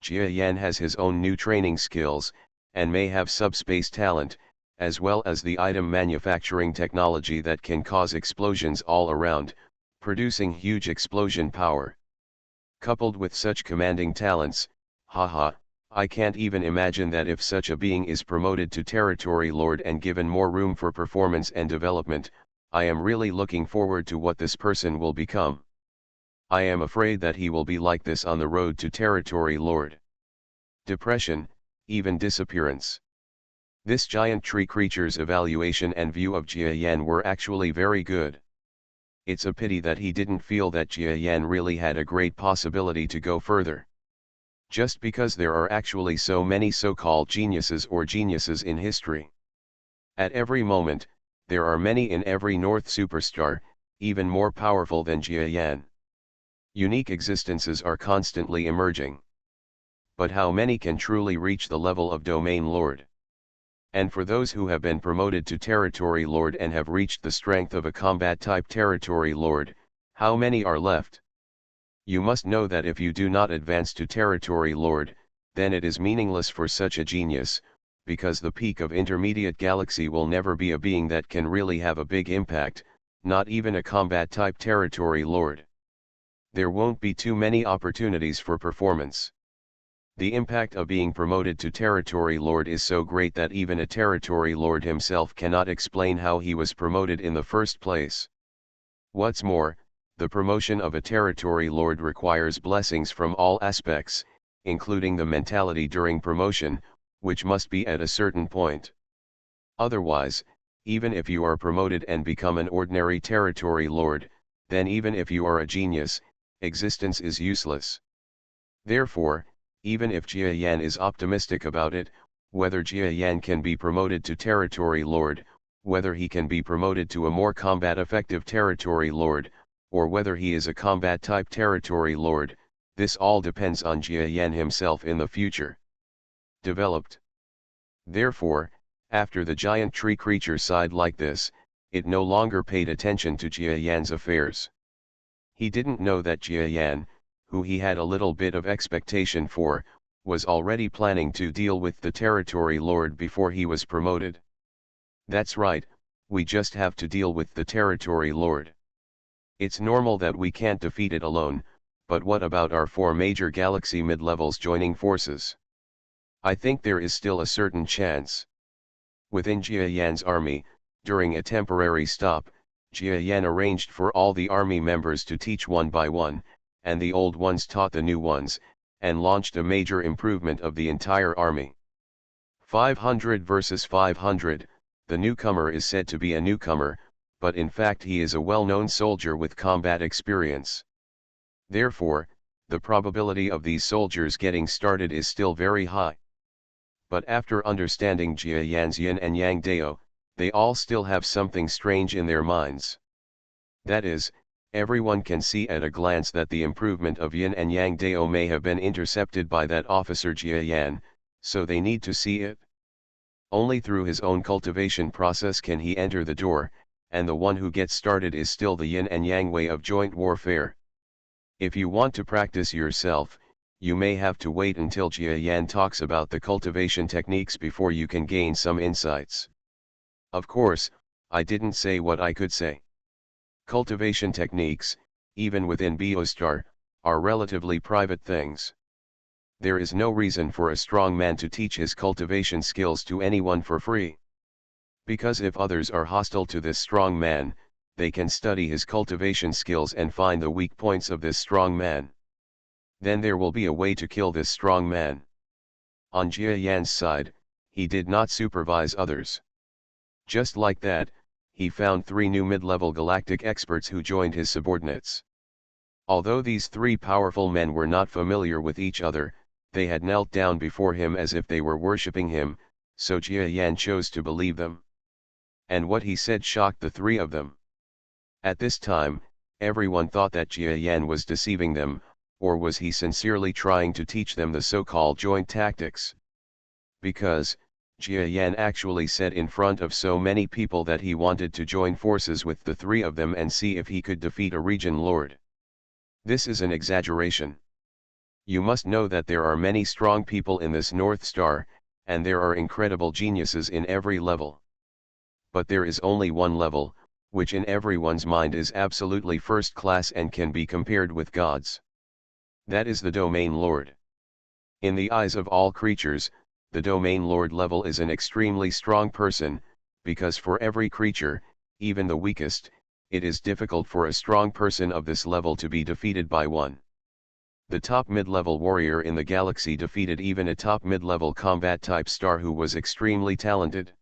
Jia Yan has his own new training skills, and may have subspace talent, as well as the item manufacturing technology that can cause explosions all around, producing huge explosion power. Coupled with such commanding talents, haha, I can't even imagine that if such a being is promoted to Territory Lord and given more room for performance and development, I am really looking forward to what this person will become. I am afraid that he will be like this on the road to Territory Lord. Depression, even disappearance. This giant tree creature's evaluation and view of Jia Yan were actually very good. It's a pity that he didn't feel that Jia Yan really had a great possibility to go further. Just because there are actually so many so-called geniuses or geniuses in history. At every moment, there are many in every North superstar, even more powerful than Jia Yan. Unique existences are constantly emerging. But how many can truly reach the level of Domain Lord? And for those who have been promoted to Territory Lord and have reached the strength of a combat-type Territory Lord, how many are left? You must know that if you do not advance to Territory Lord, then it is meaningless for such a genius, because the peak of intermediate galaxy will never be a being that can really have a big impact, not even a combat-type Territory Lord. There won't be too many opportunities for performance. The impact of being promoted to Territory Lord is so great that even a Territory Lord himself cannot explain how he was promoted in the first place. What's more, the promotion of a Territory Lord requires blessings from all aspects, including the mentality during promotion, which must be at a certain point. Otherwise, even if you are promoted and become an ordinary Territory Lord, then even if you are a genius, existence is useless. Therefore, even if Jia Yan is optimistic about it, whether Jia Yan can be promoted to Territory Lord, whether he can be promoted to a more combat-effective Territory Lord, or whether he is a combat-type Territory Lord, this all depends on Jia Yan himself in the future. Developed. Therefore, after the giant tree creature sighed like this, it no longer paid attention to Jia Yan's affairs. He didn't know that Jia Yan, who he had a little bit of expectation for, was already planning to deal with the Territory Lord before he was promoted. That's right, we just have to deal with the Territory Lord. It's normal that we can't defeat it alone, but what about our 4 major galaxy mid-levels joining forces? I think there is still a certain chance. Within Jia Yan's army, during a temporary stop, Jia Yan arranged for all the army members to teach one by one, and the old ones taught the new ones, and launched a major improvement of the entire army. 500 versus 500, the newcomer is said to be a newcomer, but in fact he is a well-known soldier with combat experience. Therefore, the probability of these soldiers getting started is still very high. But after understanding Jia Yan's yin and yang dao, they all still have something strange in their minds. That is, everyone can see at a glance that the improvement of yin and yang dao may have been intercepted by that officer Jia Yan, so they need to see it. Only through his own cultivation process can he enter the door, and the one who gets started is still the yin and yang way of joint warfare. If you want to practice yourself, you may have to wait until Jia Yan talks about the cultivation techniques before you can gain some insights. Of course, I didn't say what I could say. Cultivation techniques, even within Biostar, are relatively private things. There is no reason for a strong man to teach his cultivation skills to anyone for free. Because if others are hostile to this strong man, they can study his cultivation skills and find the weak points of this strong man. Then there will be a way to kill this strong man. On Jia Yan's side, he did not supervise others. Just like that, he found 3 new mid-level galactic experts who joined his subordinates. Although these three powerful men were not familiar with each other, they had knelt down before him as if they were worshipping him, so Jia Yan chose to believe them. And what he said shocked the three of them. At this time, everyone thought that Jia Yan was deceiving them, or was he sincerely trying to teach them the so-called joint tactics? Because, Jia Yan actually said in front of so many people that he wanted to join forces with the three of them and see if he could defeat a region lord. This is an exaggeration. You must know that there are many strong people in this North Star, and there are incredible geniuses in every level. But there is only one level, which in everyone's mind is absolutely first class and can be compared with gods. That is the Domain Lord. In the eyes of all creatures, the Domain Lord level is an extremely strong person, because for every creature, even the weakest, it is difficult for a strong person of this level to be defeated by one. The top mid-level warrior in the galaxy defeated even a top mid-level combat type star who was extremely talented.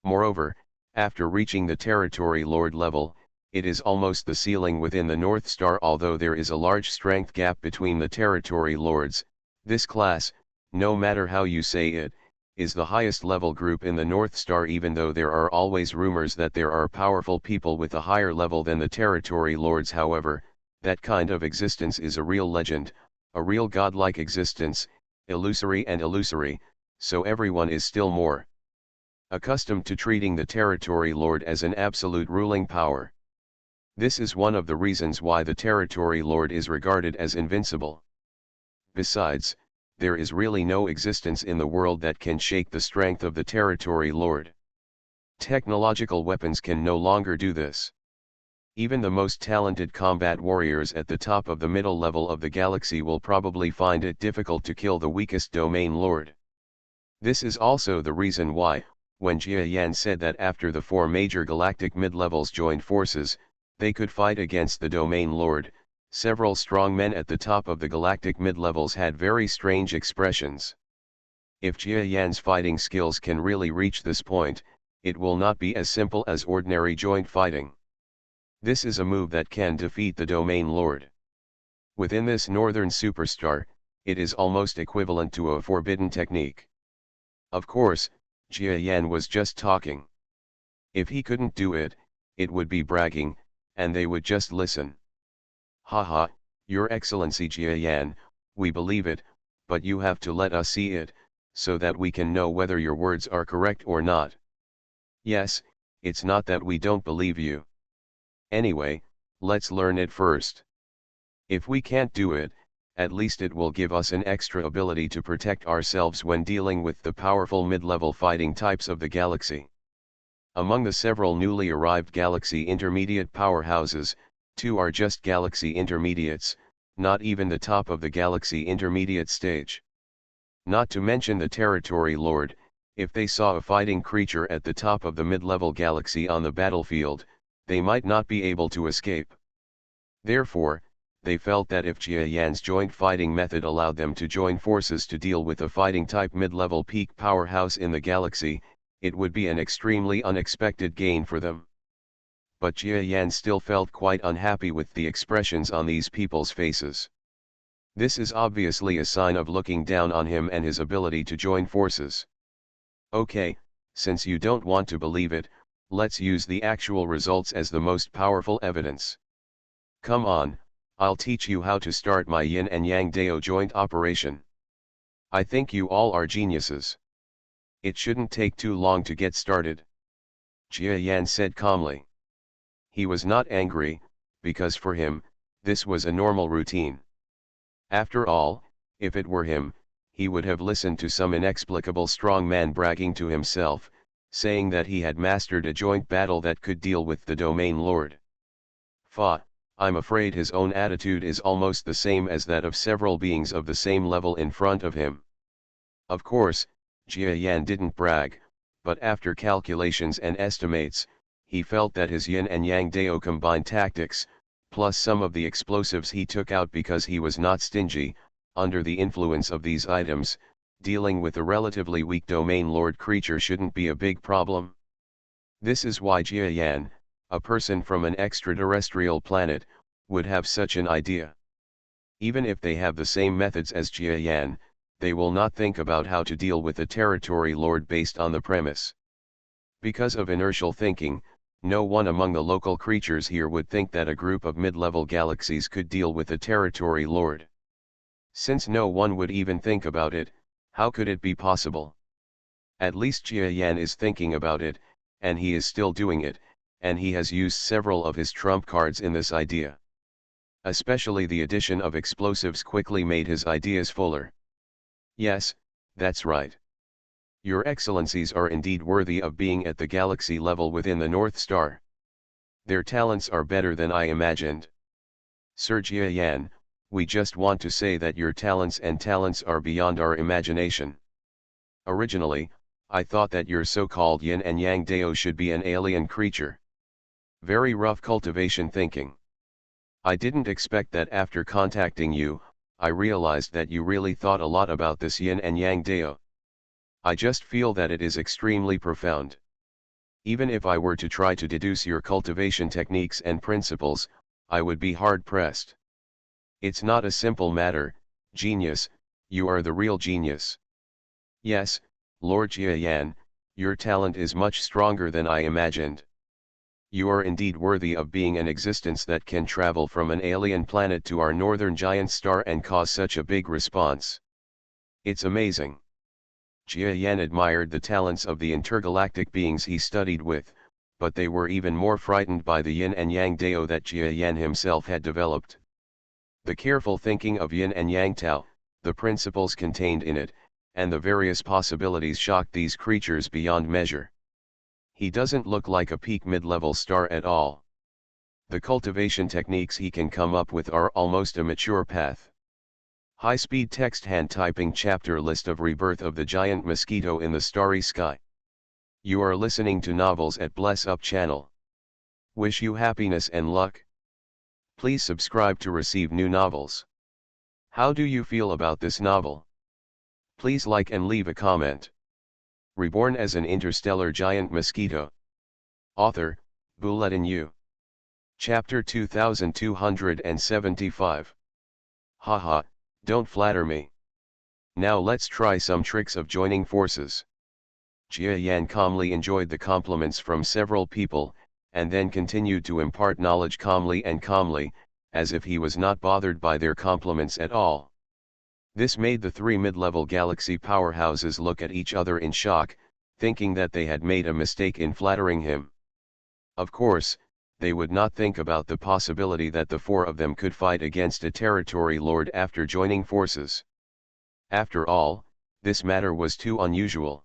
Moreover, after reaching the Territory Lord level, it is almost the ceiling within the North Star. Although there is a large strength gap between the Territory Lords, this class, no matter how you say it, is the highest level group in the North Star, even though there are always rumors that there are powerful people with a higher level than the Territory Lords. However, that kind of existence is a real legend, a real godlike existence, illusory and illusory, so everyone is still more accustomed to treating the Territory Lord as an absolute ruling power. This is one of the reasons why the Territory Lord is regarded as invincible. Besides, there is really no existence in the world that can shake the strength of the Territory Lord. Technological weapons can no longer do this. Even the most talented combat warriors at the top of the middle level of the galaxy will probably find it difficult to kill the weakest Domain Lord. This is also the reason why, when Jia Yan said that after the four major galactic mid-levels joined forces, they could fight against the Domain Lord, several strong men at the top of the galactic mid-levels had very strange expressions. If Jia Yan's fighting skills can really reach this point, it will not be as simple as ordinary joint fighting. This is a move that can defeat the Domain Lord. Within this northern superstar, it is almost equivalent to a forbidden technique. Of course, Jia Yan was just talking. If he couldn't do it, it would be bragging, and they would just listen. Haha, Your Excellency Jia Yan, we believe it, but you have to let us see it, so that we can know whether your words are correct or not. Yes, it's not that we don't believe you. Anyway, let's learn it first. If we can't do it, at least it will give us an extra ability to protect ourselves when dealing with the powerful mid-level fighting types of the galaxy. Among the several newly arrived galaxy intermediate powerhouses, 2 are just galaxy intermediates, not even the top of the galaxy intermediate stage. Not to mention the Territory Lord, if they saw a fighting creature at the top of the mid-level galaxy on the battlefield, they might not be able to escape. Therefore, they felt that if Jia Yan's joint fighting method allowed them to join forces to deal with a fighting type mid-level peak powerhouse in the galaxy, it would be an extremely unexpected gain for them. But Jia Yan still felt quite unhappy with the expressions on these people's faces. This is obviously a sign of looking down on him and his ability to join forces. Okay, since you don't want to believe it, let's use the actual results as the most powerful evidence. Come on, I'll teach you how to start my yin and yang Dao joint operation. I think you all are geniuses. It shouldn't take too long to get started. Jia Yan said calmly. He was not angry, because for him, this was a normal routine. After all, if it were him, he would have listened to some inexplicable strong man bragging to himself, saying that he had mastered a joint battle that could deal with the Domain Lord. I'm afraid his own attitude is almost the same as that of several beings of the same level in front of him. Of course, Jia Yan didn't brag, but after calculations and estimates, he felt that his yin and yang Dao combined tactics, plus some of the explosives he took out because he was not stingy, under the influence of these items, dealing with a relatively weak Domain Lord creature shouldn't be a big problem. This is why Jia Yan, a person from an extraterrestrial planet, would have such an idea. Even if they have the same methods as Jia Yan, they will not think about how to deal with a territory lord based on the premise. Because of inertial thinking, no one among the local creatures here would think that a group of mid-level galaxies could deal with a territory lord. Since no one would even think about it, how could it be possible? At least Jia Yan is thinking about it, and he is still doing it, and he has used several of his trump cards in this idea. Especially the addition of explosives quickly made his ideas fuller. Yes, that's right. Your excellencies are indeed worthy of being at the galaxy level within the North Star. Their talents are better than I imagined. Sir Jia Yan, we just want to say that your talents are beyond our imagination. Originally, I thought that your so-called yin and yang Dao should be an alien creature. Very rough cultivation thinking. I didn't expect that after contacting you, I realized that you really thought a lot about this yin and yang Dao. I just feel that it is extremely profound. Even if I were to try to deduce your cultivation techniques and principles, I would be hard-pressed. It's not a simple matter, genius, you are the real genius. Yes, Lord Jia Yan, your talent is much stronger than I imagined. You are indeed worthy of being an existence that can travel from an alien planet to our northern giant star and cause such a big response. It's amazing. Jia Yan admired the talents of the intergalactic beings he studied with, but they were even more frightened by the yin and yang Dao that Jia Yan himself had developed. The careful thinking of yin and yang Tao, the principles contained in it, and the various possibilities shocked these creatures beyond measure. He doesn't look like a peak mid-level star at all. The cultivation techniques he can come up with are almost a mature path. High-speed text hand-typing chapter list of rebirth of the giant mosquito in the starry sky. You are listening to Novels at Bless Up channel. Wish you happiness and luck. Please subscribe to receive new novels. How do you feel about this novel? Please like and leave a comment. Reborn as an interstellar giant mosquito. Author, Bulletin U. Chapter 2275. Haha, don't flatter me. Now let's try some tricks of joining forces. Jia Yan calmly enjoyed the compliments from several people, and then continued to impart knowledge calmly, as if he was not bothered by their compliments at all. This made the three mid-level galaxy powerhouses look at each other in shock, thinking that they had made a mistake in flattering him. Of course, they would not think about the possibility that the four of them could fight against a territory lord after joining forces. After all, this matter was too unusual.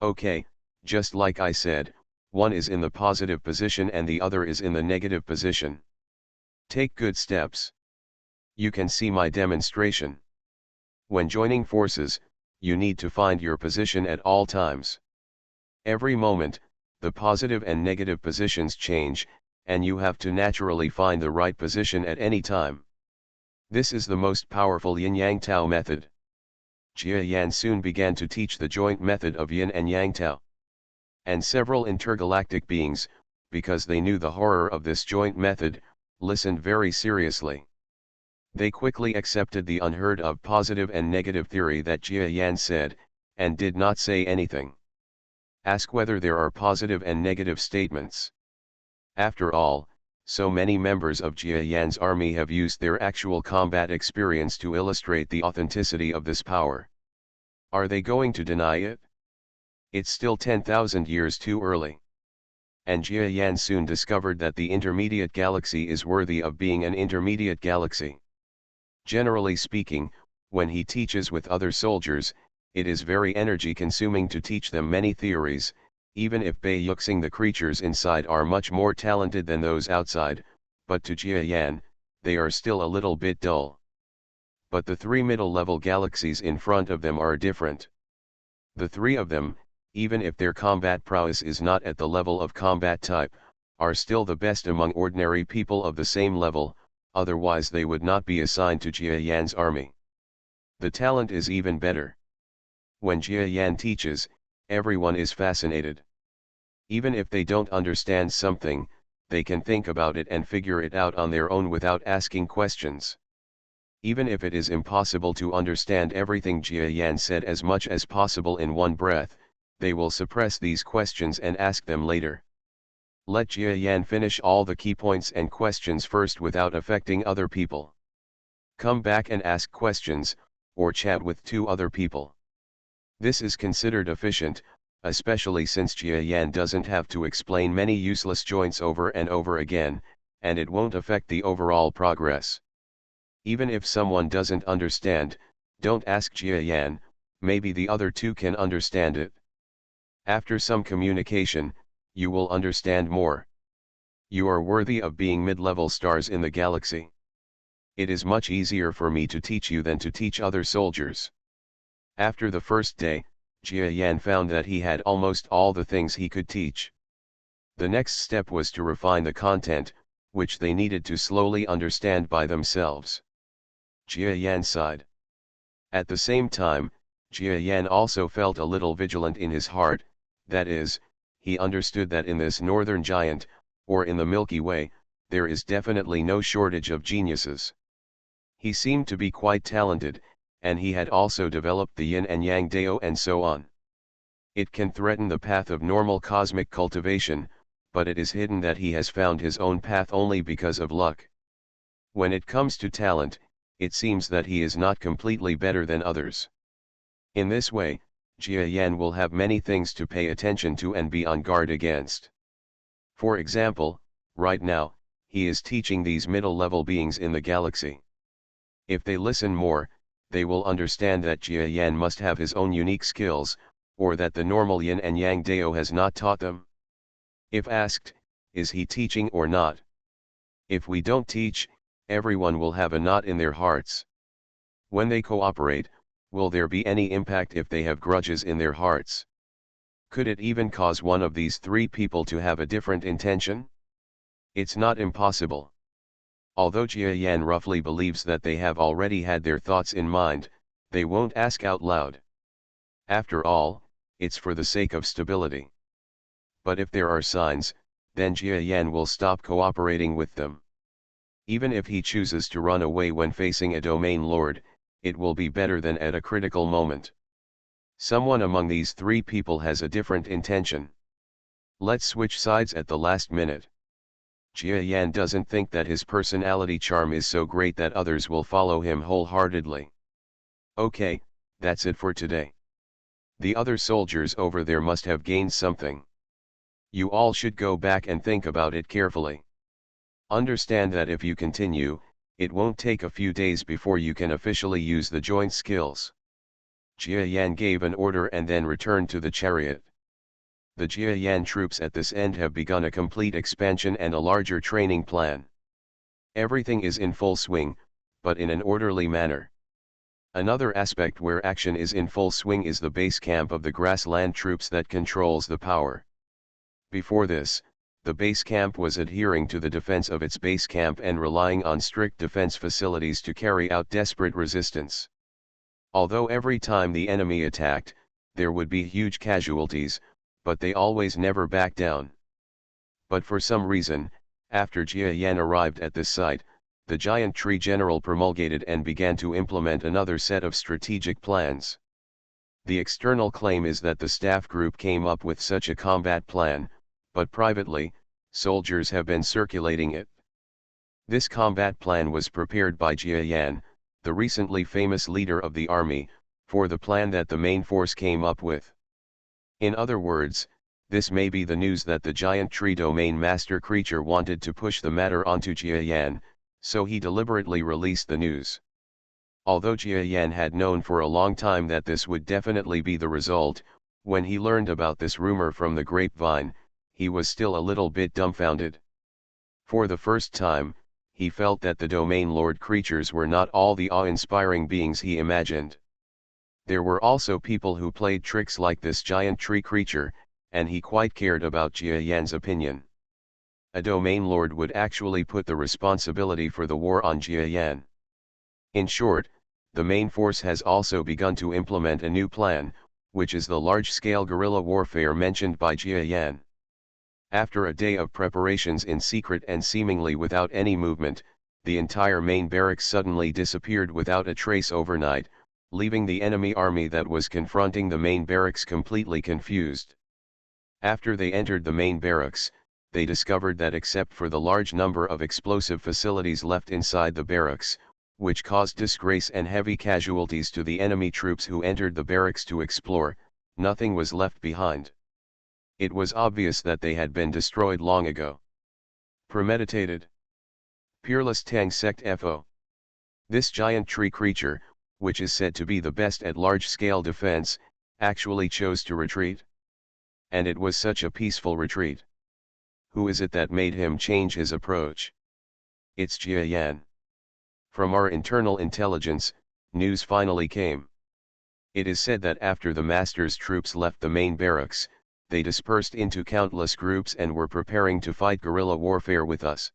Okay, just like I said, one is in the positive position and the other is in the negative position. Take good steps. You can see my demonstration. When joining forces, you need to find your position at all times. Every moment, the positive and negative positions change, and you have to naturally find the right position at any time. This is the most powerful yin-yang Tao method. Jia Yan soon began to teach the joint method of yin and yang Tao. And several intergalactic beings, because they knew the horror of this joint method, listened very seriously. They quickly accepted the unheard of positive and negative theory that Jia Yan said, and did not say anything. Ask whether there are positive and negative statements. After all, so many members of Jia Yan's army have used their actual combat experience to illustrate the authenticity of this power. Are they going to deny it? It's still 10,000 years too early. And Jia Yan soon discovered that the intermediate galaxy is worthy of being an intermediate galaxy. Generally speaking, when he teaches with other soldiers, it is very energy-consuming to teach them many theories, even if Bayuxing the creatures inside are much more talented than those outside, but to Jia Yan, they are still a little bit dull. But the three middle-level galaxies in front of them are different. The three of them, even if their combat prowess is not at the level of combat type, are still the best among ordinary people of the same level, otherwise they would not be assigned to Jia Yan's army. The talent is even better. When Jia Yan teaches, everyone is fascinated. Even if they don't understand something, they can think about it and figure it out on their own without asking questions. Even if it is impossible to understand everything Jia Yan said as much as possible in one breath, they will suppress these questions and ask them later. Let Jia Yan finish all the key points and questions first without affecting other people. Come back and ask questions, or chat with 2 other people. This is considered efficient, especially since Jia Yan doesn't have to explain many useless joints over and over again, and it won't affect the overall progress. Even if someone doesn't understand, don't ask Jia Yan, maybe the other 2 can understand it. After some communication, you will understand more. You are worthy of being mid-level stars in the galaxy. It is much easier for me to teach you than to teach other soldiers. After the first day, Jia Yan found that he had almost all the things he could teach. The next step was to refine the content, which they needed to slowly understand by themselves. Jia Yan sighed. At the same time, Jia Yan also felt a little vigilant in his heart, that is, he understood that in this northern giant, or in the Milky Way, there is definitely no shortage of geniuses. He seemed to be quite talented, and he had also developed the yin and yang dao and so on. It can threaten the path of normal cosmic cultivation, but it is hidden that he has found his own path only because of luck. When it comes to talent, it seems that he is not completely better than others. In this way, Jia Yan will have many things to pay attention to and be on guard against. For example, right now, he is teaching these middle-level beings in the galaxy. If they listen more, they will understand that Jia Yan must have his own unique skills, or that the normal yin and yang dao has not taught them. If asked, is he teaching or not? If we don't teach, everyone will have a knot in their hearts. When they cooperate, will there be any impact if they have grudges in their hearts? Could it even cause one of these 3 people to have a different intention? It's not impossible. Although Jia Yan roughly believes that they have already had their thoughts in mind, they won't ask out loud. After all, it's for the sake of stability. But if there are signs, then Jia Yan will stop cooperating with them. Even if he chooses to run away when facing a domain lord, it will be better than at a critical moment. Someone among these 3 people has a different intention. Let's switch sides at the last minute. Jia Yan doesn't think that his personality charm is so great that others will follow him wholeheartedly. Okay, that's it for today. The other soldiers over there must have gained something. You all should go back and think about it carefully. Understand that if you continue, it won't take a few days before you can officially use the joint skills. Jia Yan gave an order and then returned to the chariot. The Jia Yan troops at this end have begun a complete expansion and a larger training plan. Everything is in full swing, but in an orderly manner. Another aspect where action is in full swing is the base camp of the grassland troops that controls the power. Before this, the base camp was adhering to the defense of its base camp and relying on strict defense facilities to carry out desperate resistance. Although every time the enemy attacked, there would be huge casualties, but they always never backed down. But for some reason, after Jia Yan arrived at this site, the giant tree general promulgated and began to implement another set of strategic plans. The external claim is that the staff group came up with such a combat plan, but privately, soldiers have been circulating it. This combat plan was prepared by Jia Yan, the recently famous leader of the army, for the plan that the main force came up with. In other words, this may be the news that the giant tree domain master creature wanted to push the matter onto Jia Yan, so he deliberately released the news. Although Jia Yan had known for a long time that this would definitely be the result, when he learned about this rumor from the grapevine, he was still a little bit dumbfounded. For the first time, he felt that the domain lord creatures were not all the awe-inspiring beings he imagined. There were also people who played tricks like this giant tree creature, and he quite cared about Jia Yan's opinion. A domain lord would actually put the responsibility for the war on Jia Yan. In short, the main force has also begun to implement a new plan, which is the large-scale guerrilla warfare mentioned by Jia Yan. After a day of preparations in secret and seemingly without any movement, the entire main barracks suddenly disappeared without a trace overnight, leaving the enemy army that was confronting the main barracks completely confused. After they entered the main barracks, they discovered that except for the large number of explosive facilities left inside the barracks, which caused disgrace and heavy casualties to the enemy troops who entered the barracks to explore, nothing was left behind. It was obvious that they had been destroyed long ago. Premeditated. Peerless Tang Sect FO. This giant tree creature, which is said to be the best at large-scale defense, actually chose to retreat. And it was such a peaceful retreat. Who is it that made him change his approach? It's Jia Yan. From our internal intelligence, news finally came. It is said that after the Master's troops left the main barracks, they dispersed into countless groups and were preparing to fight guerrilla warfare with us.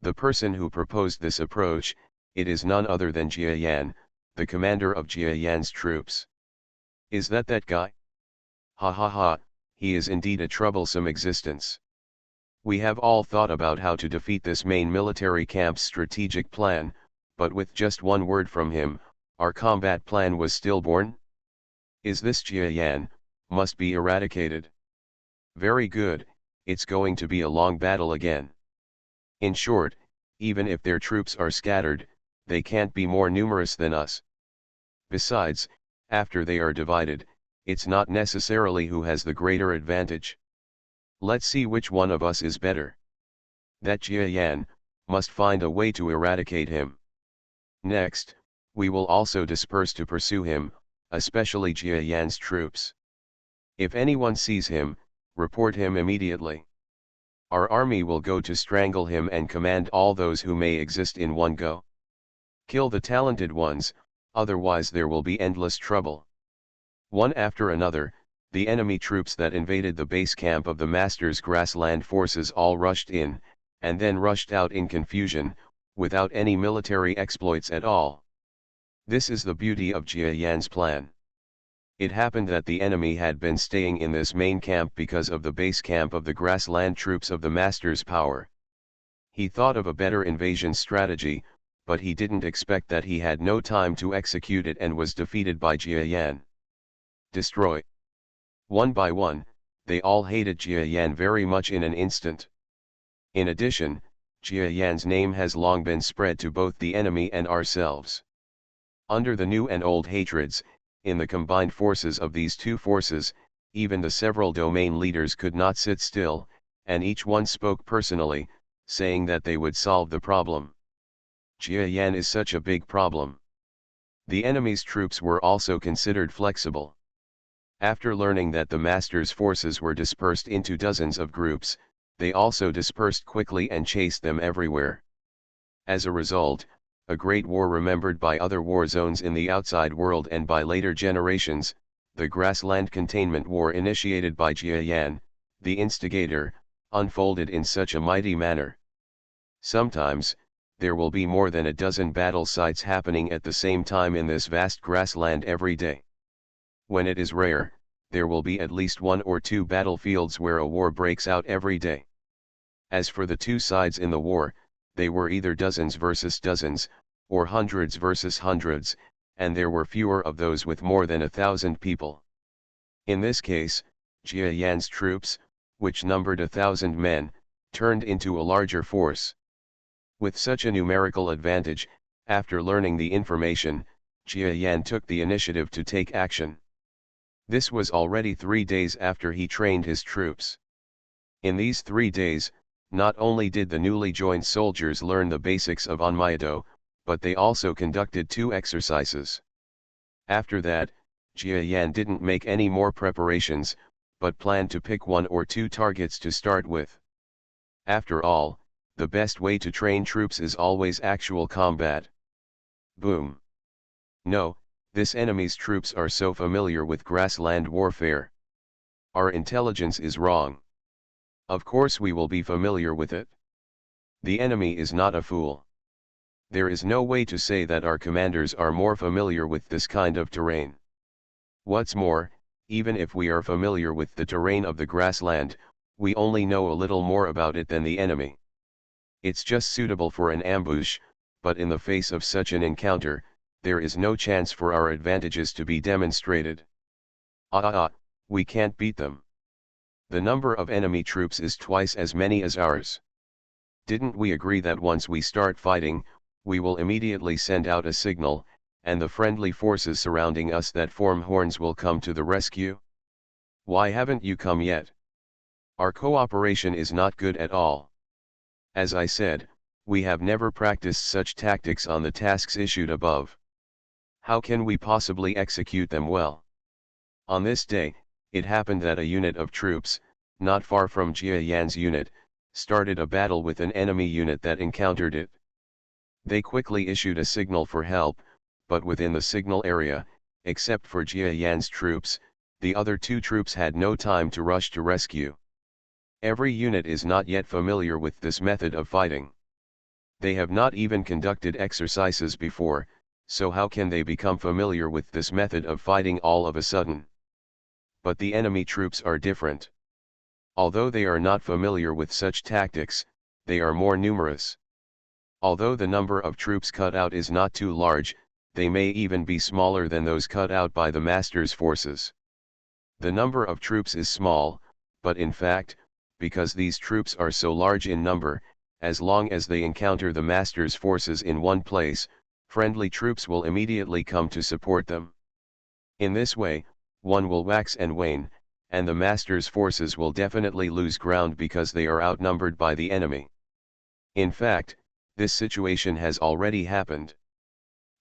The person who proposed this approach, it is none other than Jia Yan, the commander of Jia Yan's troops. Is that guy? Ha ha ha, he is indeed a troublesome existence. We have all thought about how to defeat this main military camp's strategic plan, but with just one word from him, our combat plan was stillborn? Is this Jia Yan? Must be eradicated. Very good, it's going to be a long battle again. In short, even if their troops are scattered, they can't be more numerous than us. Besides, after they are divided, it's not necessarily who has the greater advantage. Let's see which one of us is better. That Jia Yan, must find a way to eradicate him. Next, we will also disperse to pursue him, especially Jia Yan's troops. If anyone sees him, report him immediately. Our army will go to strangle him and command all those who may exist in one go. Kill the talented ones, otherwise there will be endless trouble. One after another, the enemy troops that invaded the base camp of the Master's grassland forces all rushed in, and then rushed out in confusion, without any military exploits at all. This is the beauty of Jia Yan's plan. It happened that the enemy had been staying in this main camp because of the base camp of the grassland troops of the Master's power. He thought of a better invasion strategy, but he didn't expect that he had no time to execute it and was defeated by Jia Yan. Destroy. One by one, they all hated Jia Yan very much in an instant. In addition, Jia Yan's name has long been spread to both the enemy and ourselves. Under the new and old hatreds, in the combined forces of these two forces, even the several domain leaders could not sit still, and each one spoke personally, saying that they would solve the problem. Jia Yan is such a big problem. The enemy's troops were also considered flexible. After learning that the Master's forces were dispersed into dozens of groups, they also dispersed quickly and chased them everywhere. As a result, a great war remembered by other war zones in the outside world and by later generations, the Grassland Containment War initiated by Jia Yan, the instigator, unfolded in such a mighty manner. Sometimes, there will be more than a dozen battle sites happening at the same time in this vast grassland every day. When it is rare, there will be at least one or two battlefields where a war breaks out every day. As for the two sides in the war, they were either dozens versus dozens, or hundreds versus hundreds, and there were fewer of those with more than 1,000 people. In this case, Jia Yan's troops, which numbered 1,000 men, turned into a larger force. With such a numerical advantage, after learning the information, Jia Yan took the initiative to take action. This was already 3 days after he trained his troops. In these 3 days, not only did the newly joined soldiers learn the basics of Onmyedo, but they also conducted 2 exercises. After that, Jia Yan didn't make any more preparations, but planned to pick 1 or 2 targets to start with. After all, the best way to train troops is always actual combat. Boom. No, this enemy's troops are so familiar with grassland warfare. Our intelligence is wrong. Of course we will be familiar with it. The enemy is not a fool. There is no way to say that our commanders are more familiar with this kind of terrain. What's more, even if we are familiar with the terrain of the grassland, we only know a little more about it than the enemy. It's just suitable for an ambush, but in the face of such an encounter, there is no chance for our advantages to be demonstrated. We can't beat them. The number of enemy troops is twice as many as ours. Didn't we agree that once we start fighting, we will immediately send out a signal, and the friendly forces surrounding us that form horns will come to the rescue? Why haven't you come yet? Our cooperation is not good at all. As I said, we have never practiced such tactics on the tasks issued above. How can we possibly execute them well? On this day, it happened that a unit of troops, not far from Jia Yan's unit, started a battle with an enemy unit that encountered it. They quickly issued a signal for help, but within the signal area, except for Jia Yan's troops, the other two troops had no time to rush to rescue. Every unit is not yet familiar with this method of fighting. They have not even conducted exercises before, so how can they become familiar with this method of fighting all of a sudden? But the enemy troops are different. Although they are not familiar with such tactics, they are more numerous. Although the number of troops cut out is not too large, they may even be smaller than those cut out by the master's forces. The number of troops is small, but in fact, because these troops are so large in number, as long as they encounter the master's forces in one place, friendly troops will immediately come to support them. In this way, one will wax and wane, and the master's forces will definitely lose ground because they are outnumbered by the enemy. In fact, this situation has already happened.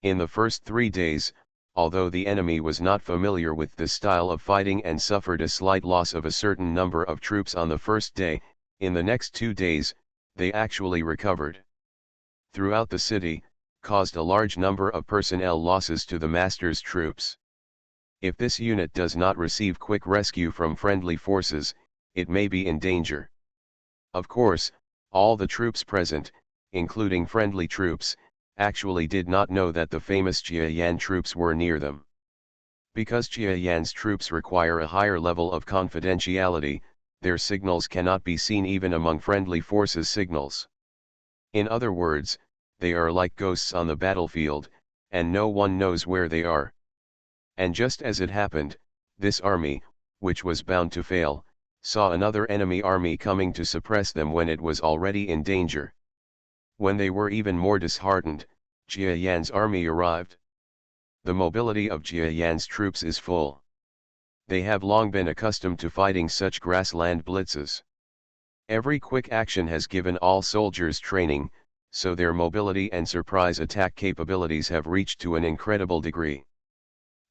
In the first 3 days, although the enemy was not familiar with this style of fighting and suffered a slight loss of a certain number of troops on the first day, in the next 2 days, they actually recovered. Throughout the city, caused a large number of personnel losses to the master's troops. If this unit does not receive quick rescue from friendly forces, it may be in danger. Of course, all the troops present, including friendly troops, actually did not know that the famous Jia Yan troops were near them. Because Jia Yan's troops require a higher level of confidentiality, their signals cannot be seen even among friendly forces' signals. In other words, they are like ghosts on the battlefield, and no one knows where they are. And just as it happened, this army, which was bound to fail, saw another enemy army coming to suppress them when it was already in danger. When they were even more disheartened, Jia Yan's army arrived. The mobility of Jia Yan's troops is full. They have long been accustomed to fighting such grassland blitzes. Every quick action has given all soldiers training, so their mobility and surprise attack capabilities have reached to an incredible degree.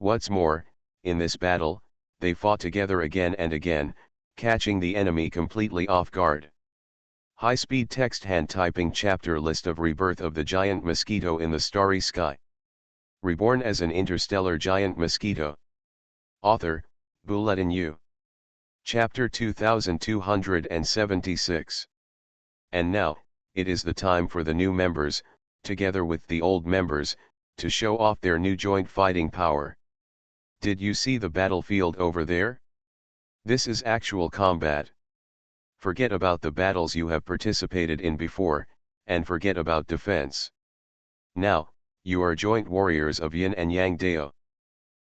What's more, in this battle, they fought together again and again, catching the enemy completely off guard. High-speed text hand typing chapter list of rebirth of the giant mosquito in the starry sky. Reborn as an interstellar giant mosquito. Author, Bulletin U. Chapter 2276. And now, it is the time for the new members, together with the old members, to show off their new joint fighting power. Did you see the battlefield over there? This is actual combat. Forget about the battles you have participated in before, and forget about defense. Now, you are joint warriors of Yin and Yang Dao.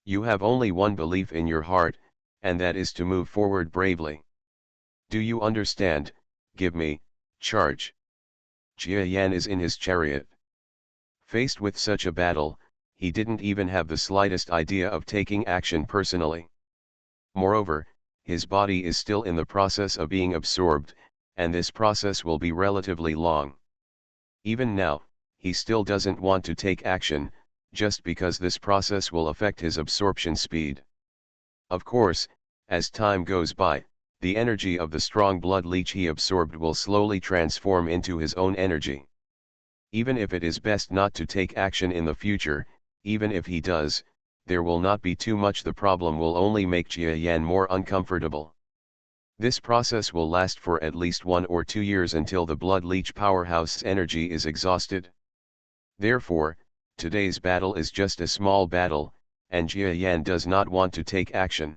You have only one belief in your heart, and that is to move forward bravely. Do you understand? Give me, charge. Jia Yan is in his chariot. Faced with such a battle, he didn't even have the slightest idea of taking action personally. Moreover, his body is still in the process of being absorbed, and this process will be relatively long. Even now, he still doesn't want to take action, just because this process will affect his absorption speed. Of course, as time goes by, the energy of the strong blood leech he absorbed will slowly transform into his own energy. Even if it is best not to take action in the future, even if he does, there will not be too much. The problem will only make Jia Yan more uncomfortable. This process will last for at least 1 or 2 years until the blood leech powerhouse's energy is exhausted. Therefore, today's battle is just a small battle, and Jia Yan does not want to take action.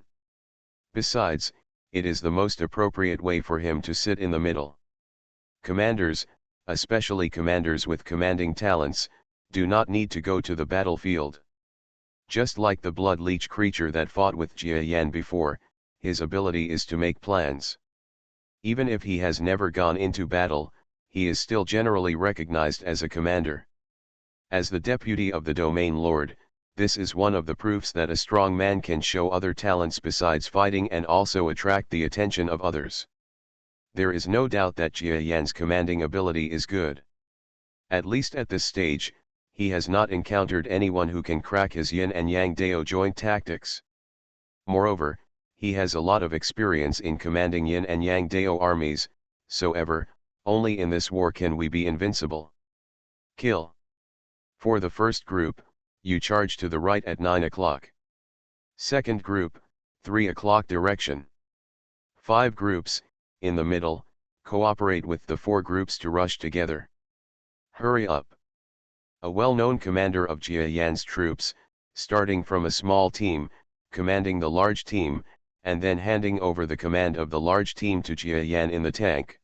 Besides, it is the most appropriate way for him to sit in the middle. Commanders, especially commanders with commanding talents, do not need to go to the battlefield. Just like the blood leech creature that fought with Jia Yan before, his ability is to make plans. Even if he has never gone into battle, he is still generally recognized as a commander. As the deputy of the domain lord, this is one of the proofs that a strong man can show other talents besides fighting and also attract the attention of others. There is no doubt that Jia Yan's commanding ability is good. At least at this stage, he has not encountered anyone who can crack his yin and yang dao joint tactics. Moreover, he has a lot of experience in commanding yin and yang dao armies, so only in this war can we be invincible. Kill. For the first group, you charge to the right at 9 o'clock. Second group, 3 o'clock direction. 5 groups, in the middle, cooperate with the 4 groups to rush together. Hurry up. A well-known commander of Jia Yan's troops, starting from a small team, commanding the large team, and then handing over the command of the large team to Jia Yan in the tank.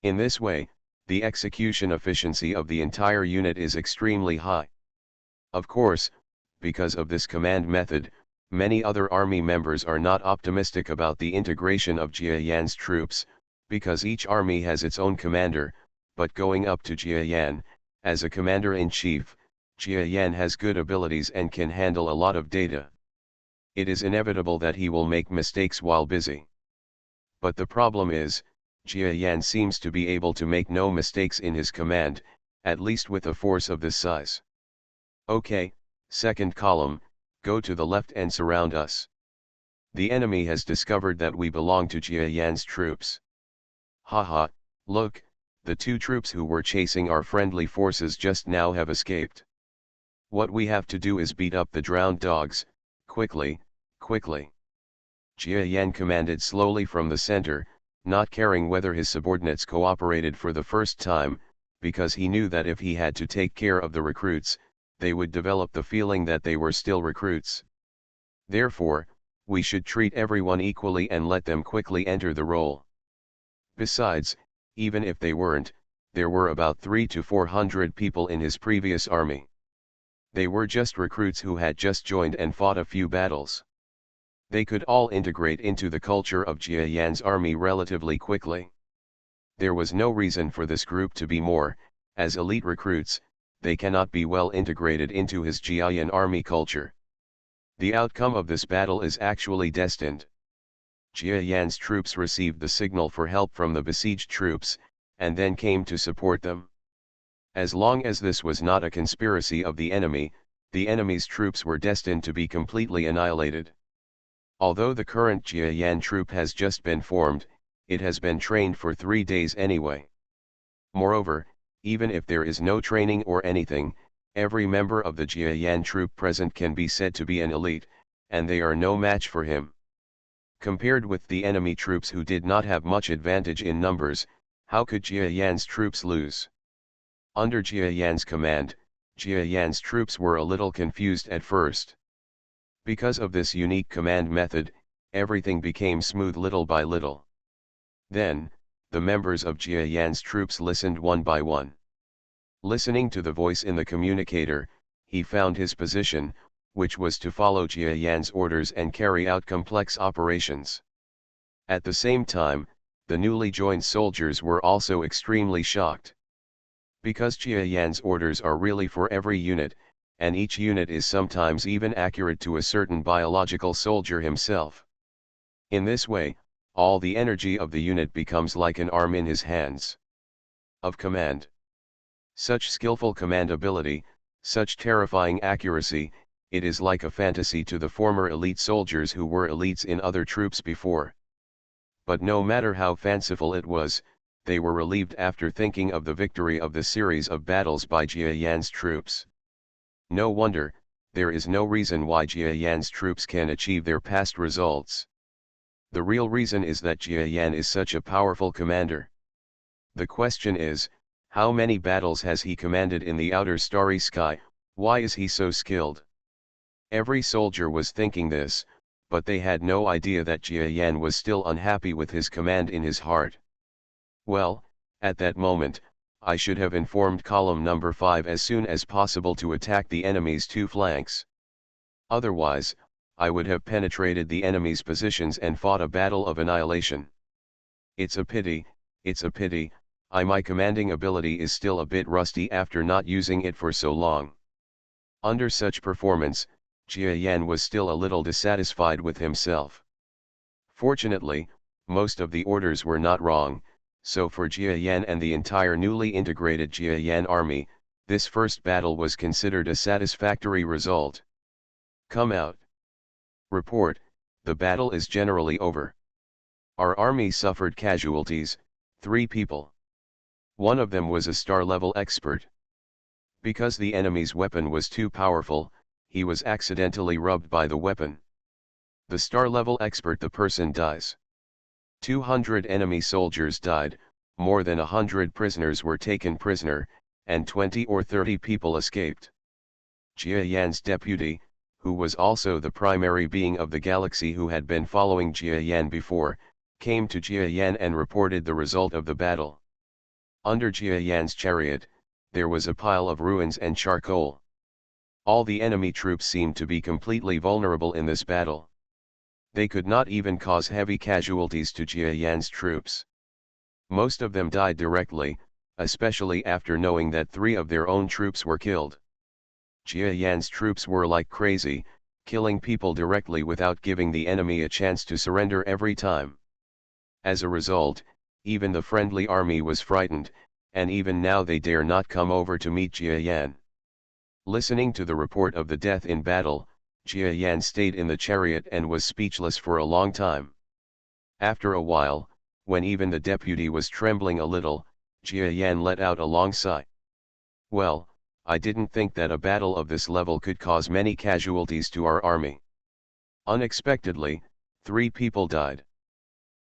In this way, the execution efficiency of the entire unit is extremely high. Of course, because of this command method, many other army members are not optimistic about the integration of Jia Yan's troops, because each army has its own commander, but going up to Jia Yan, as a commander-in-chief, Jia Yan has good abilities and can handle a lot of data. It is inevitable that he will make mistakes while busy. But the problem is, Jia Yan seems to be able to make no mistakes in his command, at least with a force of this size. Okay, second column, go to the left and surround us. The enemy has discovered that we belong to Jia Yan's troops. Haha, look, the 2 troops who were chasing our friendly forces just now have escaped. What we have to do is beat up the drowned dogs, quickly, quickly. Jia Yan commanded slowly from the center, not caring whether his subordinates cooperated for the first time, because he knew that if he had to take care of the recruits, they would develop the feeling that they were still recruits. Therefore, we should treat everyone equally and let them quickly enter the role. Besides, even if they weren't, there were about 300 to 400 people in his previous army. They were just recruits who had just joined and fought a few battles. They could all integrate into the culture of Jia Yan's army relatively quickly. There was no reason for this group to be more, as elite recruits, they cannot be well integrated into his Jia Yan army culture. The outcome of this battle is actually destined. Jia Yan's troops received the signal for help from the besieged troops, and then came to support them. As long as this was not a conspiracy of the enemy's troops were destined to be completely annihilated. Although the current Jia Yan troop has just been formed, it has been trained for 3 days anyway. Moreover, even if there is no training or anything, every member of the Jia Yan troop present can be said to be an elite, and they are no match for him. Compared with the enemy troops who did not have much advantage in numbers, how could Jia Yan's troops lose? Under Jia Yan's command, Jia Yan's troops were a little confused at first. Because of this unique command method, everything became smooth little by little. Then, the members of Jia Yan's troops listened one by one. Listening to the voice in the communicator, he found his position, which was to follow Jia Yan's orders and carry out complex operations. At the same time, the newly joined soldiers were also extremely shocked. Because Jia Yan's orders are really for every unit, and each unit is sometimes even accurate to a certain biological soldier himself. In this way, all the energy of the unit becomes like an arm in his hands. Of command. Such skillful command ability, such terrifying accuracy, it is like a fantasy to the former elite soldiers who were elites in other troops before. But no matter how fanciful it was, they were relieved after thinking of the victory of the series of battles by Jia Yan's troops. No wonder, there is no reason why Jia Yan's troops can achieve their past results. The real reason is that Jia Yan is such a powerful commander. The question is, how many battles has he commanded in the outer starry sky? Why is he so skilled? Every soldier was thinking this, but they had no idea that Jia Yan was still unhappy with his command in his heart. Well, at that moment, I should have informed column number 5 as soon as possible to attack the enemy's two flanks. Otherwise, I would have penetrated the enemy's positions and fought a battle of annihilation. It's a pity, my commanding ability is still a bit rusty after not using it for so long. Under such performance, Jia Yan was still a little dissatisfied with himself. Fortunately, most of the orders were not wrong, so for Jia Yan and the entire newly integrated Jia Yan army, this first battle was considered a satisfactory result. Come out. Report, the battle is generally over. Our army suffered casualties, 3 people. One of them was a star-level expert. Because the enemy's weapon was too powerful, he was accidentally rubbed by the weapon. The star-level expert, the person dies. 200 enemy soldiers died, more than 100 prisoners were taken prisoner, and 20 or 30 people escaped. Jia Yan's deputy, who was also the primary being of the galaxy who had been following Jia Yan before, came to Jia Yan and reported the result of the battle. Under Jia Yan's chariot, there was a pile of ruins and charcoal. All the enemy troops seemed to be completely vulnerable in this battle. They could not even cause heavy casualties to Jia Yan's troops. Most of them died directly, especially after knowing that 3 of their own troops were killed. Jia Yan's troops were like crazy, killing people directly without giving the enemy a chance to surrender every time. As a result, even the friendly army was frightened, and even now they dare not come over to meet Jia Yan. Listening to the report of the death in battle, Jia Yan stayed in the chariot and was speechless for a long time. After a while, when even the deputy was trembling a little, Jia Yan let out a long sigh. Well, I didn't think that a battle of this level could cause many casualties to our army. Unexpectedly, 3 people died.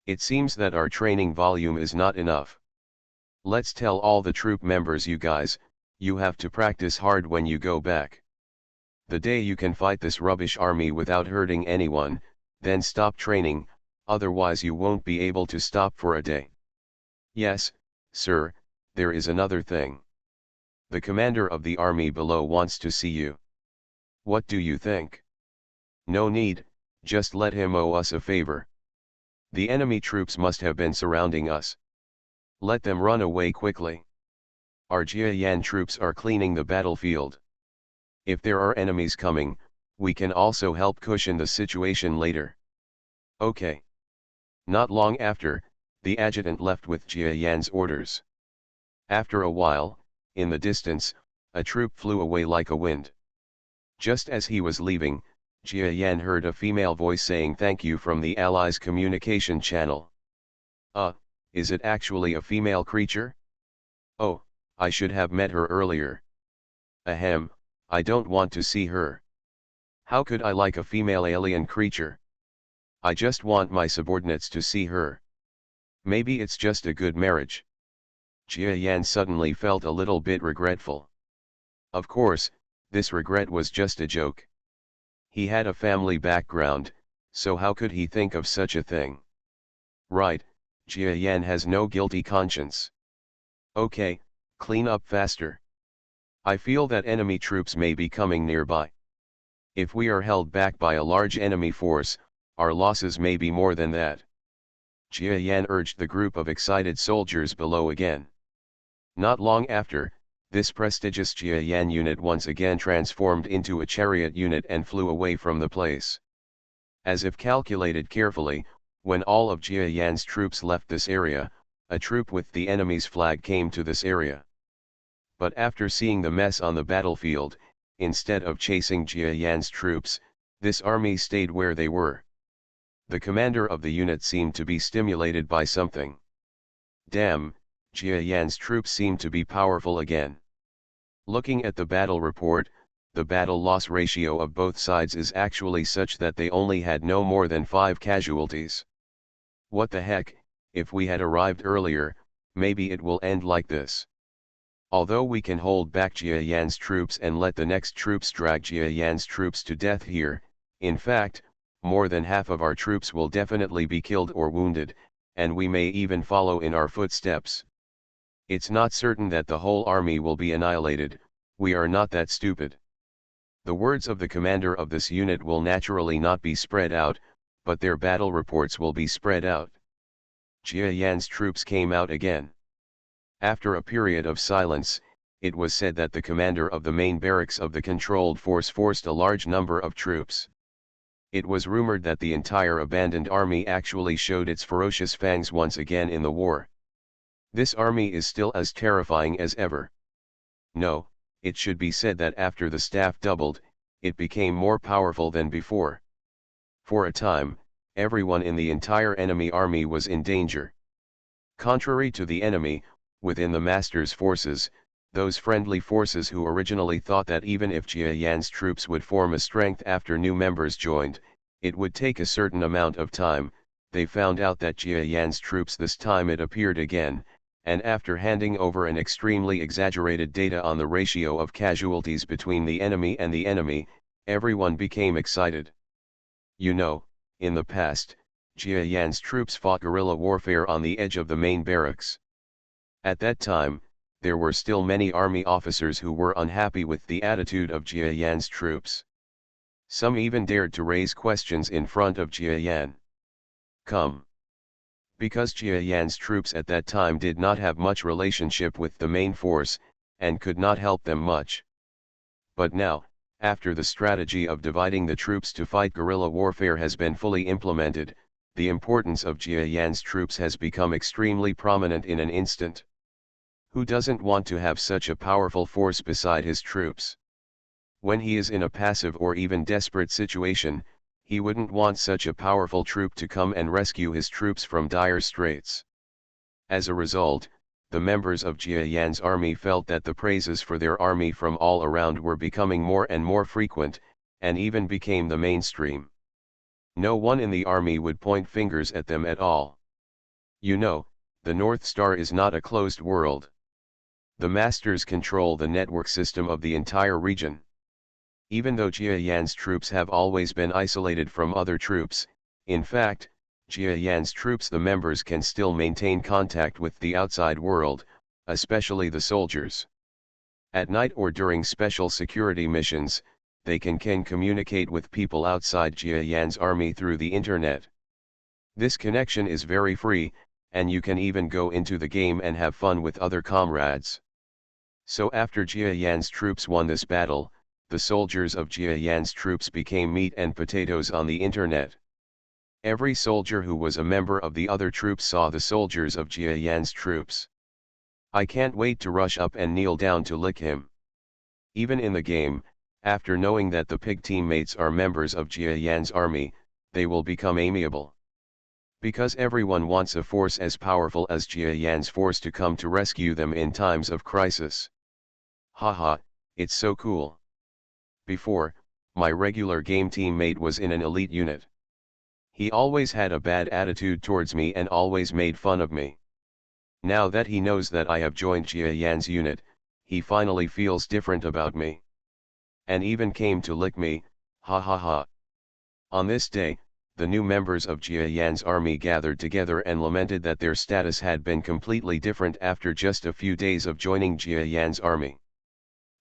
It seems that our training volume is not enough. Let's tell all the troop members, you guys, you have to practice hard when you go back. The day you can fight this rubbish army without hurting anyone, then stop training, otherwise you won't be able to stop for a day. Yes, sir, there is another thing. The commander of the army below wants to see you. What do you think? No need, just let him owe us a favor. The enemy troops must have been surrounding us. Let them run away quickly. Our Jia Yan troops are cleaning the battlefield. If there are enemies coming, we can also help cushion the situation later. Okay. Not long after, the adjutant left with Jia Yan's orders. After a while, in the distance, a troop flew away like a wind. Just as he was leaving, Jia Yan heard a female voice saying thank you from the Allies' communication channel. Is it actually a female creature? Oh, I should have met her earlier. Ahem, I don't want to see her. How could I like a female alien creature? I just want my subordinates to see her. Maybe it's just a good marriage. Jia Yan suddenly felt a little bit regretful. Of course, this regret was just a joke. He had a family background, so how could he think of such a thing? Right, Jia Yan has no guilty conscience. Okay, clean up faster. I feel that enemy troops may be coming nearby. If we are held back by a large enemy force, our losses may be more than that. Jia Yan urged the group of excited soldiers below again. Not long after, this prestigious Jia Yan unit once again transformed into a chariot unit and flew away from the place. As if calculated carefully, when all of Jia Yan's troops left this area, a troop with the enemy's flag came to this area. But after seeing the mess on the battlefield, instead of chasing Jia Yan's troops, this army stayed where they were. The commander of the unit seemed to be stimulated by something. Damn, Jia Yan's troops seem to be powerful again. Looking at the battle report, the battle loss ratio of both sides is actually such that they only had no more than 5 casualties. What the heck, if we had arrived earlier, maybe it will end like this. Although we can hold back Jia Yan's troops and let the next troops drag Jia Yan's troops to death here, in fact, more than half of our troops will definitely be killed or wounded, and we may even follow in our footsteps. It's not certain that the whole army will be annihilated, we are not that stupid. The words of the commander of this unit will naturally not be spread out, but their battle reports will be spread out. Jia Yan's troops came out again. After a period of silence, it was said that the commander of the main barracks of the controlled force forced a large number of troops. It was rumored that the entire abandoned army actually showed its ferocious fangs once again in the war. This army is still as terrifying as ever. No, it should be said that after the staff doubled, it became more powerful than before. For a time, everyone in the entire enemy army was in danger. Contrary to the enemy, within the master's forces, those friendly forces who originally thought that even if Jia Yan's troops would form a strength after new members joined, it would take a certain amount of time, they found out that Jia Yan's troops this time it appeared again, and after handing over an extremely exaggerated data on the ratio of casualties between the enemy, everyone became excited. You know, in the past, Jia Yan's troops fought guerrilla warfare on the edge of the main barracks. At that time, there were still many army officers who were unhappy with the attitude of Jia Yan's troops. Some even dared to raise questions in front of Jia Yan. Come. Because Jia Yan's troops at that time did not have much relationship with the main force, and could not help them much. But now, after the strategy of dividing the troops to fight guerrilla warfare has been fully implemented, the importance of Jia Yan's troops has become extremely prominent in an instant. Who doesn't want to have such a powerful force beside his troops? When he is in a passive or even desperate situation, he wouldn't want such a powerful troop to come and rescue his troops from dire straits. As a result, the members of Jia Yan's army felt that the praises for their army from all around were becoming more and more frequent, and even became the mainstream. No one in the army would point fingers at them at all. You know, the North Star is not a closed world. The masters control the network system of the entire region. Even though Jia Yan's troops have always been isolated from other troops, in fact, Jia Yan's troops the members can still maintain contact with the outside world, especially the soldiers. At night or during special security missions, they can communicate with people outside Jia Yan's army through the internet. This connection is very free, and you can even go into the game and have fun with other comrades. So after Jia Yan's troops won this battle, the soldiers of Jia Yan's troops became meat and potatoes on the internet. Every soldier who was a member of the other troops saw the soldiers of Jia Yan's troops. I can't wait to rush up and kneel down to lick him. Even in the game, after knowing that the pig teammates are members of Jia Yan's army, they will become amiable. Because everyone wants a force as powerful as Jia Yan's force to come to rescue them in times of crisis. Haha, it's so cool. Before, my regular game teammate was in an elite unit. He always had a bad attitude towards me and always made fun of me. Now that he knows that I have joined Jia Yan's unit, he finally feels different about me. And even came to lick me, ha ha ha. On this day, the new members of Jia Yan's army gathered together and lamented that their status had been completely different after just a few days of joining Jia Yan's army.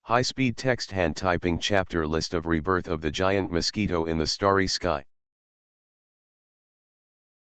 High-speed text hand typing chapter list of rebirth of the giant mosquito in the starry sky.